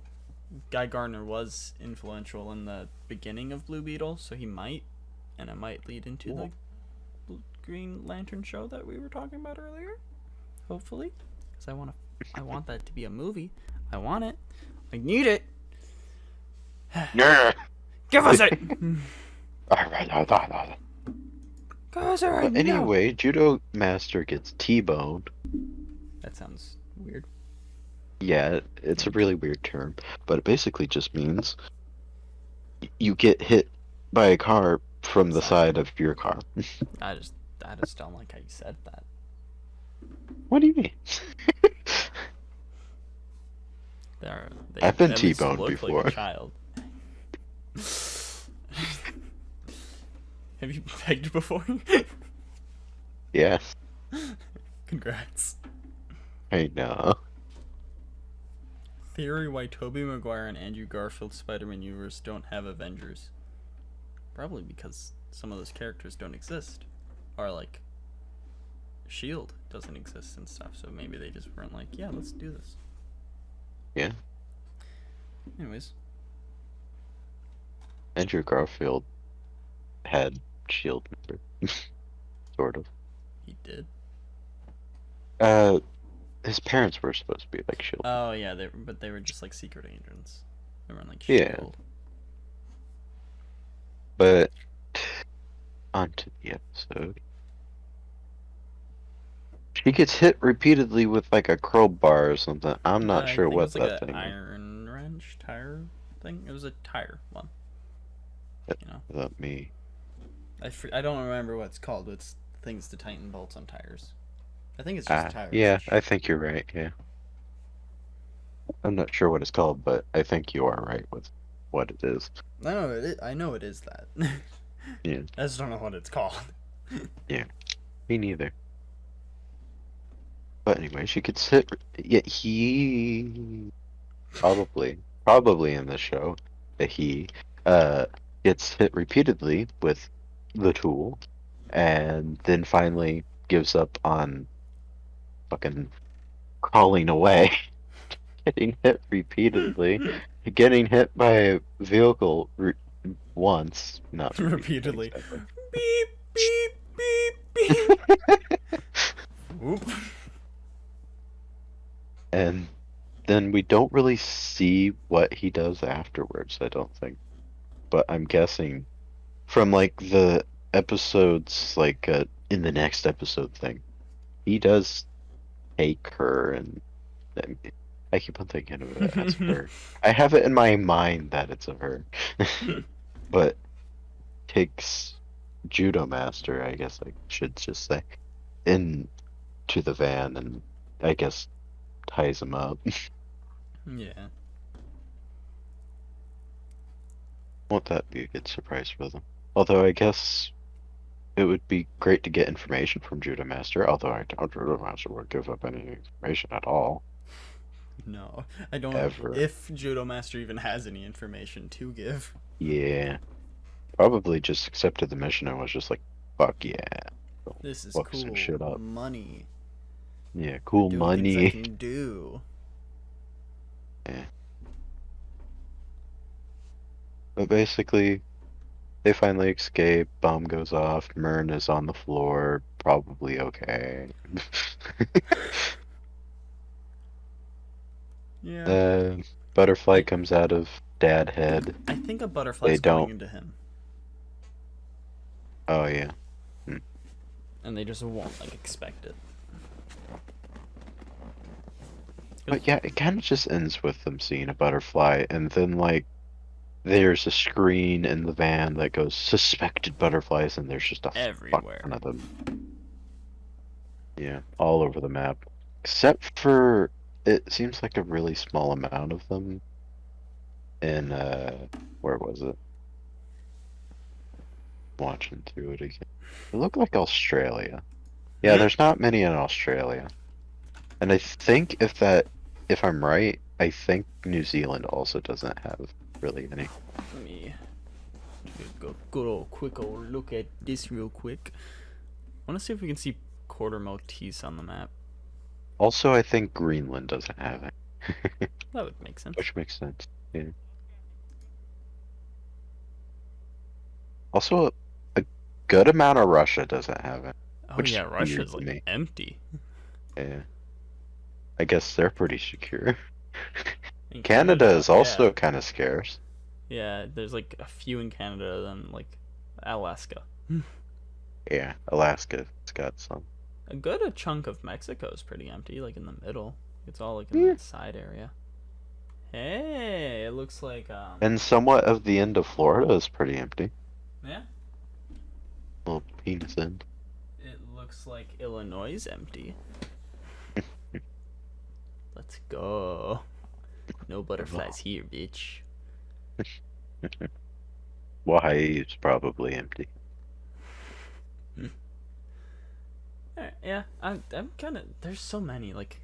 A: Guy Gardner was influential in the beginning of Blue Beetle, so he might, and it might lead into the Green Lantern show that we were talking about earlier. Hopefully, because I want that to be a movie. I want it. I need it. Give us it.
B: But anyway, Judo Master gets T-boned.
A: That sounds weird.
B: Yeah, it's a really weird term, but it basically just means you get hit by a car from the side of your car.
A: I just don't like how you said that.
B: What do you mean? I've been
A: at least
B: T-boned
A: look
B: before.
A: Like a child. Have you pegged before?
B: Yes.
A: Congrats.
B: I know.
A: Theory why Tobey Maguire and Andrew Garfield's Spider-Man universe don't have Avengers. Probably because some of those characters don't exist. Or like S.H.I.E.L.D. doesn't exist and stuff, so maybe they just weren't like, yeah, let's do this.
B: Yeah.
A: Anyways.
B: Andrew Garfield had S.H.I.E.L.D. member. Sort of.
A: He did?
B: His parents were supposed to be like S.H.I.E.L.D.
A: Oh yeah, but they were just like secret agents. They weren't like
B: Yeah.
A: S.H.I.E.L.D.
B: But onto the episode. She gets hit repeatedly with like a crowbar or something. I'm not sure what
A: it was
B: that
A: like
B: thing
A: an
B: is.
A: iron wrench tire thing. It was a tire one. You know.
B: Let me.
A: I don't remember what it's called. It's things to tighten bolts on tires. I think it's just a tire
B: Yeah,
A: wrench.
B: I think you're right. Yeah. I'm not sure what it's called, but I think you are right with what it is.
A: I know it is that.
B: Yeah.
A: I just don't know what it's called.
B: Yeah. Me neither. But anyway, she gets hit. Yeah, he probably in the show, that he uh gets hit repeatedly with the tool, and then finally gives up on fucking crawling away, getting hit repeatedly, getting hit by a vehicle once, not repeatedly
A: Repeatedly.
B: exactly.
A: Beep, beep, beep, beep. Oop.
B: And then we don't really see what he does afterwards, I don't think. But I'm guessing from like the episodes, like in the next episode thing, he does take her, and I keep on thinking of it as her. I have it in my mind that it's a her, but takes Judo Master, I guess I should just say, into the van, and I guess ties him up.
A: Yeah.
B: Won't that be a good surprise for them? Although I guess it would be great to get information from Judo Master, although I doubt Judo Master would give up any information at all.
A: No, I don't.
B: Ever.
A: If Judo Master even has any information to give.
B: Yeah. Probably just accepted the mission and was just like, fuck yeah.
A: This is
B: Fuck
A: cool.
B: some shit up.
A: Money.
B: Yeah, cool
A: Doing things I
B: money.
A: can do.
B: Yeah. But basically, they finally escape, bomb goes off, Myrn is on the floor, probably okay.
A: Yeah.
B: Butterfly comes out of Dad Head.
A: I think a butterfly's
B: They
A: going
B: don't.
A: into him.
B: Oh, yeah.
A: And they just won't, like, expect it.
B: But yeah, it kind of just ends with them seeing a butterfly, and then, like, there's a screen in the van that goes suspected butterflies, and there's just a
A: Everywhere.
B: fuck ton of them. Yeah, all over the map. Except for, it seems like a really small amount of them in, where was it? Watching through it again. It looked like Australia. Yeah, there's not many in Australia. And I think if I'm right, I think New Zealand also doesn't have really any.
A: Let me take a good old quick old look at this real quick. I want to see if we can see Quarter Maltese on the map.
B: Also, I think Greenland doesn't have it.
A: That would make sense.
B: Which makes sense. Yeah. Also, a good amount of Russia doesn't have it.
A: Oh
B: Which
A: yeah,
B: is
A: Russia's
B: weird to
A: like
B: me.
A: empty.
B: Yeah. I guess they're pretty secure.
A: And
B: Canada is also
A: yeah.
B: kind of scarce.
A: Yeah, there's like a few in Canada, then like Alaska.
B: Yeah, Alaska's got some.
A: A good chunk of Mexico is pretty empty, like in the middle. It's all like in
B: Yeah.
A: that side area. Hey, it looks like
B: And somewhat of the end of Florida is pretty empty.
A: yeah.
B: Little penis end.
A: It looks like Illinois is empty. Let's go. No butterflies here, bitch.
B: Hawaii's probably empty.
A: Yeah, I'm kind of. There's so many. Like,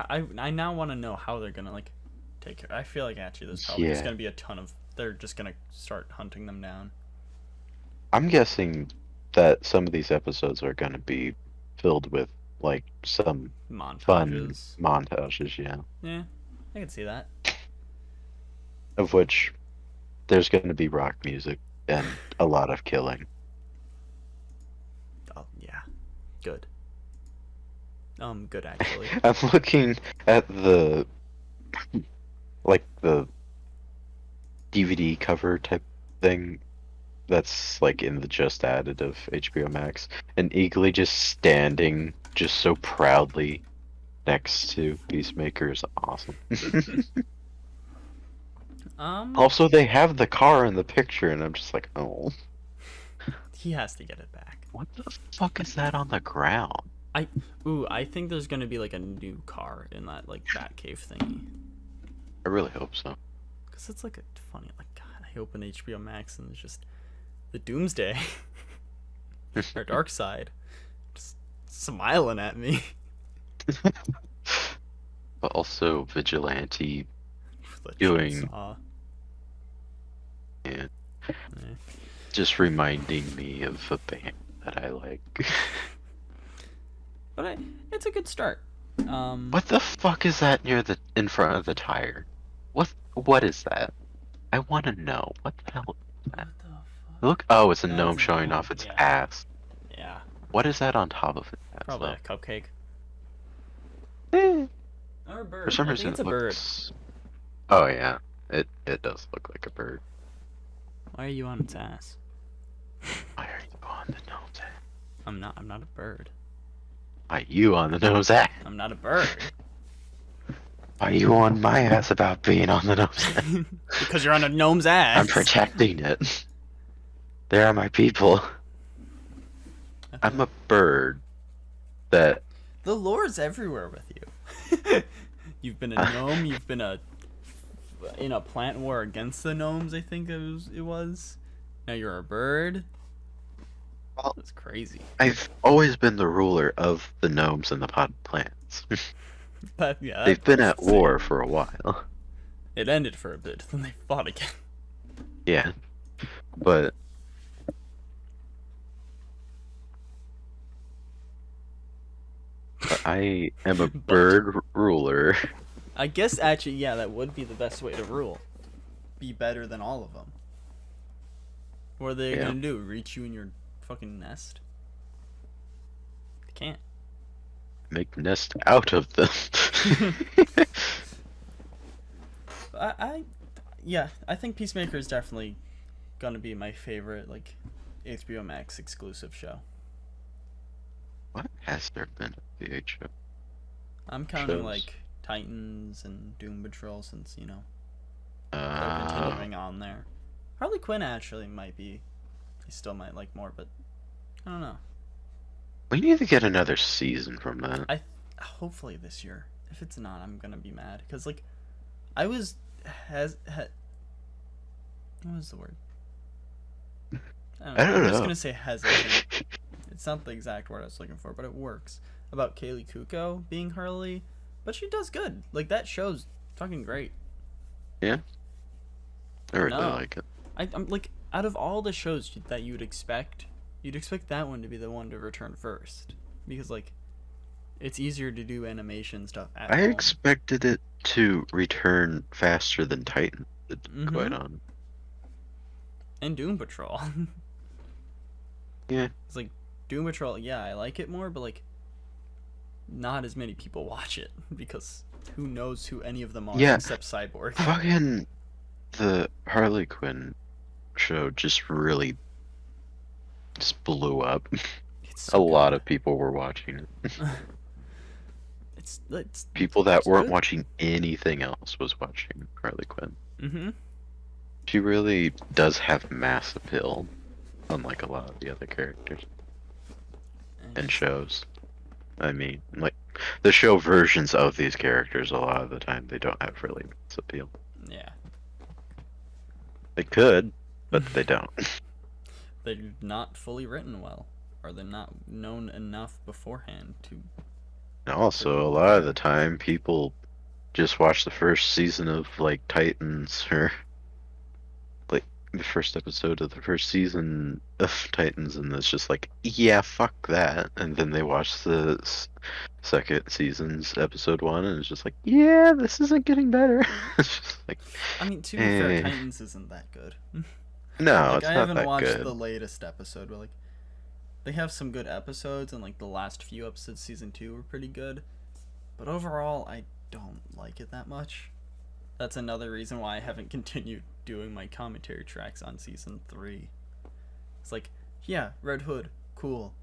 A: I now want to know how they're gonna like take care. I feel like actually there's probably just
B: Yeah.
A: gonna be a ton of. They're just gonna start hunting them down.
B: I'm guessing that some of these episodes are going to be filled with like some fun
A: Montages.
B: montages, yeah.
A: Yeah, I can see that.
B: Of which there's going to be rock music and a lot of killing.
A: Oh yeah, good. Good actually.
B: I'm looking at the like the DVD cover type thing that's like in the just added of HBO Max, and Eagly just standing just so proudly next to Peacemaker is awesome. Also, they have the car in the picture, and I'm just like, oh,
A: He has to get it back.
B: what the fuck is that on the ground?
A: I think there's gonna be like a new car in that like Batcave thingy.
B: I really hope so.
A: Cause it's like a funny like God. I open HBO Max and it's just the Doomsday or Dark Side just smiling at me.
B: But also Vigilante
A: The
B: doing
A: chainsaw.
B: and
A: Eh.
B: just reminding me of a band that I like.
A: But it's a good start.
B: What the fuck is that in front of the tire? What is that? I want to know. What the hell is that?
A: What the fuck?
B: Look, oh, it's a
A: That's
B: gnome
A: a
B: showing
A: gnome,
B: off its
A: yeah.
B: ass.
A: Yeah.
B: What is that on top of its ass?
A: Probably a cupcake.
B: Eh.
A: Or a bird.
B: For some
A: I
B: reason
A: think it's
B: it
A: a bird.
B: looks. Oh yeah, it does look like a bird.
A: Why are you on its ass?
B: Why are you on the gnome's ass?
A: I'm not a bird.
B: Why are you on the gnome's ass?
A: I'm not a bird.
B: Why are you on my ass about being on the gnome's ass?
A: Because you're on a gnome's ass.
B: I'm protecting it. There are my people. I'm a bird that.
A: The lore's everywhere with you. You've been a gnome. You've been in a plant war against the gnomes. I think it was. Now you're a bird.
B: Well,
A: That's crazy.
B: I've always been the ruler of the gnomes and the potted plants.
A: Yeah,
B: They've been
A: that's
B: at war for a while.
A: It ended for a bit, then they fought again.
B: Yeah, but I am a bird ruler.
A: I guess actually, yeah, that would be the best way to rule. Be better than all of them. What are they gonna do? Reach you in your fucking nest? They can't.
B: Make nest out of them.
A: I think Peacemaker is definitely gonna be my favorite, like, HBO Max exclusive show.
B: What has there been at the HBO?
A: I'm counting
B: Shows.
A: like Titans and Doom Patrol since they're continuing on there. Harley Quinn actually might be. I still might like more, but I don't know.
B: We need to get another season from that.
A: Hopefully this year. If it's not, I'm gonna be mad because like I was what was the word?
B: I don't
A: I'm
B: know.
A: just gonna say hesitant. It's not the exact word I was looking for, but it works. About Kaylee Kuko being Harley, but she does good. Like that show's fucking great.
B: Yeah, I really
A: No.
B: like it.
A: I'm like out of all the shows that you'd expect that one to be the one to return first because like it's easier to do animation stuff at
B: I
A: home.
B: expected it to return faster than Titan did, quite on.
A: And Doom Patrol.
B: Yeah.
A: It's like Doom Patrol, yeah, I like it more, but like not as many people watch it because who knows who any of them are except Cyborg.
B: Fucking the Harley Quinn show just really just blew up.
A: It's
B: A
A: so
B: lot
A: good.
B: of people were watching it.
A: It's
B: People that
A: it's
B: weren't
A: good.
B: watching anything else was watching Harley Quinn.
A: Mm-hmm.
B: She really does have mass appeal, unlike a lot of the other characters and shows. I mean, like, the show versions of these characters, a lot of the time, they don't have really mass appeal.
A: Yeah.
B: They could, but they don't.
A: They're not fully written well, or they're not known enough beforehand to.
B: And also, a lot of the time, people just watch the first season of, like, Titans, or, like, the first episode of the first season of Titans, and it's just like, yeah, fuck that. And then they watch the second season's episode 1, and it's just like, yeah, this isn't getting better. It's just like,
A: I mean, to be fair, Titans isn't that good.
B: no,
A: Like,
B: it's
A: I
B: not
A: haven't
B: that
A: watched
B: good.
A: the latest episode, but like, they have some good episodes, and like the last few episodes, season 2, were pretty good. But overall, I don't like it that much. That's another reason why I haven't continued doing my commentary tracks on season 3. It's like, yeah, Red Hood, cool.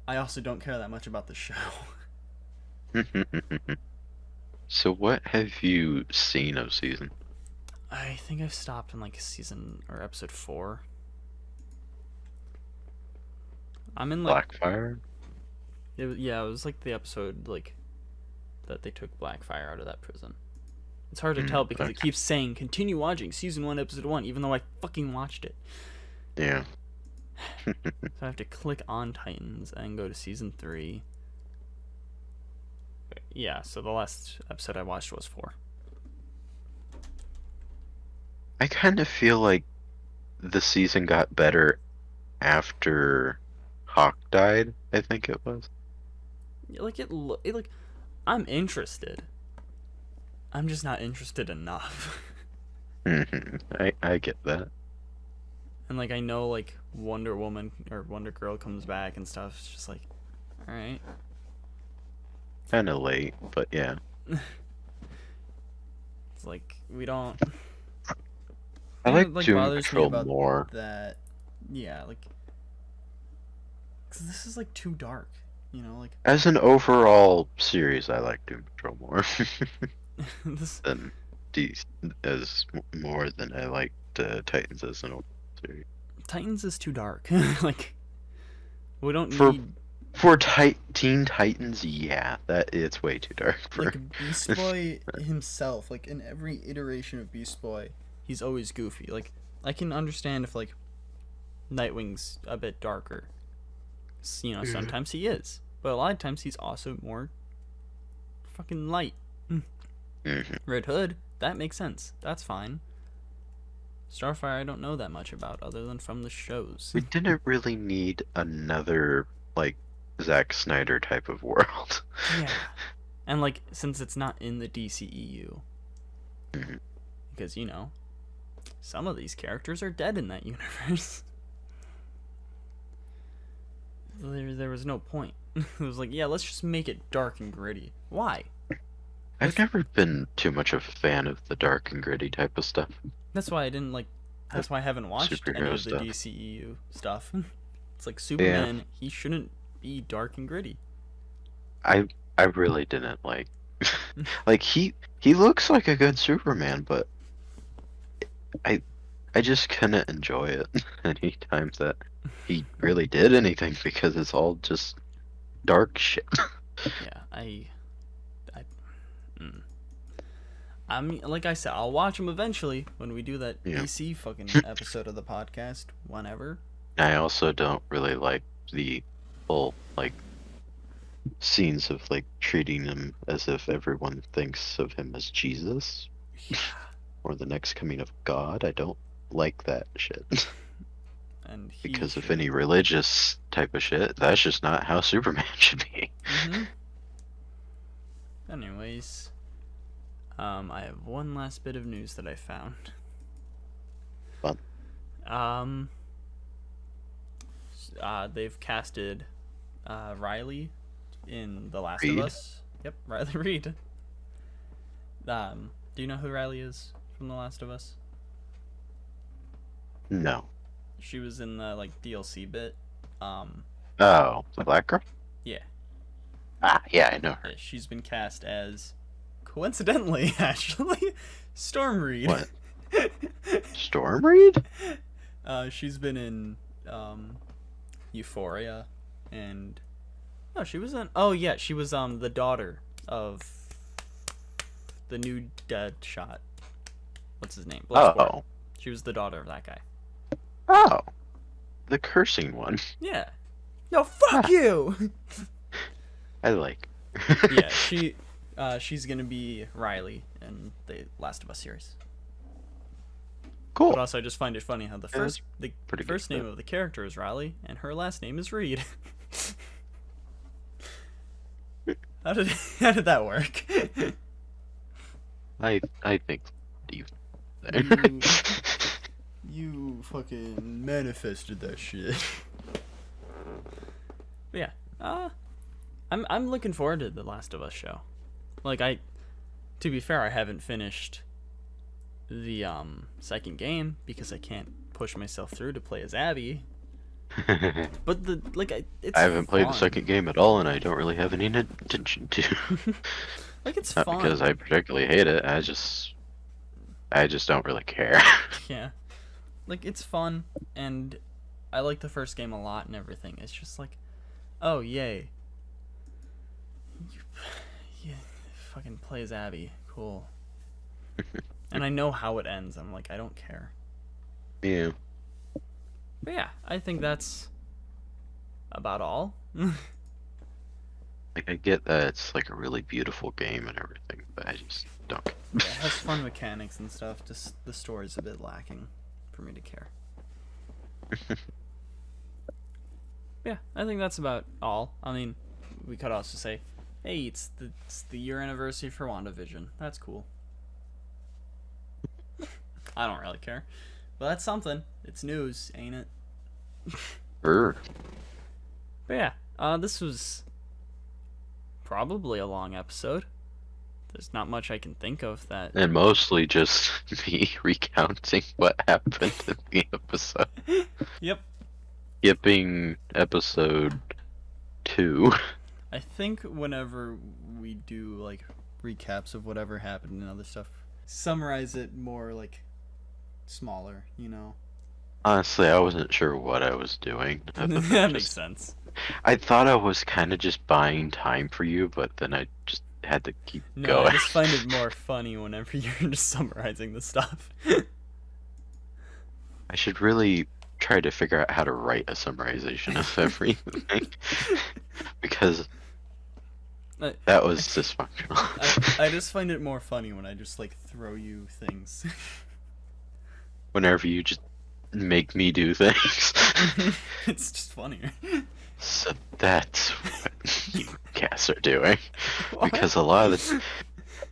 A: I also don't care that much about the show.
B: So what have you seen of season?
A: I think I've stopped in like season or episode 4. I'm in like
B: Blackfire?
A: it was like the episode like that they took Blackfire out of that prison. It's hard to tell because it
B: okay.
A: keeps saying continue watching season 1 episode 1 even though I fucking watched it.
B: Yeah.
A: So I have to click on Titans and go to season 3. Yeah, so the last episode I watched was 4.
B: I kind of feel like the season got better after Hawk died, I think it was.
A: Like like I'm interested. I'm just not interested enough.
B: I get that.
A: And like I know like Wonder Woman or Wonder Girl comes back and stuff. It's just like, all right.
B: Kind of late, but yeah.
A: It's like we don't.
B: I
A: It
B: like
A: like
B: Doom
A: bothers me
B: Patrol
A: about
B: more.
A: that. Yeah, like, cause this is like too dark. You know, like
B: As an overall series, I like Doom Patrol more
A: this
B: than more than I liked Titans as an overall series.
A: Titans is too dark. Like we don't
B: For
A: need
B: Teen Titans, yeah, that it's way too dark for.
A: like Beast Boy himself. Like in every iteration of Beast Boy, he's always goofy. Like I can understand if like Nightwing's a bit darker. You know, sometimes he is, but a lot of times he's also more fucking light. Red Hood, that makes sense. That's fine. Starfire, I don't know that much about other than from the shows.
B: We didn't really need another like Zack Snyder type of world.
A: Yeah, and like since it's not in the DCEU, because you know, some of these characters are dead in that universe. There was no point. It was like, yeah, let's just make it dark and gritty. Why?
B: I've never been too much of a fan of the dark and gritty type of stuff.
A: That's why I didn't like. That's why I haven't watched any
B: Superhero
A: of the
B: stuff.
A: DCEU stuff. It's like Superman. He shouldn't be dark and gritty.
B: I really didn't like. Like he looks like a good Superman, but I just couldn't enjoy it any time that he really did anything because it's all just dark shit.
A: Yeah, I mean, like I said, I'll watch them eventually when we do that
B: Yeah.
A: DC fucking episode of the podcast. Whenever.
B: I also don't really like the whole like scenes of like treating him as if everyone thinks of him as Jesus or the next coming of God. I don't like that shit.
A: And
B: Because of any religious type of shit, that's just not how Superman should be.
A: Anyways, I have one last bit of news that I found.
B: Fun.
A: They've casted Reilly in The Last of Us. Yep, Reilly Reid. Do you know who Reilly is from The Last of Us?
B: No.
A: She was in the like DLC bit.
B: Oh, the black girl?
A: Yeah.
B: Ah, yeah, I know her.
A: Yeah, she's been cast as, coincidentally, actually, Storm Reid.
B: What? Storm Reid?
A: She's been in Euphoria, and she was in. Oh yeah, she was the daughter of the new Deadshot. What's his name? Bloodsport. She was the daughter of that guy.
B: Oh, the cursing one.
A: Yeah. No, fuck you.
B: I like.
A: Yeah, she's gonna be Reilly in the Last of Us series.
B: Cool.
A: But also, I just find it funny how the first name
B: good.
A: of the character is Reilly, and her last name is Reid. How did that work?
B: I think you.
A: You fucking manifested that shit. But yeah, I'm looking forward to the Last of Us show. Like to be fair, I haven't finished the second game because I can't push myself through to play as Abby. But I
B: haven't played the second game at all, and I don't really have any intention to.
A: Like it's
B: Not
A: fun
B: because I particularly hate it. I just don't really care.
A: Yeah, like it's fun, and I like the first game a lot and everything. It's just like, oh yay, you fucking play as Abby, cool. And I know how it ends. I'm like, I don't care.
B: Yeah.
A: But yeah, I think that's about all.
B: Like, I get that it's like a really beautiful game and everything, but I just don't.
A: Yeah, it has fun mechanics and stuff. Just the story's a bit lacking for me to care. Yeah, I think that's about all. I mean, we could also say, hey, it's the year anniversary for Wandavision. That's cool. I don't really care. But that's something. It's news, ain't it?
B: Sure.
A: But yeah, this was probably a long episode. There's not much I can think of that.
B: And mostly just me recounting what happened in the episode.
A: Yep.
B: Skipping episode 2.
A: I think whenever we do like recaps of whatever happened and other stuff, summarize it more like smaller, you know.
B: Honestly, I wasn't sure what I was doing.
A: That makes sense.
B: I thought I was kind of just buying time for you, but then I just had to keep going.
A: I just find it more funny whenever you're just summarizing the stuff.
B: I should really try to figure out how to write a summarization of everything. Because that was dysfunctional.
A: I just find it more funny when I just like throw you things.
B: Whenever you just make me do things.
A: It's just funnier.
B: So that's what you casts are doing.
A: What?
B: Because a lot of the...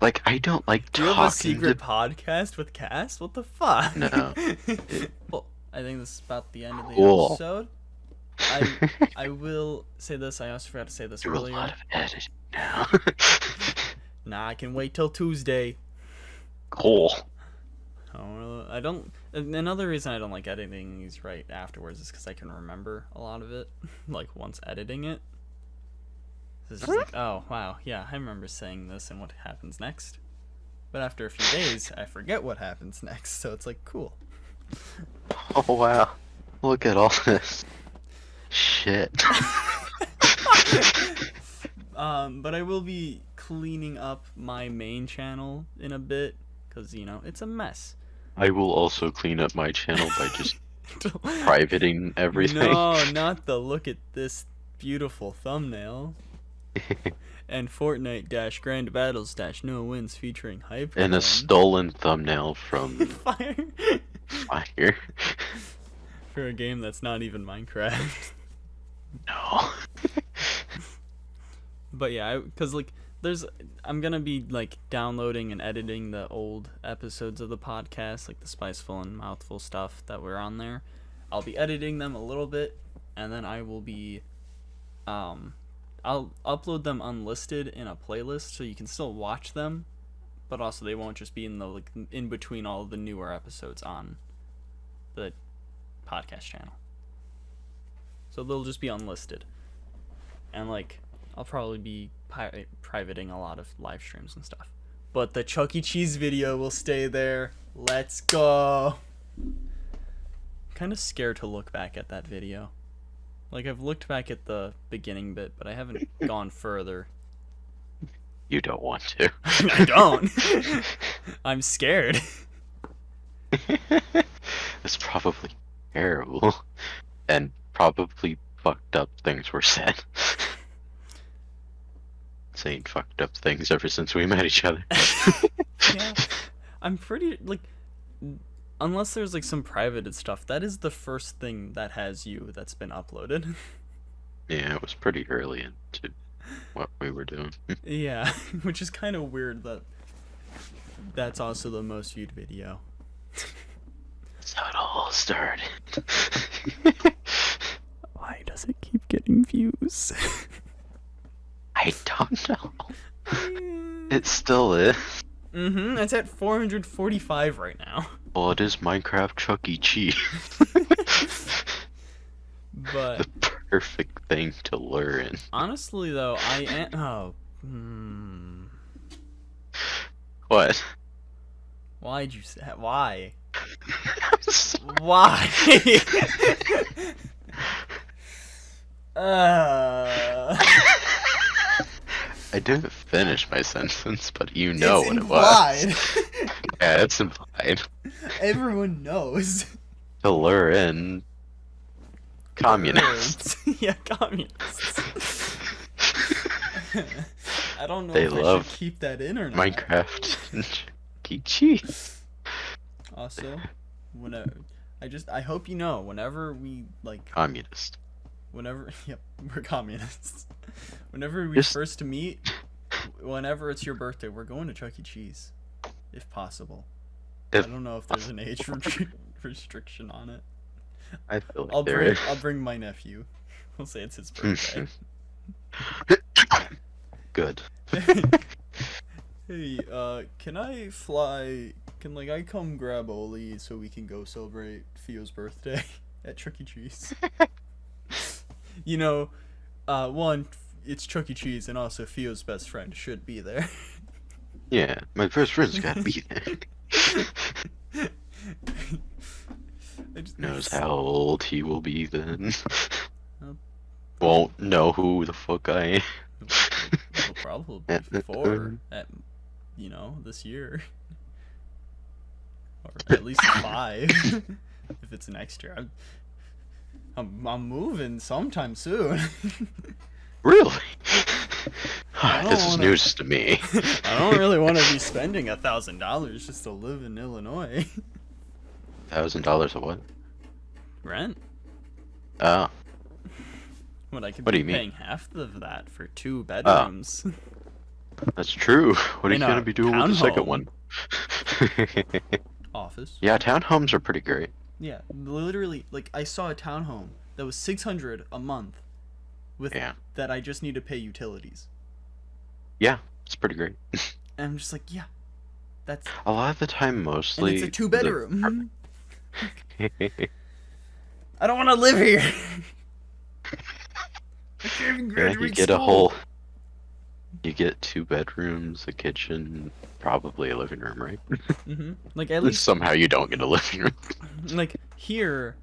B: Like, I don't like
A: Do
B: talking
A: you have a secret podcast with Cass? What the fuck?
B: No.
A: Well, I think this is about the end of the
B: Cool.
A: episode. I will say this. I also forgot to say this
B: Do a
A: earlier.
B: lot of editing now.
A: Nah, I can wait till Tuesday.
B: Cool.
A: I don't. Another reason I don't like editing these right afterwards is because I can remember a lot of it, like once editing it. It's just like, oh wow, yeah, I remember saying this and what happens next. But after a few days, I forget what happens next. So it's like cool.
B: Oh wow. Look at all this shit.
A: But I will be cleaning up my main channel in a bit because you know it's a mess.
B: I will also clean up my channel by just privating everything.
A: No, not the look at this beautiful thumbnail. And Fortnite Grand Battles no wins featuring Hypclen.
B: And a stolen thumbnail from
A: Fire.
B: Fire.
A: For a game that's not even Minecraft.
B: No.
A: But yeah, because like I'm gonna be like downloading and editing the old episodes of the podcast, like the Spiceful and Mouthful stuff that were on there. I'll be editing them a little bit, and then I will be I'll upload them unlisted in a playlist so you can still watch them, but also they won't just be in the like in between all of the newer episodes on the podcast channel. So they'll just be unlisted. And like I'll probably be privating a lot of live streams and stuff. But the Chuck E. Cheese video will stay there. Let's go. Kind of scared to look back at that video. Like I've looked back at the beginning bit, but I haven't gone further.
B: You don't want to.
A: I don't. I'm scared.
B: It's probably terrible. And probably fucked up things were said. Saying fucked up things ever since we met each other.
A: Yeah. I'm pretty like unless there's like some privated stuff, that is the first thing that has you that's been uploaded.
B: Yeah, it was pretty early into what we were doing.
A: Yeah, which is kind of weird that that's also the most viewed video.
B: That's how it all started.
A: Why does it keep getting views?
B: I don't know. It still is.
A: Mm-hmm, it's at 445 right now.
B: Well, it is Minecraft Chuck E. Cheese.
A: But
B: the perfect thing to lure in.
A: honestly, though, I am.
B: What?
A: Why'd you say why?
B: I'm sorry.
A: Why?
B: I didn't finish my sentence, but you know
A: It's
B: what
A: implied.
B: it was. Yeah, it's implied.
A: Everyone knows.
B: To lure in communists.
A: Yeah, communists. I don't know
B: They
A: if I
B: love
A: should keep that in or not.
B: Minecraft and Chuck E. Cheese.
A: Also, I hope you know, whenever we,
B: Communist.
A: yep, we're communists. Whenever we
B: Just-
A: first meet, whenever it's your birthday, we're going to Chuck E. Cheese, if possible. I don't know if there's an age restriction on it.
B: I feel like there is.
A: I'll bring my nephew. We'll say it's his birthday.
B: Good.
A: Hey, can I fly? Can I come grab Oli so we can go celebrate Theo's birthday at Chuck E. Cheese? You know, one, it's Chuck E. Cheese, and also Theo's best friend should be there.
B: Yeah, my best friend's gotta be there. Knows how old he will be then.
A: Oh.
B: Won't know who the fuck I am.
A: Well, probably 4 at, this year. Or at least 5 if it's next year. I'm moving sometime soon.
B: Really?
A: I don't
B: This is
A: wanna-
B: news to me.
A: I don't really want to be spending $1,000 just to live in Illinois.
B: $1,000 of what?
A: Rent?
B: Oh,
A: When I could
B: What do
A: be
B: you mean?
A: paying half of that for 2 bedrooms.
B: that's true. What are you
A: In a
B: gonna be doing with the second
A: townhome.
B: one?
A: Office.
B: Yeah, townhomes are pretty great.
A: Yeah, literally, I saw a townhome that was $600 a month, with
B: Yeah.
A: that I just need to pay utilities,
B: Yeah, it's pretty great.
A: and I'm just like, yeah, that's,
B: A lot of the time,
A: and
B: mostly.
A: it's a
B: the-
A: 2-bedroom. I don't want to live here. I can't even
B: Yeah,
A: graduate
B: you get a
A: school.
B: whole. You get 2 bedrooms, a kitchen, probably a living room, right?
A: At least
B: Somehow you don't get a living room.
A: here,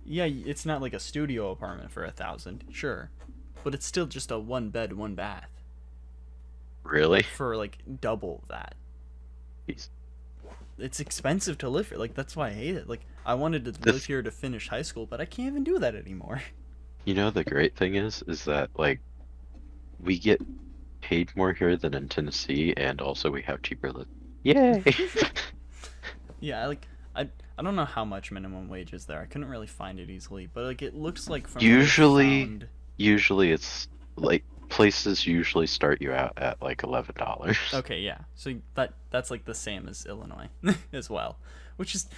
A: yeah, it's not like a studio apartment for $1,000, sure, but it's still just a 1 bed, 1 bath
B: Really?
A: for double that.
B: Jeez.
A: It's expensive to live here. That's why I hate it. I wanted to
B: The
A: live here to finish high school, but I can't even do that anymore.
B: You know, the great thing is that, we get paid more here than in Tennessee, and also we have cheaper living. Yay!
A: Yeah, I don't know how much minimum wage is there. I couldn't really find it easily, but it looks like from what I
B: Usually-
A: found-
B: Usually it's, places usually start you out at, $11.
A: Okay, yeah. So that's the same as Illinois as well, which is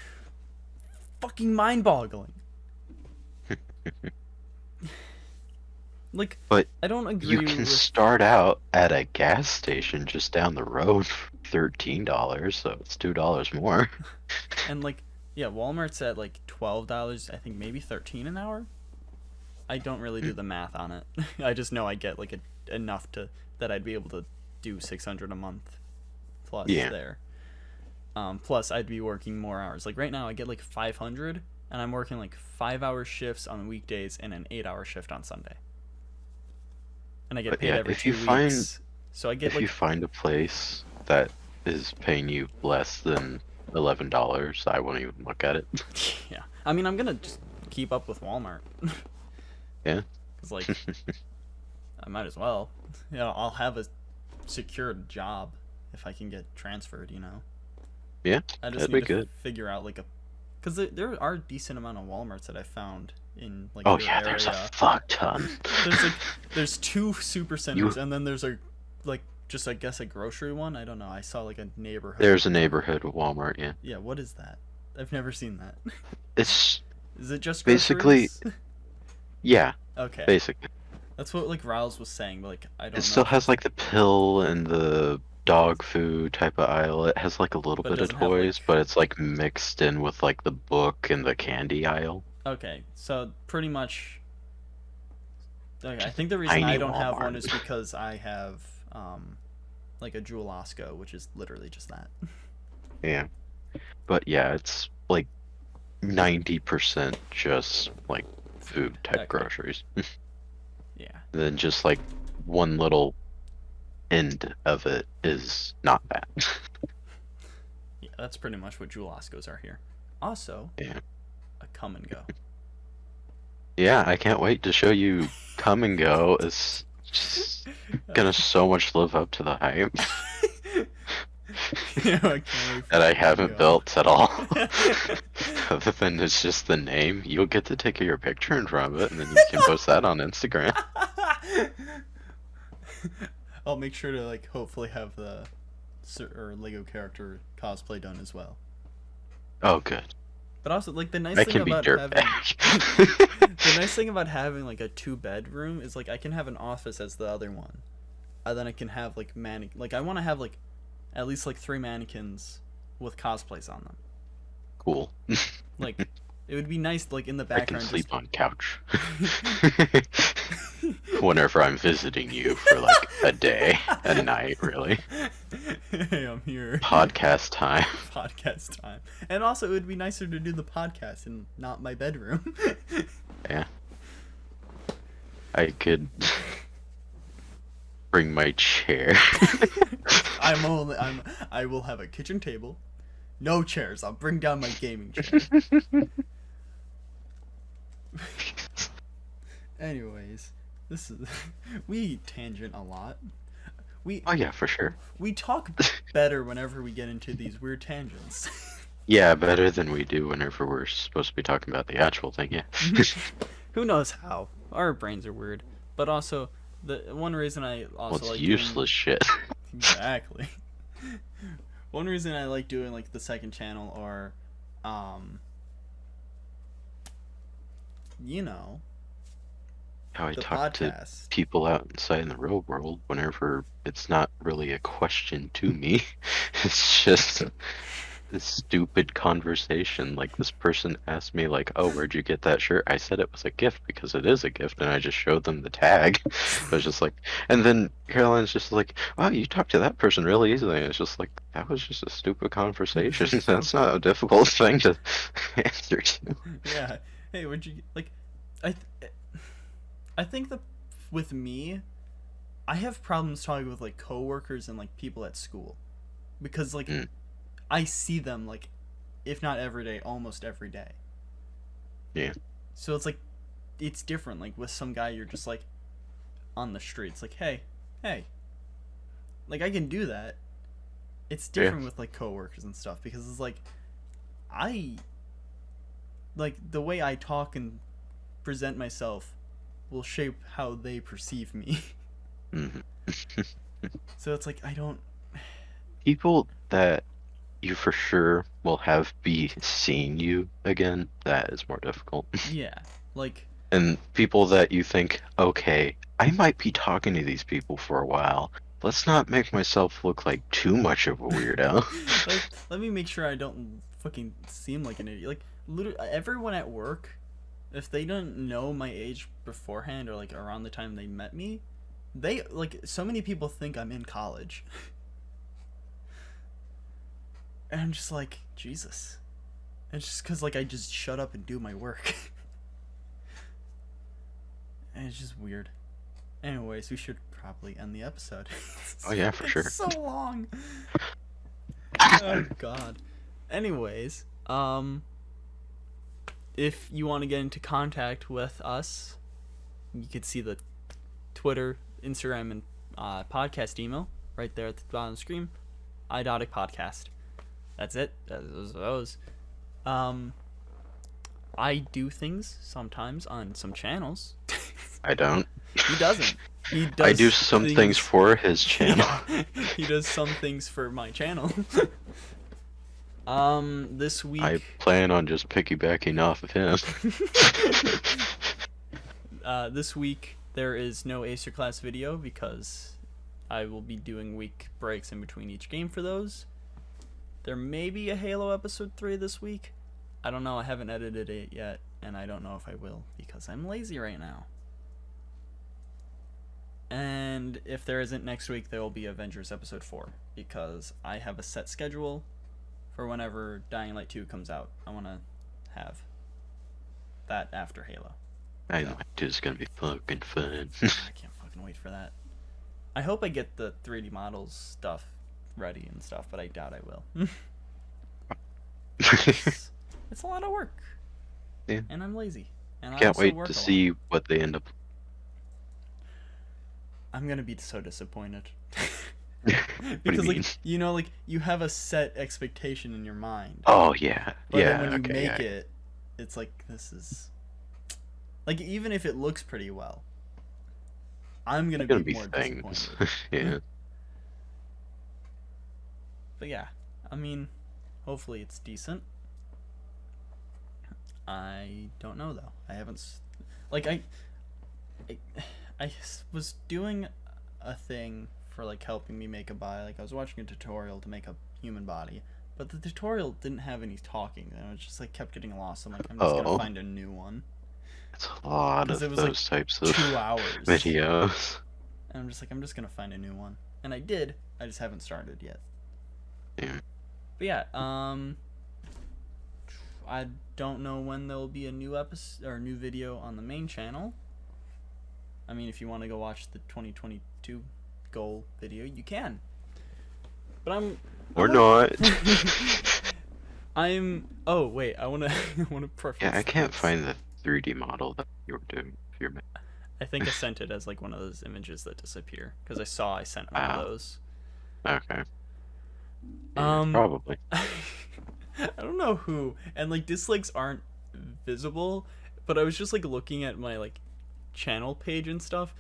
A: fucking mind-boggling.
B: But
A: I don't agree
B: You can
A: with
B: start out at a gas station just down the road for $13, so it's $2 more.
A: and yeah, Walmart's at $12, I think maybe 13 an hour. I don't really do the math on it. I just know I get enough that I'd be able to do 600 a month plus
B: Yeah.
A: there. Plus I'd be working more hours. Right now I get 500, and I'm working 5-hour shifts on weekdays and an 8-hour shift on Sunday. And I get
B: But
A: paid
B: yeah,
A: every
B: if
A: 2
B: you find-
A: weeks. So I get
B: If you find a place that is paying you less than $11, I won't even look at it.
A: yeah. I mean, I'm gonna just keep up with Walmart.
B: Yeah.
A: Cause I might as well. I'll have a secured job if I can get transferred.
B: Yeah,
A: I just
B: that'd
A: need
B: be
A: to
B: good.
A: figure out because there are a decent amount of Walmarts that I found in
B: Oh
A: your
B: yeah, there's a
A: area.
B: fuck ton.
A: There's 2 super centers, and then there's just I guess a grocery one. I don't know. I saw a neighborhood.
B: There's a neighborhood Walmart, yeah.
A: Yeah, what is that? I've never seen that.
B: It's
A: Is it just
B: Basically-
A: groceries?
B: yeah,
A: Okay.
B: basically.
A: That's what Riles was saying, but I don't know.
B: It still has the pill and the dog food type of aisle. It has a little
A: But it
B: bit of
A: doesn't have,
B: toys, but it's mixed in with the book and the candy aisle.
A: Okay, so pretty much. Okay, I think the reason
B: Tiny
A: I don't have one
B: Walmart.
A: is because I have a Jewel Osco, which is literally just that.
B: Yeah. But yeah, it's 90% just food type
A: Okay.
B: groceries.
A: Yeah.
B: Then just one little end of it is not that.
A: Yeah, that's pretty much what Jewel Oscos are here. Also,
B: Yeah.
A: a come and go.
B: Yeah, I can't wait to show you Come and Go. It's Just gonna so much live up to the hype
A: Yeah, I can't wait for
B: that I
A: that
B: haven't
A: video.
B: built at all. Other than it's just the name, you'll get to take your picture in front of it, and then you can post that on Instagram.
A: I'll make sure to like hopefully have the Lego character cosplay done as well.
B: Oh, good.
A: But also, like the nice
B: I
A: thing
B: can be
A: about having
B: dirtbag.
A: the nice thing about having like a 2-bedroom is like I can have an office as the other one, and then I can have like like I want to have like at least like 3 mannequins with cosplays on them.
B: Cool.
A: Like it would be nice like in the
B: I can
A: background.
B: sleep on couch. Whenever I'm visiting you for like a day, a night, really.
A: Hey, I'm here.
B: Podcast time.
A: Podcast time. And also, it would be nicer to do the podcast in not my bedroom.
B: Yeah. I could bring my chair.
A: I will have a kitchen table, no chairs. I'll bring down my gaming chair. Anyways, this is we tangent a lot.
B: Oh yeah, for sure.
A: We talk better whenever we get into these weird tangents.
B: Yeah, better than we do whenever we're supposed to be talking about the actual thing, yeah.
A: Who knows how? Our brains are weird. But also, the one reason I also
B: Well,
A: like
B: it's useless shit.
A: Exactly. One reason I like doing like the second channel or you know,
B: How I
A: the
B: talk to
A: podcast.
B: people outside in the real world whenever it's not really a question to me. It's just this stupid conversation. Like this person asked me like, "Oh, where'd you get that shirt?" I said it was a gift because it is a gift, and I just showed them the tag. I was just like, and then Caroline's just like, "Wow, you talked to that person really easily." And it's just like that was just a stupid conversation. That's not a difficult thing to answer to.
A: Yeah. Hey, would you like? I think that with me, I have problems talking with like coworkers and like people at school, because like I see them like, if not every day, almost every day.
B: Yeah.
A: So it's like, it's different. Like with some guy, you're just like on the streets, like hey, like I can do that. It's different with like coworkers and stuff because it's like like the way I talk and present myself will shape how they perceive me. So it's like I don't.
B: People that you for sure will have be seeing you again, that is more difficult.
A: Yeah, like.
B: And people that you think, okay, I might be talking to these people for a while. Let's not make myself look like too much of a weirdo.
A: Like, let me make sure I don't fucking seem like an idiot. Like, literally, everyone at work, if they don't know my age beforehand or like around the time they met me, they like so many people think I'm in college. And I'm just like, Jesus. It's just because like I just shut up and do my work. And it's just weird. Anyways, we should probably end the episode.
B: Oh yeah, for sure.
A: It's so long. Oh god. Anyways, if you want to get into contact with us, you can see the Twitter, Instagram, and podcast email right there at the bottom of the screen. IdoticPodcast. That's it. Those. I do things sometimes on some channels.
B: I don't.
A: He doesn't. He does.
B: I do some things for his channel.
A: Yeah, he does some things for my channel. This week.
B: I plan on just piggybacking off of him.
A: This week there is no Acer class video because I will be doing week breaks in between each game for those. There may be a Halo episode 3 this week. I don't know. I haven't edited it yet, and I don't know if I will because I'm lazy right now. And if there isn't next week, there will be Avengers episode 4 because I have a set schedule for whenever Dying Light 2 comes out. I want to have that after Halo.
B: I know, it's gonna be fucking fun.
A: I can't fucking wait for that. I hope I get the 3D models stuff ready and stuff, but I doubt I will. It's a lot of work.
B: Yeah.
A: And I'm lazy. And I
B: Can't
A: also
B: wait
A: work
B: to
A: a lot.
B: see what they end up.
A: I'm gonna be so disappointed.
B: What do
A: Because
B: you mean?
A: like, you know, like you have a set expectation in your mind.
B: Oh yeah,
A: But
B: yeah.
A: then when you
B: Okay,
A: make
B: yeah.
A: it, it's like, this is like, even if it looks pretty well, I'm gonna
B: There's
A: be
B: gonna
A: more
B: be things.
A: disappointed.
B: Yeah.
A: But yeah, I mean, hopefully it's decent. I don't know though. I haven't like I, I was doing a thing for like helping me make a body. Like I was watching a tutorial to make a human body, but the tutorial didn't have any talking, and I was just like kept getting lost. I'm like, I'm just gonna
B: Oh.
A: find a new one.
B: It's a lot
A: 'Cause
B: of
A: it was, like,
B: those types of
A: 2 hours.
B: videos.
A: And I'm just like, I'm just gonna find a new one, and I did. I just haven't started yet.
B: Yeah.
A: But yeah, I don't know when there'll be a new episode or new video on the main channel. I mean, if you want to go watch the 2022 goal video, you can. But
B: Or not.
A: Oh wait, I wanna I wanna preface.
B: Yeah, I can't
A: this.
B: find the 3D model that you were doing. If you're
A: I think I sent it as like one of those images that disappear because I sent one of those.
B: okay. Yeah, probably.
A: I don't know who, and like dislikes aren't visible, but I was just like looking at my like channel page and stuff,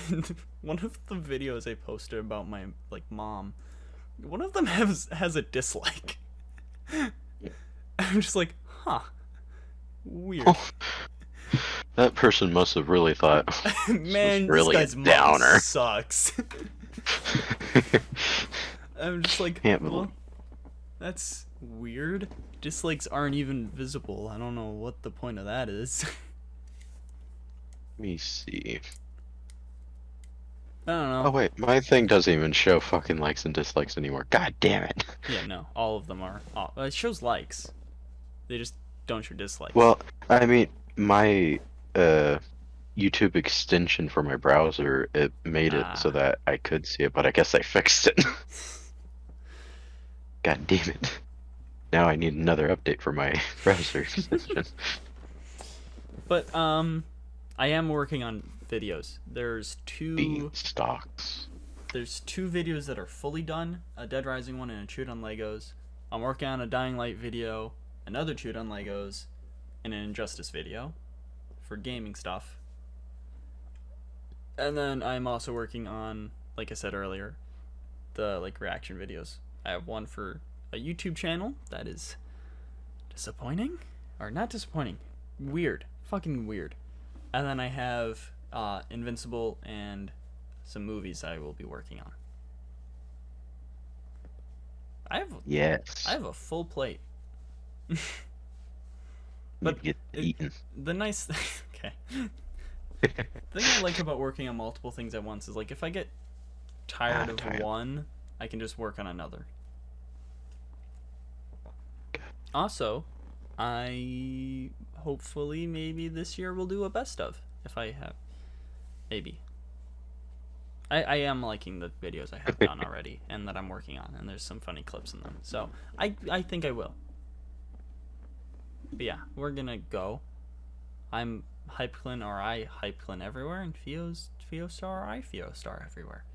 A: and one of the videos I posted about my like mom, one of them has a dislike. I'm just like, huh, weird.
B: That person must have really thought,
A: Man,
B: really
A: this guy's
B: downer.
A: mom sucks. I'm just like, well, that's weird. Dislikes aren't even visible. I don't know what the point of that is.
B: Let me see.
A: I don't know.
B: Oh wait, my thing doesn't even show fucking likes and dislikes anymore. God damn it.
A: Yeah, no, all of them are. It shows likes. They just don't show dislikes.
B: Well, I mean, my YouTube extension for my browser, it made it so that I could see it, but I guess I fixed it. God damn it. Now I need another update for my browser extension.
A: But I am working on videos. There's two
B: Stocks.
A: There's 2 videos that are fully done, a Dead Rising one and a Chewed on Legos. I'm working on a Dying Light video, another Chewed on Legos, and an Injustice video for gaming stuff. And then I'm also working on, like I said earlier, the like reaction videos. I have one for a YouTube channel that is disappointing, or not disappointing, weird, fucking weird. And then I have Invincible and some movies I will be working on. I have a full plate.
B: But get eaten.
A: The nice thing, okay. The thing I like about working on multiple things at once is like if I get tired of one, I can just work on another. Also, I hopefully maybe this year we'll do a best of if I have maybe. I am liking the videos I have done already and that I'm working on, and there's some funny clips in them. So I think I will. But yeah, we're gonna go. I'm Hypclen, or I Hypclen everywhere, and Pheostar, or I Pheostar everywhere.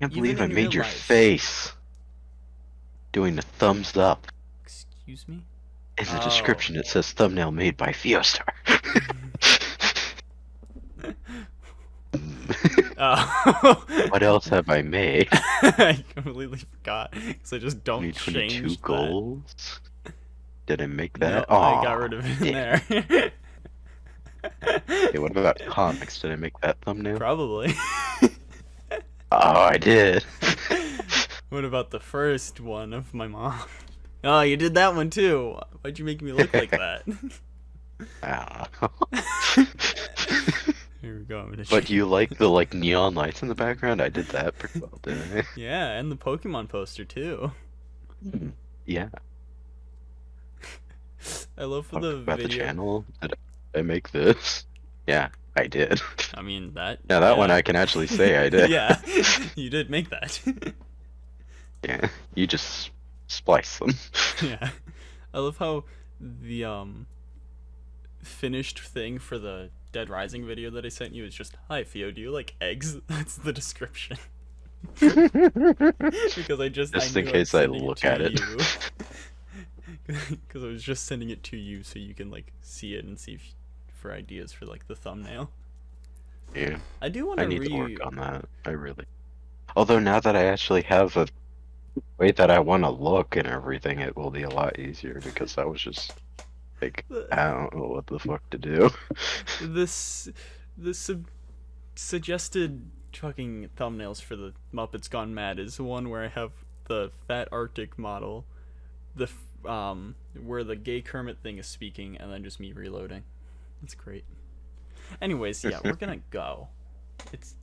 B: I can't believe I made your face doing the thumbs up.
A: Excuse me?
B: In the description it says thumbnail made by Pheostar. What else have I made?
A: I completely forgot because I just don't
B: 2022
A: change
B: goals. Did I make that?
A: No, I got rid of it in there.
B: Okay, what about comics? Did I make that thumbnail?
A: Probably.
B: Oh, I did.
A: What about the first one of my mom? Oh, you did that one too. Why'd you make me look like that?
B: I don't know.
A: Here we go.
B: But you like the neon lights in the background? I did that pretty well, didn't I?
A: Yeah, and the Pokemon poster too.
B: Yeah.
A: I love for
B: Talk
A: the
B: about
A: video.
B: the channel. Did I make this? Yeah, I did.
A: I mean that.
B: Yeah, that one I can actually say I did.
A: Yeah, you did make that.
B: Yeah, you just splice them.
A: Yeah, I love how the finished thing for the Dead Rising video that I sent you is just, "Hi Pheo, do you like eggs?" That's the description. Because I
B: Just
A: knew
B: in case I look at it.
A: Because I was just sending it to you so you can like see it and see for ideas for like the thumbnail.
B: Yeah.
A: I do want
B: I
A: to
B: need to work on that. I really. Although now that I actually have a way that I want to look and everything, it will be a lot easier because I was just like, I don't know what the fuck to do.
A: this suggested fucking thumbnails for the Muppets Gone Mad is one where I have the fat Arctic model, where the gay Kermit thing is speaking, and then just me reloading. It's great. Anyways, yeah, we're gonna go.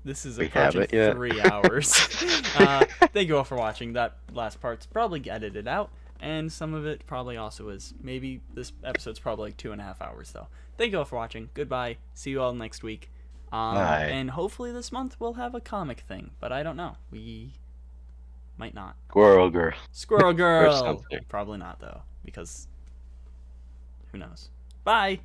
A: This is approaching 3 hours. Thank you all for watching. That last part's probably edited out, and some of it probably also is. Maybe this episode's probably like 2.5 hours though. Thank you all for watching. Goodbye. See you all next week.
B: Bye.
A: And hopefully this month we'll have a comic thing, but I don't know. We might not.
B: Squirrel Girl.
A: Squirrel Girl.
B: something.
A: Probably not though, because who knows. Bye.